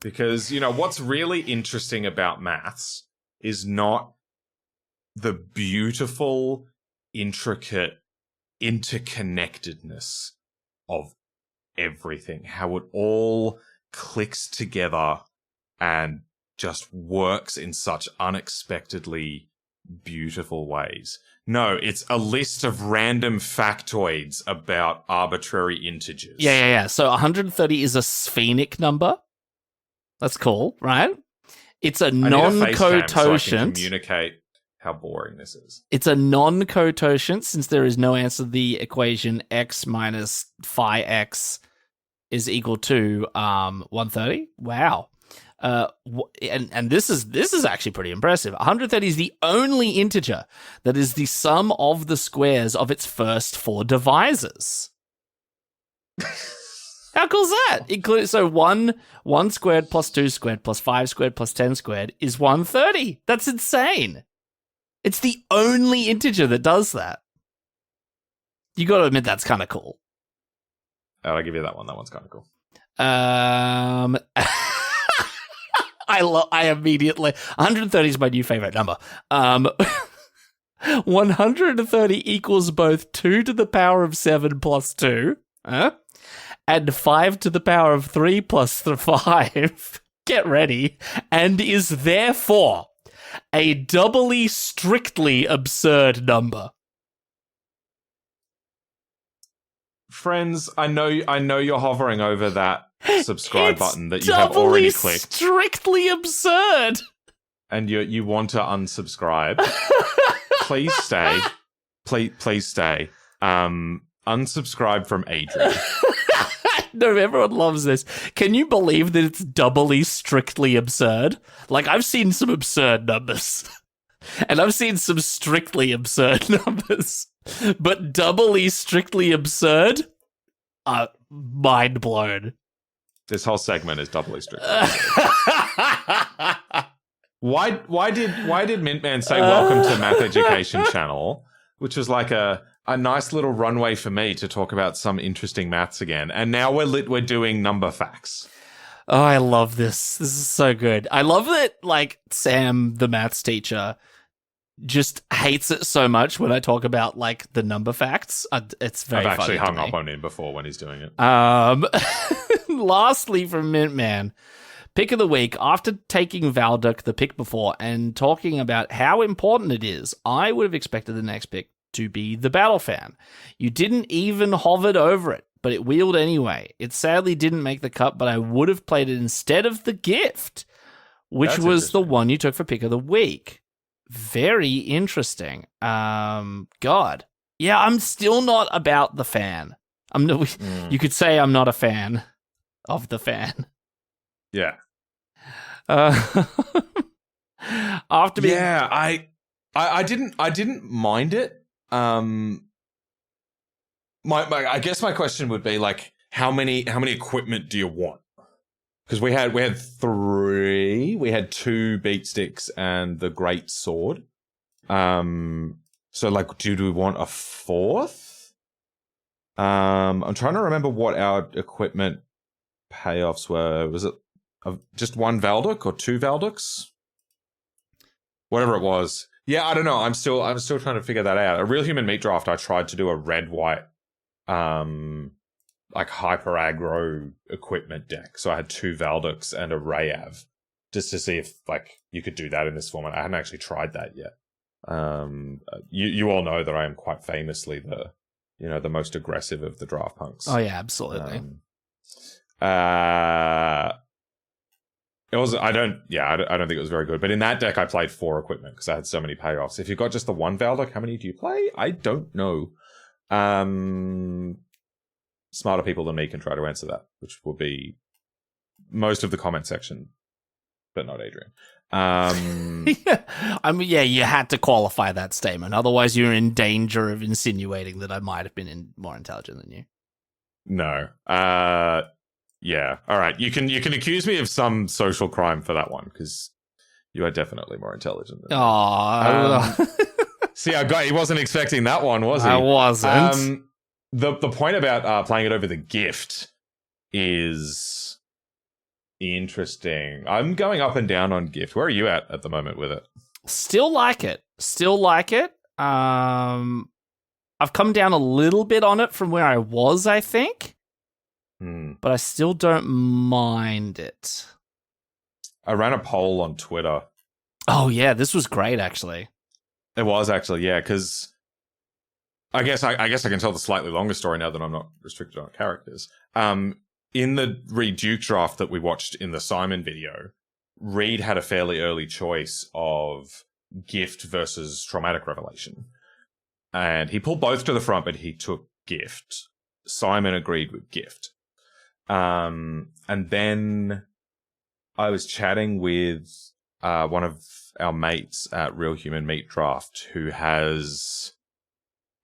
Because, what's really interesting about maths is not the beautiful, intricate interconnectedness of everything, how it all clicks together and just works in such unexpectedly beautiful ways. No, it's a list of random factoids about arbitrary integers. Yeah. So 130 is a sphenic number. That's cool, right? It's a non-cototient. So I can communicate how boring this is. It's a non-cototient since there is no answer to the equation x minus phi x is equal to 130. Wow. And this is actually pretty impressive. 130 is the only integer that is the sum of the squares of its first 4 divisors. How cool is that? So 1 squared plus 2 squared plus 5 squared plus 10 squared is 130. That's insane. It's the only integer that does that. You got to admit that's kind of cool. I'll give you that one. That one's kind of cool. I immediately 130 is my new favorite number. 130 equals both 2 to the power of 7 plus 2, and 5 to the power of 3 plus 5. Get ready, and is therefore a doubly strictly absurd number. Friends, I know you're hovering over that subscribe button that you have already clicked. Strictly absurd. And you want to unsubscribe. Please stay. Please stay. Unsubscribe from Adrian. No, everyone loves this. Can you believe that it's doubly strictly absurd? Like, I've seen some absurd numbers. And I've seen some strictly absurd numbers. But doubly strictly absurd? Mind blown. This whole segment is doubly strictly Why did Mintman say welcome to Math Education Channel, which was like a nice little runway for me to talk about some interesting maths again. And now we're doing number facts. Oh, I love this. This is so good. I love that, like, Sam, the maths teacher, just hates it so much when I talk about, like, the number facts. It's very funny. I've actually hung up on him before when he's doing it. Lastly, from Mintman, pick of the week. After taking Valduk the pick before and talking about how important it is, I would have expected the next pick to be the Battle Fan. You didn't even hovered over it, but it wheeled anyway. It sadly didn't make the cut, but I would have played it instead of the Gift, which was the one you took for pick of the week. Very interesting. God. Yeah, I'm still not about the fan. You could say I'm not a fan of the fan. Yeah. After being... Yeah, I didn't mind it. I guess my question would be, like, how many equipment do you want? Because we had 3. We had 2 beat sticks and the great sword. So, like, do we want a 4th? I'm trying to remember what our equipment payoffs were. Was it just 1 Valduk or 2 Valduks? Whatever it was. Yeah, I don't know. I'm still trying to figure that out. A Real Human Meat Draft, I tried to do a red-white, like, hyper aggro equipment deck. So I had 2 Valduks and a Rayav, just to see if, like, you could do that in this format. I hadn't actually tried that yet. You all know that I am quite famously the most aggressive of the draft punks. Oh yeah, absolutely. It was. I don't think it was very good. But in that deck, I played 4 equipment because I had so many payoffs. If you've got just the 1 Valduk, how many do you play? I don't know. Smarter people than me can try to answer that, which will be most of the comment section, but not Adrian. I mean, yeah, you had to qualify that statement. Otherwise, you're in danger of insinuating that I might have been more intelligent than you. No. Yeah. All right. You can accuse me of some social crime for that one because you are definitely more intelligent than me. Oh, See, he wasn't expecting that one, was he? I wasn't. The point about playing it over the gift is interesting. I'm going up and down on gift. Where are you at the moment with it? Still like it. I've come down a little bit on it from where I was, I think. But I still don't mind it. I ran a poll on Twitter. Oh, yeah. This was great, actually. It was actually, yeah, because I guess I can tell the slightly longer story now that I'm not restricted on characters. In the Reed Duke draft that we watched in the Simon video, Reed had a fairly early choice of gift versus traumatic revelation. And he pulled both to the front, but he took gift. Simon agreed with gift. And then I was chatting with one of our mates at Real Human Meat Draft who has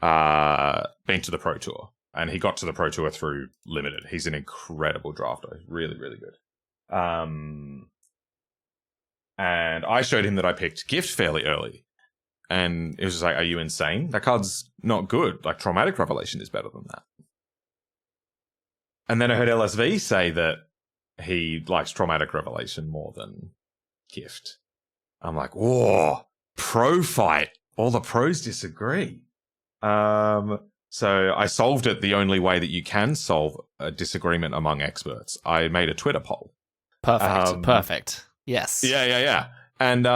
been to the Pro Tour. And he got to the Pro Tour through Limited. He's an incredible drafter. Really, really good. And I showed him that I picked gift fairly early. And it was just like, are you insane? That card's not good. Like, Traumatic Revelation is better than that. And then I heard LSV say that he likes Traumatic Revelation more than gift. I'm like, whoa, pro fight. All the pros disagree. So I solved it the only way that you can solve a disagreement among experts. I made a Twitter poll. Perfect. Yes. Yeah. And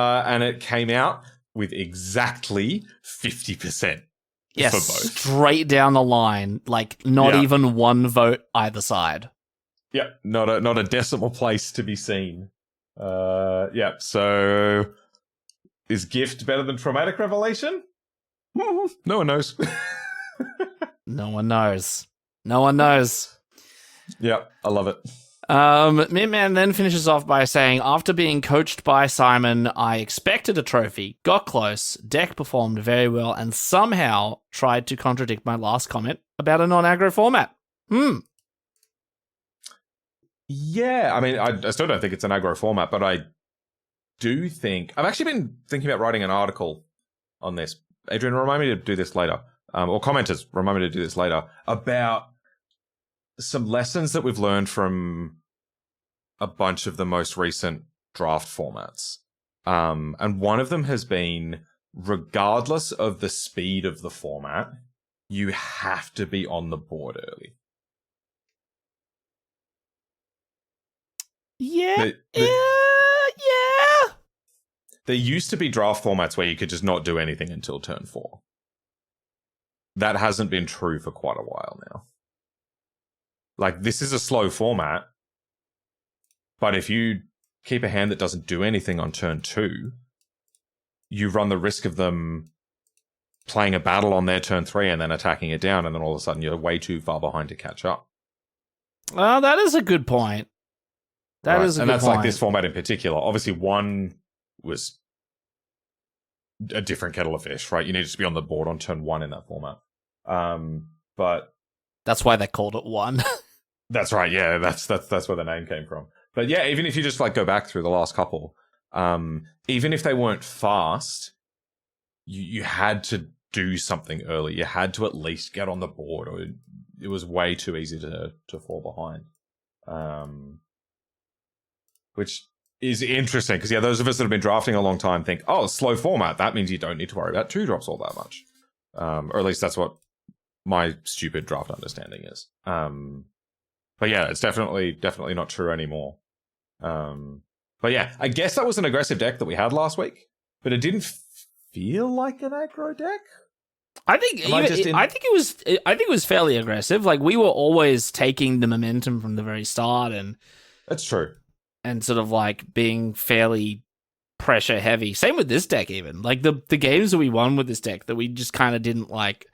it came out with exactly 50%. Yes, for both. straight down the line, like not even one vote either side. Yeah, not a decimal place to be seen. So is gift better than Traumatic Revelation? No one knows. No one knows. Yeah, I love it. Mintman then finishes off by saying, after being coached by Simon, I expected a trophy, got close, deck performed very well, and somehow tried to contradict my last comment about a non-aggro format. Yeah, I mean, I still don't think it's an aggro format, but I do think... I've actually been thinking about writing an article on this. Adrian, remind me to do this later. Or commenters, remind me to do this later, about some lessons that we've learned from a bunch of the most recent draft formats. And one of them has been, regardless of the speed of the format, you have to be on the board early. Yeah. There used to be draft formats where you could just not do anything until turn 4. That hasn't been true for quite a while now. Like, this is a slow format, but if you keep a hand that doesn't do anything on turn 2, you run the risk of them playing a battle on their turn 3 and then attacking it down, and then all of a sudden you're way too far behind to catch up. Oh, that is a good point. And that's like this format in particular. Obviously, 1 was a different kettle of fish, right? You needed to be on the board on turn 1 in that format. But that's why they called it 1. That's right. Yeah, that's where the name came from. But yeah, even if you just like go back through the last couple, even if they weren't fast, you had to do something early. You had to at least get on the board, or it was way too easy to fall behind. Which is interesting because those of us that have been drafting a long time think, oh, slow format. That means you don't need to worry about 2-drops all that much, or at least that's what my stupid draft understanding is. But yeah, it's definitely not true anymore. But yeah, I guess that was an aggressive deck that we had last week, but it didn't feel like an aggro deck. I think it was fairly aggressive. Like, we were always taking the momentum from the very start, and that's true. And sort of like being fairly pressure heavy. Same with this deck, even like the games that we won with this deck that we just kind of didn't like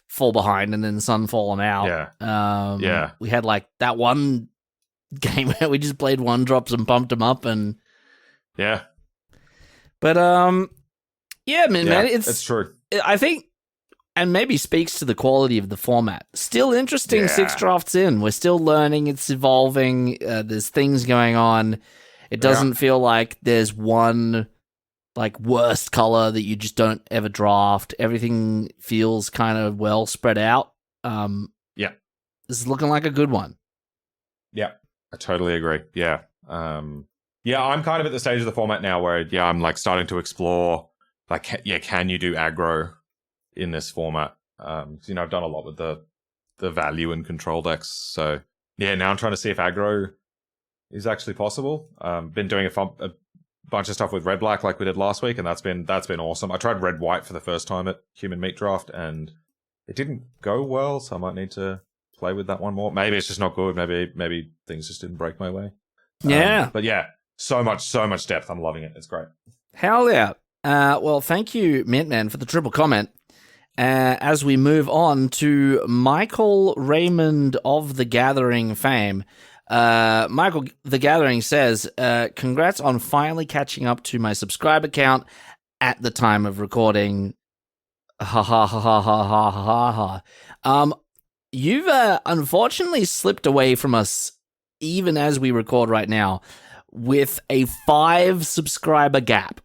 fall behind and then Sunfall them out. Yeah. We had like that one game where we just played 1-drops and pumped them up, and yeah. But man, it's true. I think and maybe speaks to the quality of the format. Still interesting. Yeah. 6 drafts in, we're still learning. It's evolving. There's things going on. It doesn't feel like there's one like worst color that you just don't ever draft. Everything feels kind of well spread out. Yeah. This is looking like a good one. Yeah, I totally agree. Yeah. Yeah, I'm kind of at the stage of the format now where, I'm like starting to explore, like, can you do aggro in this format? I've done a lot with the value and control decks. So, yeah, now I'm trying to see if aggro is actually possible. Been doing a bunch of stuff with red-black like we did last week, and that's been awesome. I tried red-white for the first time at Human Meat Draft, and it didn't go well, so I might need to play with that one more. Maybe it's just not good. Maybe things just didn't break my way. Yeah. But yeah, so much depth. I'm loving it. It's great. Hell yeah. Well, thank you, Mintman, for the triple comment. As we move on to Michael Raymond of The Gathering fame. Michael The Gathering says, congrats on finally catching up to my subscriber count at the time of recording. Ha ha ha ha ha ha ha ha. You've unfortunately slipped away from us even as we record right now with a 5 subscriber gap.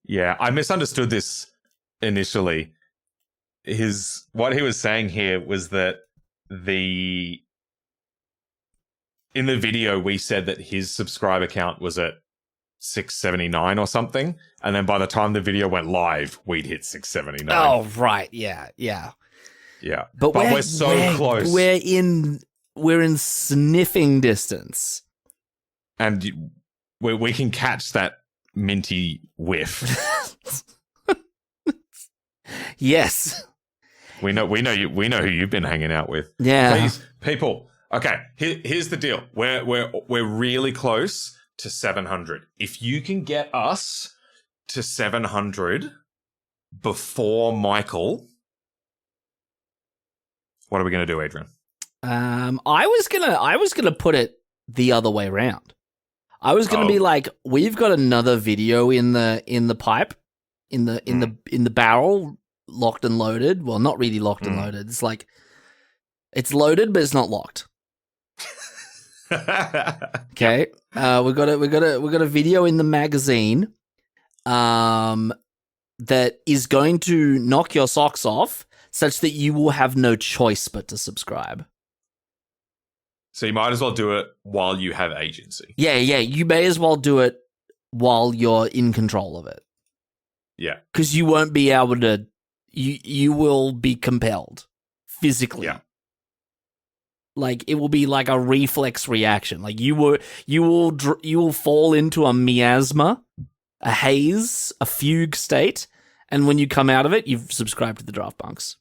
Yeah, I misunderstood this initially. What he was saying here was that in the video we said that his subscriber count was at 679 or something, and then by the time the video went live, we'd hit 679. Oh, right, yeah. But we're so close. We're in sniffing distance. And we can catch that minty whiff. Yes. We know who you've been hanging out with. Yeah. Please, people. Okay, here's the deal. We're really close to 700. If you can get us to 700 before Michael, what are we going to do, Adrian? I was gonna put it the other way around. I was gonna be like, we've got another video in the pipe, in the barrel, locked and loaded. Well, not really locked and loaded. It's like it's loaded, but it's not locked. Okay. We got a video in the magazine, that is going to knock your socks off, such that you will have no choice but to subscribe. So you might as well do it while you have agency. Yeah. You may as well do it while you're in control of it. Yeah. Because you won't be able to. You will be compelled physically. Yeah. Like it will be like a reflex reaction. Like you will fall into a miasma, a haze, a fugue state, and when you come out of it, you've subscribed to the Draft Bunks.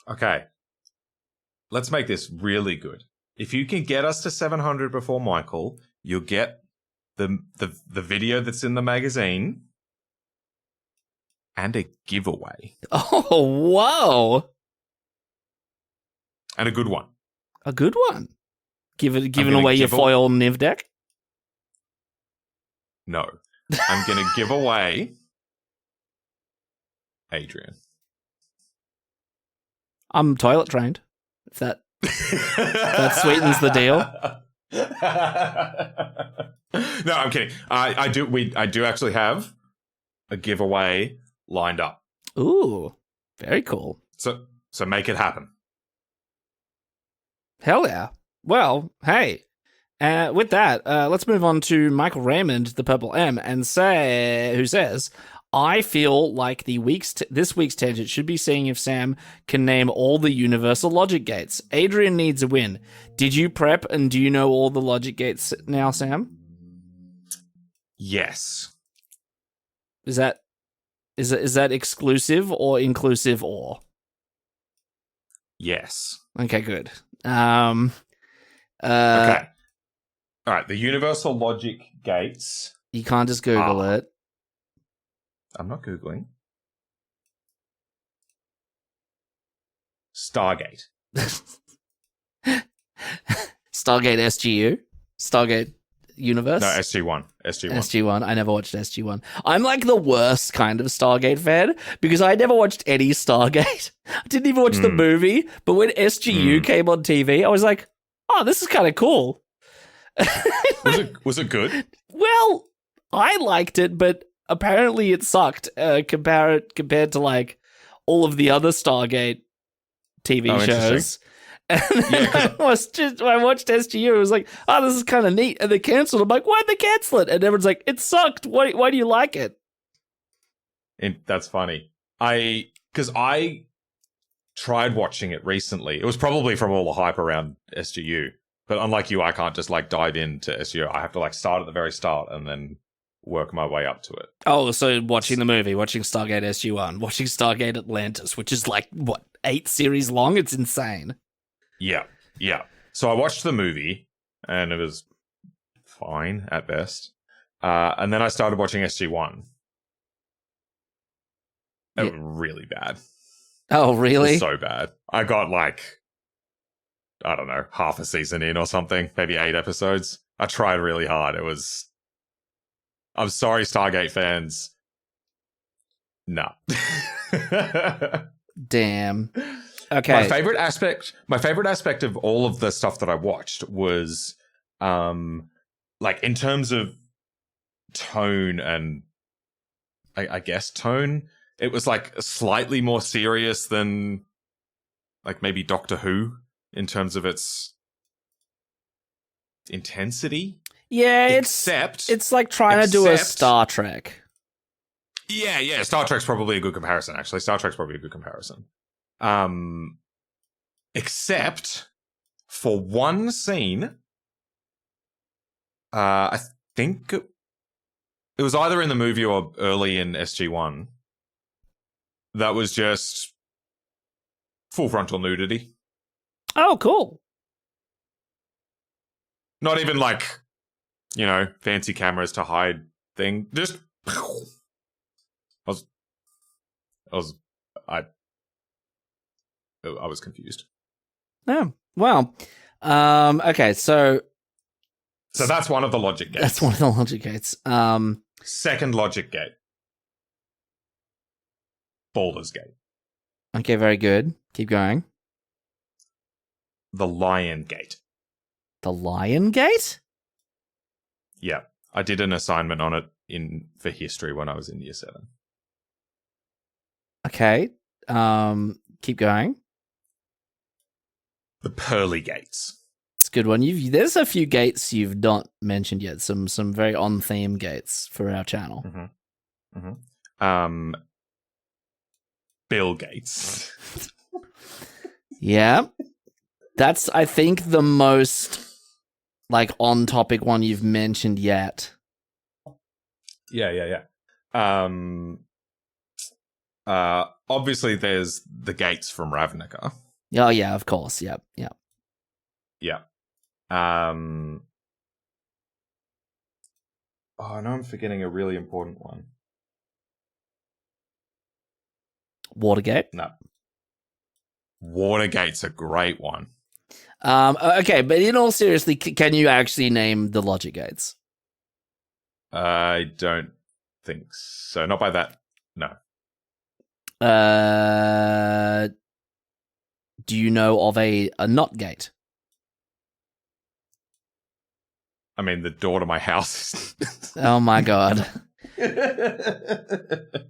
Okay. Let's make this really good. If you can get us to 700 before Michael, you'll get the video that's in the magazine and a giveaway. Oh, whoa. And a good one. A good one. Giving away your foil Niv deck? No. I'm going to give away Adrian. I'm toilet trained. If that sweetens the deal. No, I'm kidding. I do actually have a giveaway lined up. Ooh, very cool. So make it happen. Hell yeah. Well, hey. With that, let's move on to Michael Raymond, the Purple M, who says, I feel like this week's tangent should be seeing if Sam can name all the universal logic gates. Adrian needs a win. Did you prep, and do you know all the logic gates now, Sam? Yes. Is that exclusive or inclusive or? Yes. Okay, good. Okay. All right. The universal logic gates. You can't just Google it. I'm not Googling. Stargate. Stargate SGU. Stargate universe? No, SG1. SG1. SG1. I never watched SG1. I'm like the worst kind of Stargate fan because I never watched any Stargate. I didn't even watch the movie. But when SGU came on TV, I was like, oh, this is kind of cool. Was it good? Well, I liked it, but apparently it sucked compared to like all of the other Stargate TV shows. And then I watched SGU. It was like, oh, this is kind of neat. And they canceled. I'm like, why'd they cancel it? And everyone's like, it sucked. Why do you like it? That's funny. Because I tried watching it recently. It was probably from all the hype around SGU. But unlike you, I can't just like dive into SGU. I have to like start at the very start and then work my way up to it. Oh, so watching the movie, watching Stargate SG-1, watching Stargate Atlantis, which is like, what, 8 series long? It's insane. Yeah. So I watched the movie, and it was fine at best. And then I started watching SG-1. It was really bad. Oh, really? It was so bad. I got like, I don't know, half a season in or something, maybe 8 episodes. I tried really hard. I'm sorry, Stargate fans. Nah. Damn. Okay. My favorite aspect of all of the stuff that I watched was, like in terms of tone and I guess tone, it was like slightly more serious than like maybe Doctor Who in terms of its intensity. Yeah, it's like trying to do a Star Trek. Yeah, Star Trek's probably a good comparison, actually. Except for one scene, I think it was either in the movie or early in SG-1, that was just full frontal nudity. Oh, cool. Not even like, you know, fancy cameras to hide thing. Just I was confused. Oh, well. Okay, so that's one of the logic gates. That's one of the logic gates. Second logic gate. Baldur's Gate. Okay, very good. Keep going. The Lion Gate. The Lion Gate? Yeah. I did an assignment on it for history when I was in year 7. Okay. Keep going. The Pearly Gates. It's a good one. There's a few gates you've not mentioned yet. Some very on theme gates for our channel. Bill Gates. Yeah. That's, I think, the most like on topic one you've mentioned yet. Yeah. Obviously there's the gates from Ravnica. Oh yeah, of course. Yeah. Yeah. Oh, no, I'm forgetting a really important one. Watergate? No. Watergate's a great one. Okay, but in all seriously, can you actually name the logic gates? I don't think so. Not by that. No. Do you know of a not gate? I mean, the door to my house. Oh my god.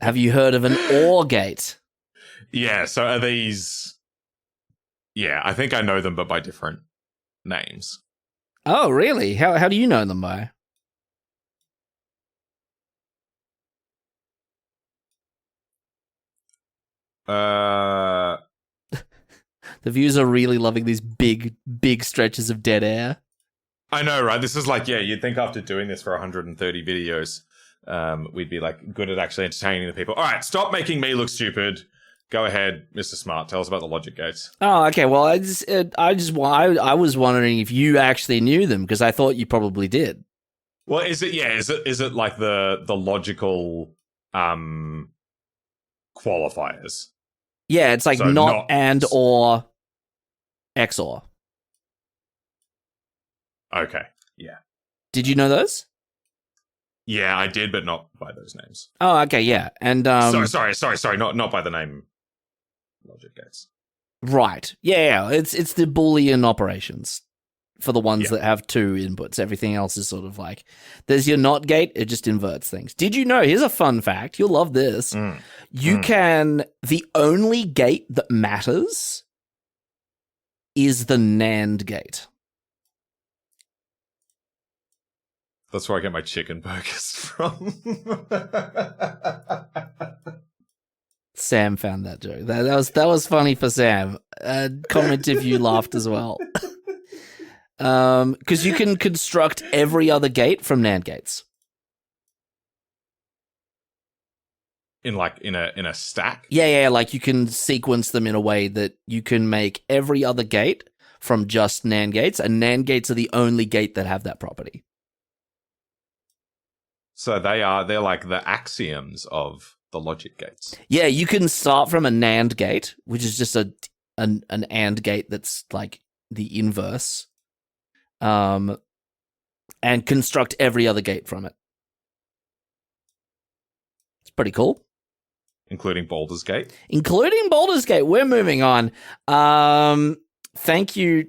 Have you heard of an or gate? Yeah, so are these... Yeah, I think I know them, but by different names. Oh, really? How do you know them by? The viewers are really loving these big stretches of dead air. I know, right? This is like, yeah, you'd think after doing this for 130 videos, we'd be like good at actually entertaining the people. All right, stop making me look stupid. Go ahead, Mr. Smart. Tell us about the logic gates. Oh, okay. Well, I was wondering if you actually knew them because I thought you probably did. Well, is it like the logical qualifiers? Yeah, it's like So not and or XOR. Okay. Yeah. Did you know those? Yeah, I did, but not by those names. Oh, okay, yeah. And Sorry. Not by the name logic gates. right. Yeah, it's the Boolean operations for the ones that have 2 inputs. Everything else is sort of like, there's your NOT gate, it just inverts things. Did you know, here's a fun fact, you'll love this. The only gate that matters is the NAND gate. That's where I get my chicken burgers from. Sam found that joke. That was funny for Sam. Comment if you laughed as well. Because you can construct every other gate from NAND gates. In a stack? Yeah, like you can sequence them in a way that you can make every other gate from just NAND gates, and NAND gates are the only gate that have that property. So they're like the axioms of the logic gates. Yeah, you can start from a NAND gate, which is just an AND gate that's like the inverse, and construct every other gate from it. It's pretty cool. Including Baldur's Gate? Including Baldur's Gate. We're moving on. Thank you,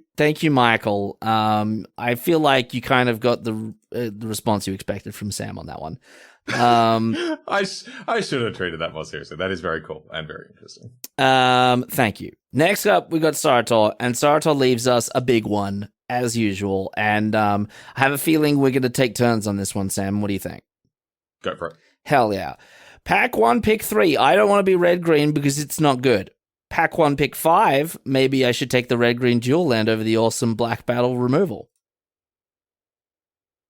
Michael. I feel like you kind of got the response you expected from Sam on that one. I should have treated that more seriously. That is very cool and very interesting. Thank you. Next up, we got Sartor, and Sartor leaves us a big one, as usual. And I have a feeling we're going to take turns on this one, Sam. What do you think? Go for it. Hell yeah. Pack 1, pick 3. I don't want to be red-green because it's not good. Pack 1, pick 5. Maybe I should take the red-green dual land over the awesome black battle removal.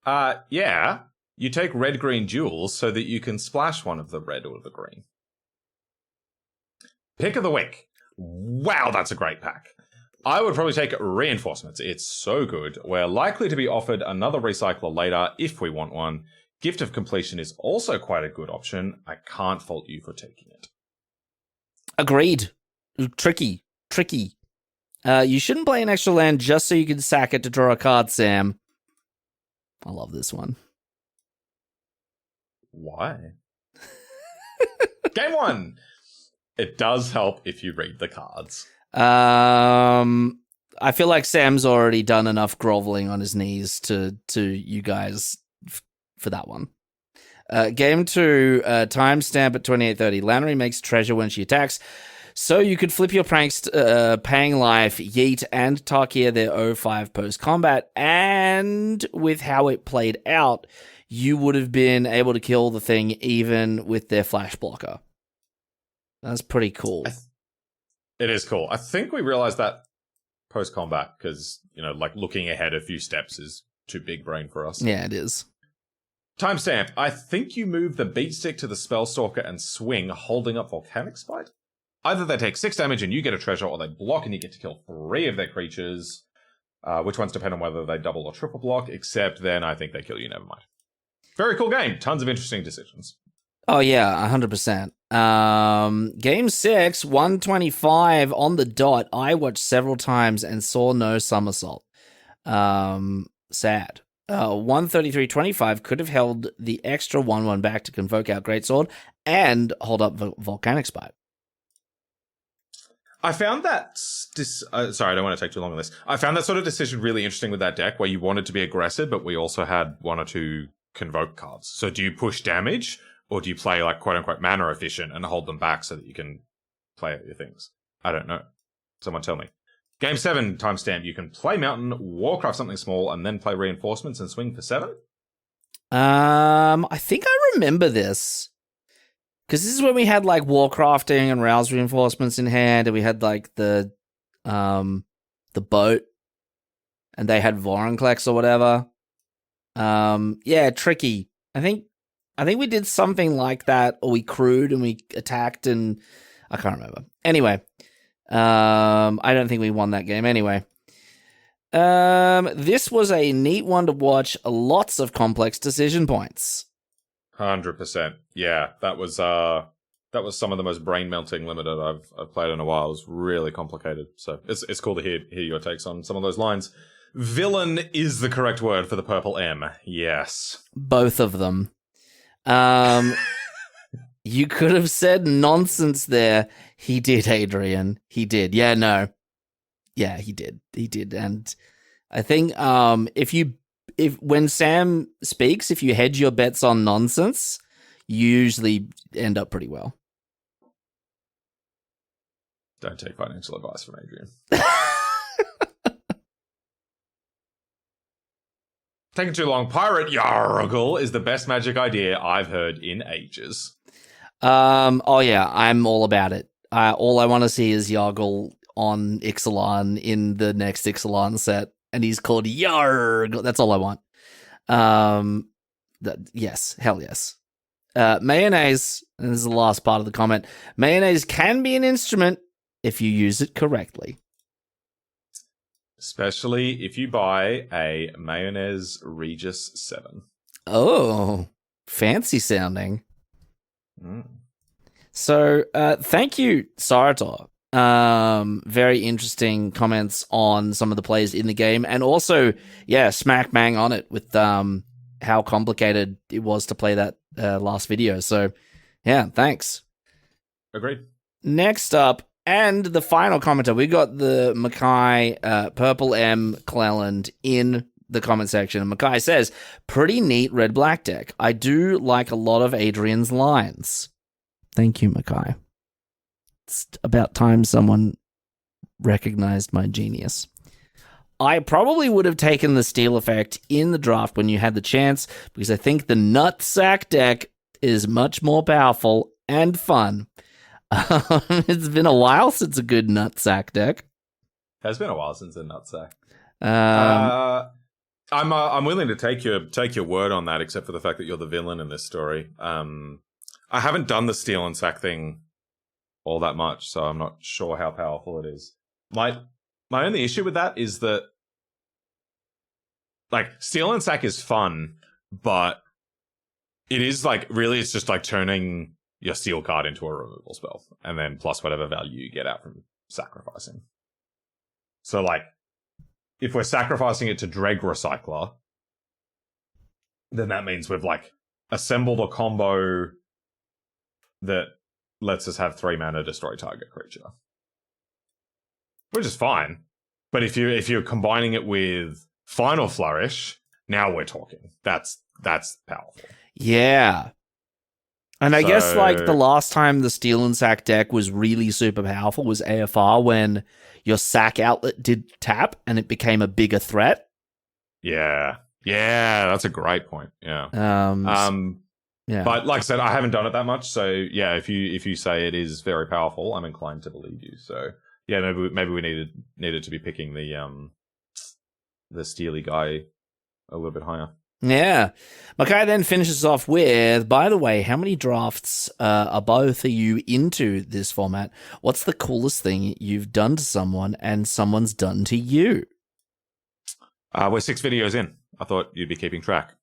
Yeah. You take red-green duels so that you can splash one of the red or the green. Pick of the week. Wow, that's a great pack. I would probably take Reinforcements. It's so good. We're likely to be offered another recycler later if we want one. Gift of Completion is also quite a good option. I can't fault you for taking it. Agreed. Tricky. You shouldn't play an extra land just so you can sack it to draw a card, Sam. I love this one. Why? Game 1. It does help if you read the cards. I feel like Sam's already done enough groveling on his knees to you guys for that one. Game 2, timestamp at 28:30. Lannery makes treasure when she attacks. So you could flip your pranks, Paying Life, Yeet, and Tarkia their 0-5 post-combat, and with how it played out, you would have been able to kill the thing even with their flash blocker. That's pretty cool. It is cool. I think we realized that post-combat, because, like looking ahead a few steps is too big brain for us. Yeah, it is. Timestamp. I think you move the beat stick to the Spellstalker and swing, holding up Volcanic Spite. Either they take 6 damage and you get a treasure, or they block and you get to kill 3 of their creatures. Which ones depend on whether they double or triple block, except then I think they kill you, never mind. Very cool game. Tons of interesting decisions. Oh, yeah, 100%. Game 6, 125 on the dot. I watched several times and saw no somersault. Sad. 133.25 could have held the extra 1/1 back to convoke our Greatsword and hold up Volcanic Spite. I found that... sorry, I don't want to take too long on this. I found that sort of decision really interesting with that deck, where you wanted to be aggressive, but we also had 1 or 2 convoke cards. So do you push damage, or do you play, like, quote-unquote mana efficient and hold them back so that you can play out your things? I don't know. Someone tell me. Game 7, timestamp. You can play Mountain, Warcraft something small, and then play Reinforcements and swing for 7? I think I remember this. Because this is when we had, like, Warcrafting and Rouse Reinforcements in hand, and we had, like, the boat, and they had Vorinclex or whatever. Yeah, tricky. I think we did something like that, or we crewed and we attacked, and I can't remember. Anyway, I don't think we won that game anyway. This was a neat one to watch. Lots of complex decision points. 100%. Yeah, that was some of the most brain-melting limited I've played in a while. It was really complicated. So it's cool to hear your takes on some of those lines. villain is the correct word for the purple M. Yes. Both of them. You could have said nonsense there. He did, Adrian. He did. Yeah, no. Yeah, he did. He did. And I think if when Sam speaks, if you hedge your bets on nonsense, you usually end up pretty well. Don't take financial advice from Adrian. Taking too long. Pirate Yargle is the best magic idea I've heard in ages. Oh yeah, I'm all about it. All I want to see is Yargle on Ixalan in the next Ixalan set, and he's called Yargle. That's all I want. Yes, hell yes. Mayonnaise, and this is the last part of the comment. Mayonnaise can be an instrument if you use it correctly. Especially if you buy a Mayonnaise Regis 7. Oh, fancy sounding. Mm. So, thank you, Sarator. Very interesting comments on some of the players in the game, and also, yeah, smack bang on it with how complicated it was to play that last video. So, yeah, thanks. Agreed. Next up, and the final commenter, we got the Mackay Purple M Cleland in the comment section. And Mackay says, pretty neat red-black deck. I do like a lot of Adrian's lines. Thank you, Mackay. It's about time someone recognized my genius. I probably would have taken the steal effect in the draft when you had the chance, because I think the nutsack deck is much more powerful and fun. It's been a while since a good nutsack deck. Has been a while since a nutsack. I'm willing to take your word on that, except for the fact that you're the villain in this story. I haven't done the steal and sack thing all that much, so I'm not sure how powerful it is. My only issue with that is that, like, steal and sack is fun, but it is like really it's just like turning your steal card into a removal spell, and then plus whatever value you get out from sacrificing. So, like, if we're sacrificing it to Dreg Recycler, then that means we've, like, assembled a combo that lets us have 3 mana destroy target creature. Which is fine. But if you're combining it with Final Flourish, now we're talking. That's powerful. Yeah. And I guess, like, the last time the Steal and Sack deck was really super powerful was AFR, when your sack outlet did tap and it became a bigger threat. Yeah. Yeah, that's a great point. Yeah. Yeah. But like I said, I haven't done it that much, so yeah, if you say it is very powerful, I'm inclined to believe you. So yeah, maybe we needed to be picking the Steely guy a little bit higher. Yeah. Mackay then finishes off with, by the way, how many drafts are both of you into this format? What's the coolest thing you've done to someone and someone's done to you? We're 6 videos in. I thought you'd be keeping track.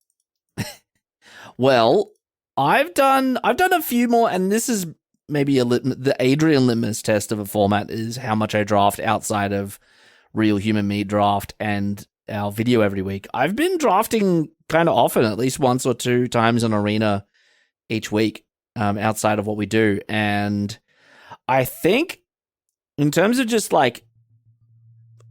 Well, I've done a few more, and this is maybe the Adrian litmus test of a format is how much I draft outside of Real Human Meat Draft and our video every week. I've been drafting kind of often, at least once or 2 times in Arena each week, outside of what we do. And I think in terms of just like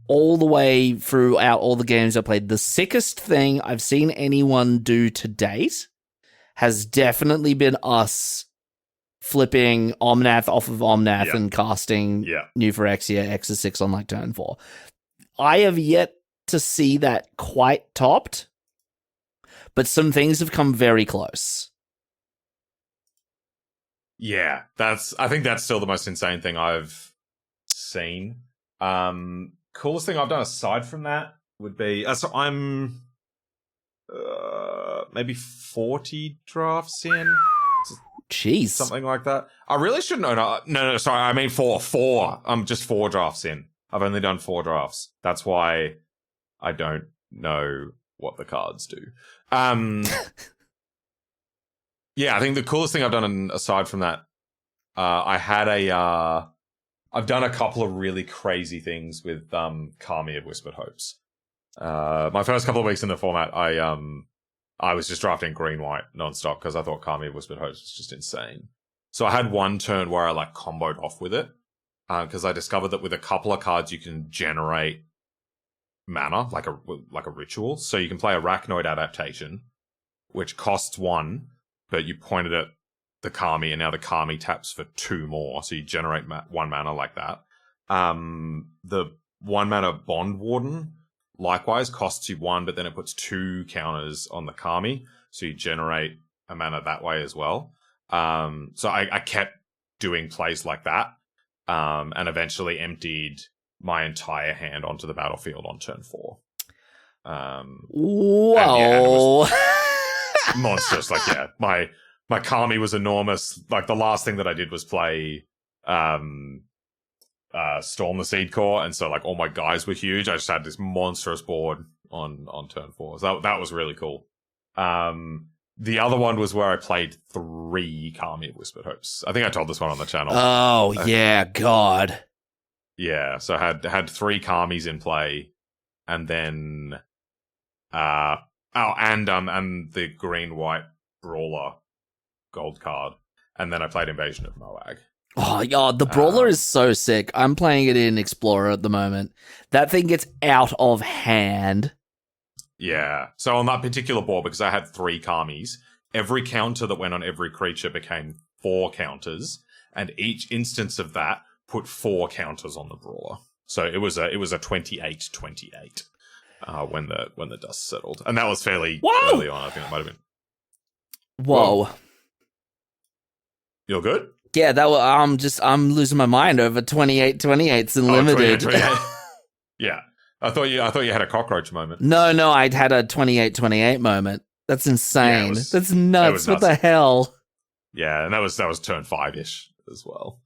all the way throughout all the games I played, the sickest thing I've seen anyone do to date has definitely been us flipping Omnath off of Omnath and casting New Phyrexia X6 on like turn 4. I have yet to see that quite topped, but some things have come very close. Yeah, I think that's still the most insane thing I've seen. Coolest thing I've done aside from that would be so I'm maybe 40 drafts in. Jeez, something like that. I really shouldn't know. No, sorry, I mean 4. I'm just 4 drafts in. I've only done 4 drafts. That's why I don't know what the cards do. Yeah, I think the coolest thing I've done aside from that, I've done a couple of really crazy things with Kami of Whispered Hopes. My first couple of weeks in the format, I was just drafting green-white non-stop because I thought Kami Whispered Host was just insane. So I had one turn where I like comboed off with it because I discovered that with a couple of cards you can generate mana like a ritual. So you can play Arachnoid Adaptation, which costs 1, but you pointed at the Kami, and now the Kami taps for 2 more. So you generate 1 mana like that. The 1 mana Bond Warden likewise costs you 1, but then it puts 2 counters on the Kami, so you generate a mana that way as well. So I kept doing plays like that, and eventually emptied my entire hand onto the battlefield on turn 4. Whoa! And it was monstrous. Like, yeah, my Kami was enormous. Like, the last thing that I did was play Storm the Seed Core, and so like all my guys were huge. I just had this monstrous board on turn 4. So that was really cool. The other one was where I played 3 Kami Whispered Hopes. I think I told this one on the channel. Oh yeah, God. Yeah, so I had 3 Kamis in play, and then and the green-white Brawler gold card, and then I played Invasion of Moag. Oh, yeah, the Brawler is so sick. I'm playing it in Explorer at the moment. That thing gets out of hand. Yeah. So on that particular board, because I had 3 Kamis, every counter that went on every creature became 4 counters, and each instance of that put 4 counters on the Brawler. So it was a 28-28 when the dust settled, and that was fairly early on. I think it might have been. Whoa. You're good? Yeah, I'm losing my mind over 28-28s in limited. 28. Yeah. I thought you had a cockroach moment. No, I'd had a 28-28 moment. That's insane. Yeah, that's nuts. What the hell? Yeah, and that was turn 5-ish as well.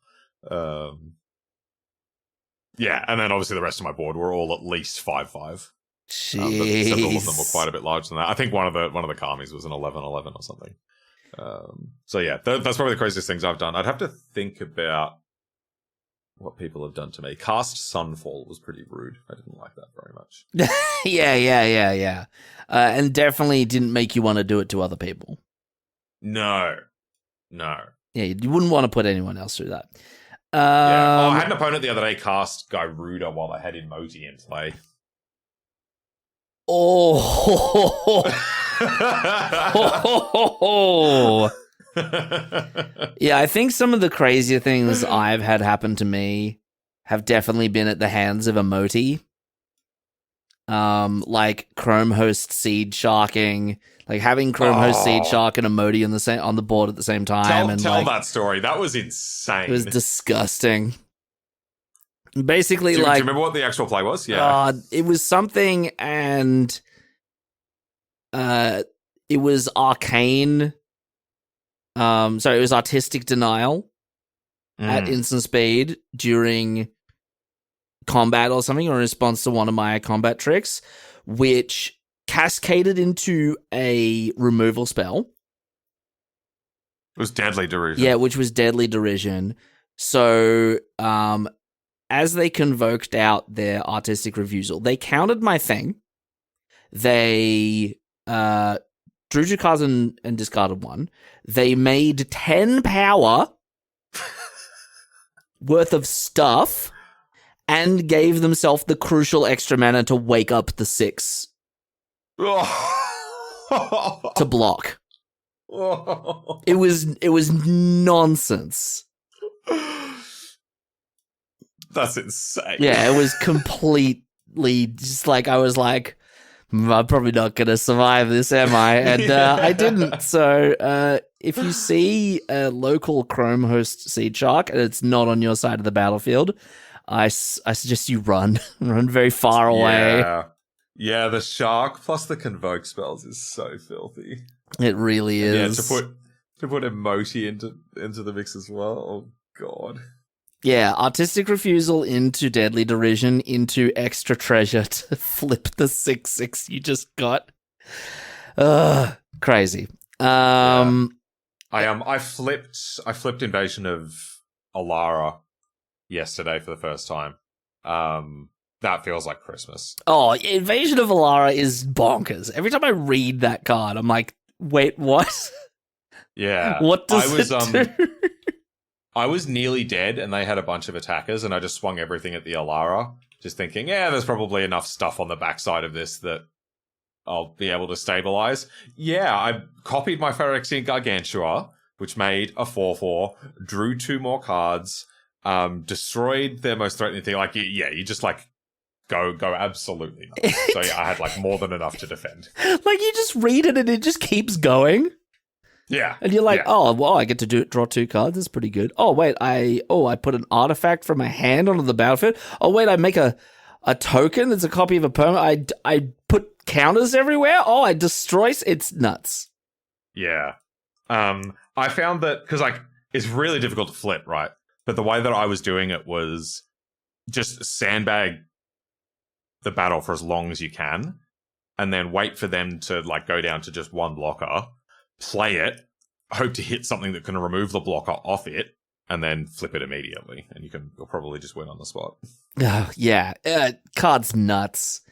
Yeah, and then obviously the rest of my board were all at least 5-5. Jeez. Several of them were quite a bit larger than that. I think one of the Kamis was an 11-11 or something. So yeah, that's probably the craziest things I've done. I'd have to think about what people have done to me. Cast Sunfall was pretty rude. I didn't like that very much. Yeah. And definitely didn't make you want to do it to other people. No. Yeah, you wouldn't want to put anyone else through that. Yeah. I had an opponent the other day cast Gyruda while I had Emoti in play. Oh. Yeah, I think some of the crazier things I've had happen to me have definitely been at the hands of Emoti. Like Chrome Host Seed Sharking, like having Chrome Host Seed Shark and Emoti on the board at the same time. Tell that story. That was insane. It was disgusting. Basically, do you remember what the actual play was? Yeah, it was something, and it was arcane. Sorry, it was artistic denial at instant speed during combat or something, or in response to one of my combat tricks, which cascaded into a removal spell. It was Deadly Derision. Yeah, which was Deadly Derision. So, as they convoked out their artistic refusal, they countered my thing. They drew 2 cards and discarded 1. They made 10 power worth of stuff and gave themselves the crucial extra mana to wake up the 6 to block. It was nonsense. That's insane. Yeah, it was completely just like, I was like, I'm probably not going to survive this, am I? And I didn't. So if you see a local Chrome Host Seed Shark and it's not on your side of the battlefield, I suggest you run very far away. Yeah, the shark plus the convoke spells is so filthy. It really is. Yeah, to put Emoti into the mix as well. Oh god. Yeah, artistic refusal into Deadly Derision into extra treasure to flip the 6/6 you just got. Crazy. I flipped Invasion of Alara yesterday for the first time. That feels like Christmas. Oh, Invasion of Alara is bonkers. Every time I read that card, I'm like, wait, what? Yeah. What does it do? I was nearly dead, and they had a bunch of attackers, and I just swung everything at the Alara, just thinking, yeah, there's probably enough stuff on the backside of this that I'll be able to stabilize. Yeah, I copied my Phyrexian Gargantua, which made a 4/4, drew 2 more cards, destroyed their most threatening thing. Like, yeah, you just like go absolutely nuts. So yeah, I had like more than enough to defend. Like, you just read it and it just keeps going. Yeah. And you're like, yeah. oh, well, I get to draw 2 cards. That's pretty good. Oh, wait, I put an artifact from my hand onto the battlefield. Oh, wait, I make a token that's a copy of a permanent. I put counters everywhere. Oh, I destroy. It's nuts. Yeah. I found that, because like, it's really difficult to flip, right? But the way that I was doing it was just sandbag the battle for as long as you can, and then wait for them to like go down to just 1 blocker, play it, hope to hit something that can remove the blocker off it, and then flip it immediately, and you'll probably just win on the spot. Yeah, card's nuts.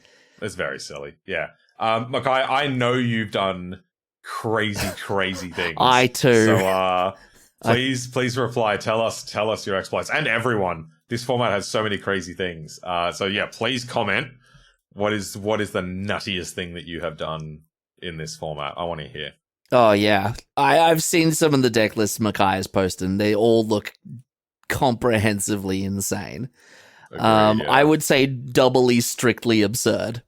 It's very silly. Yeah. Look, I know you've done crazy things. I too. So please reply. Tell us your exploits, and everyone. This format has so many crazy things. So yeah, please comment. What is the nuttiest thing that you have done in this format? I want to hear. Oh yeah, I've seen some of the deck lists Makai has posted, and they all look comprehensively insane. Agreed, yeah. I would say doubly strictly absurd.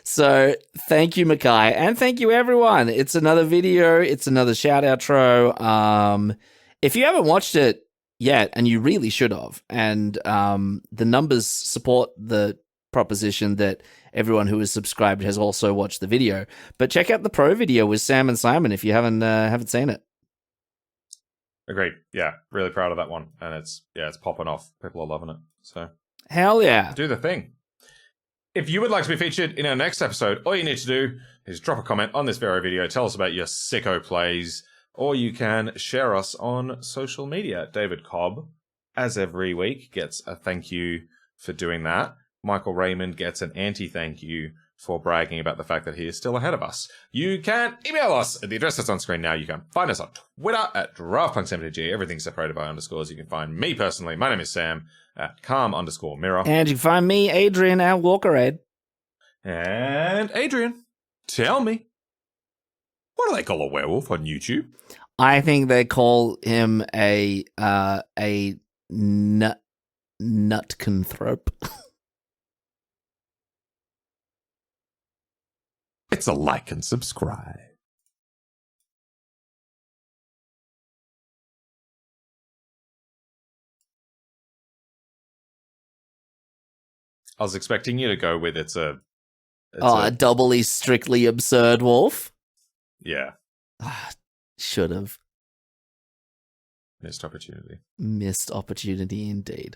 So thank you, Makai, and thank you everyone. It's another video. It's another shout outro. If you haven't watched it yet, and you really should have, and the numbers support the proposition that everyone who is subscribed has also watched the video. But check out the pro video with Sam and Simon if you haven't seen it. Agreed. Yeah, really proud of that one, and it's popping off. People are loving it. So hell yeah, do the thing. If you would like to be featured in our next episode, all you need to do is drop a comment on this very video. Tell us about your sicko plays, or you can share us on social media. David Cobb, as every week, gets a thank you for doing that. Michael Raymond gets an anti-thank you for bragging about the fact that he is still ahead of us. You can email us at the address that's on screen now. You can find us on Twitter at DraftPunksMTG. Everything's separated by underscores. You can find me personally. My name is Sam at calm_mirror. And you can find me, Adrian, at WalkerAid. And Adrian, tell me, what do they call a werewolf on YouTube? I think they call him a nutcanthrope. It's a like and subscribe. I was expecting you to go with it's a doubly strictly absurd wolf. Yeah. Should have. Missed opportunity. Missed opportunity indeed.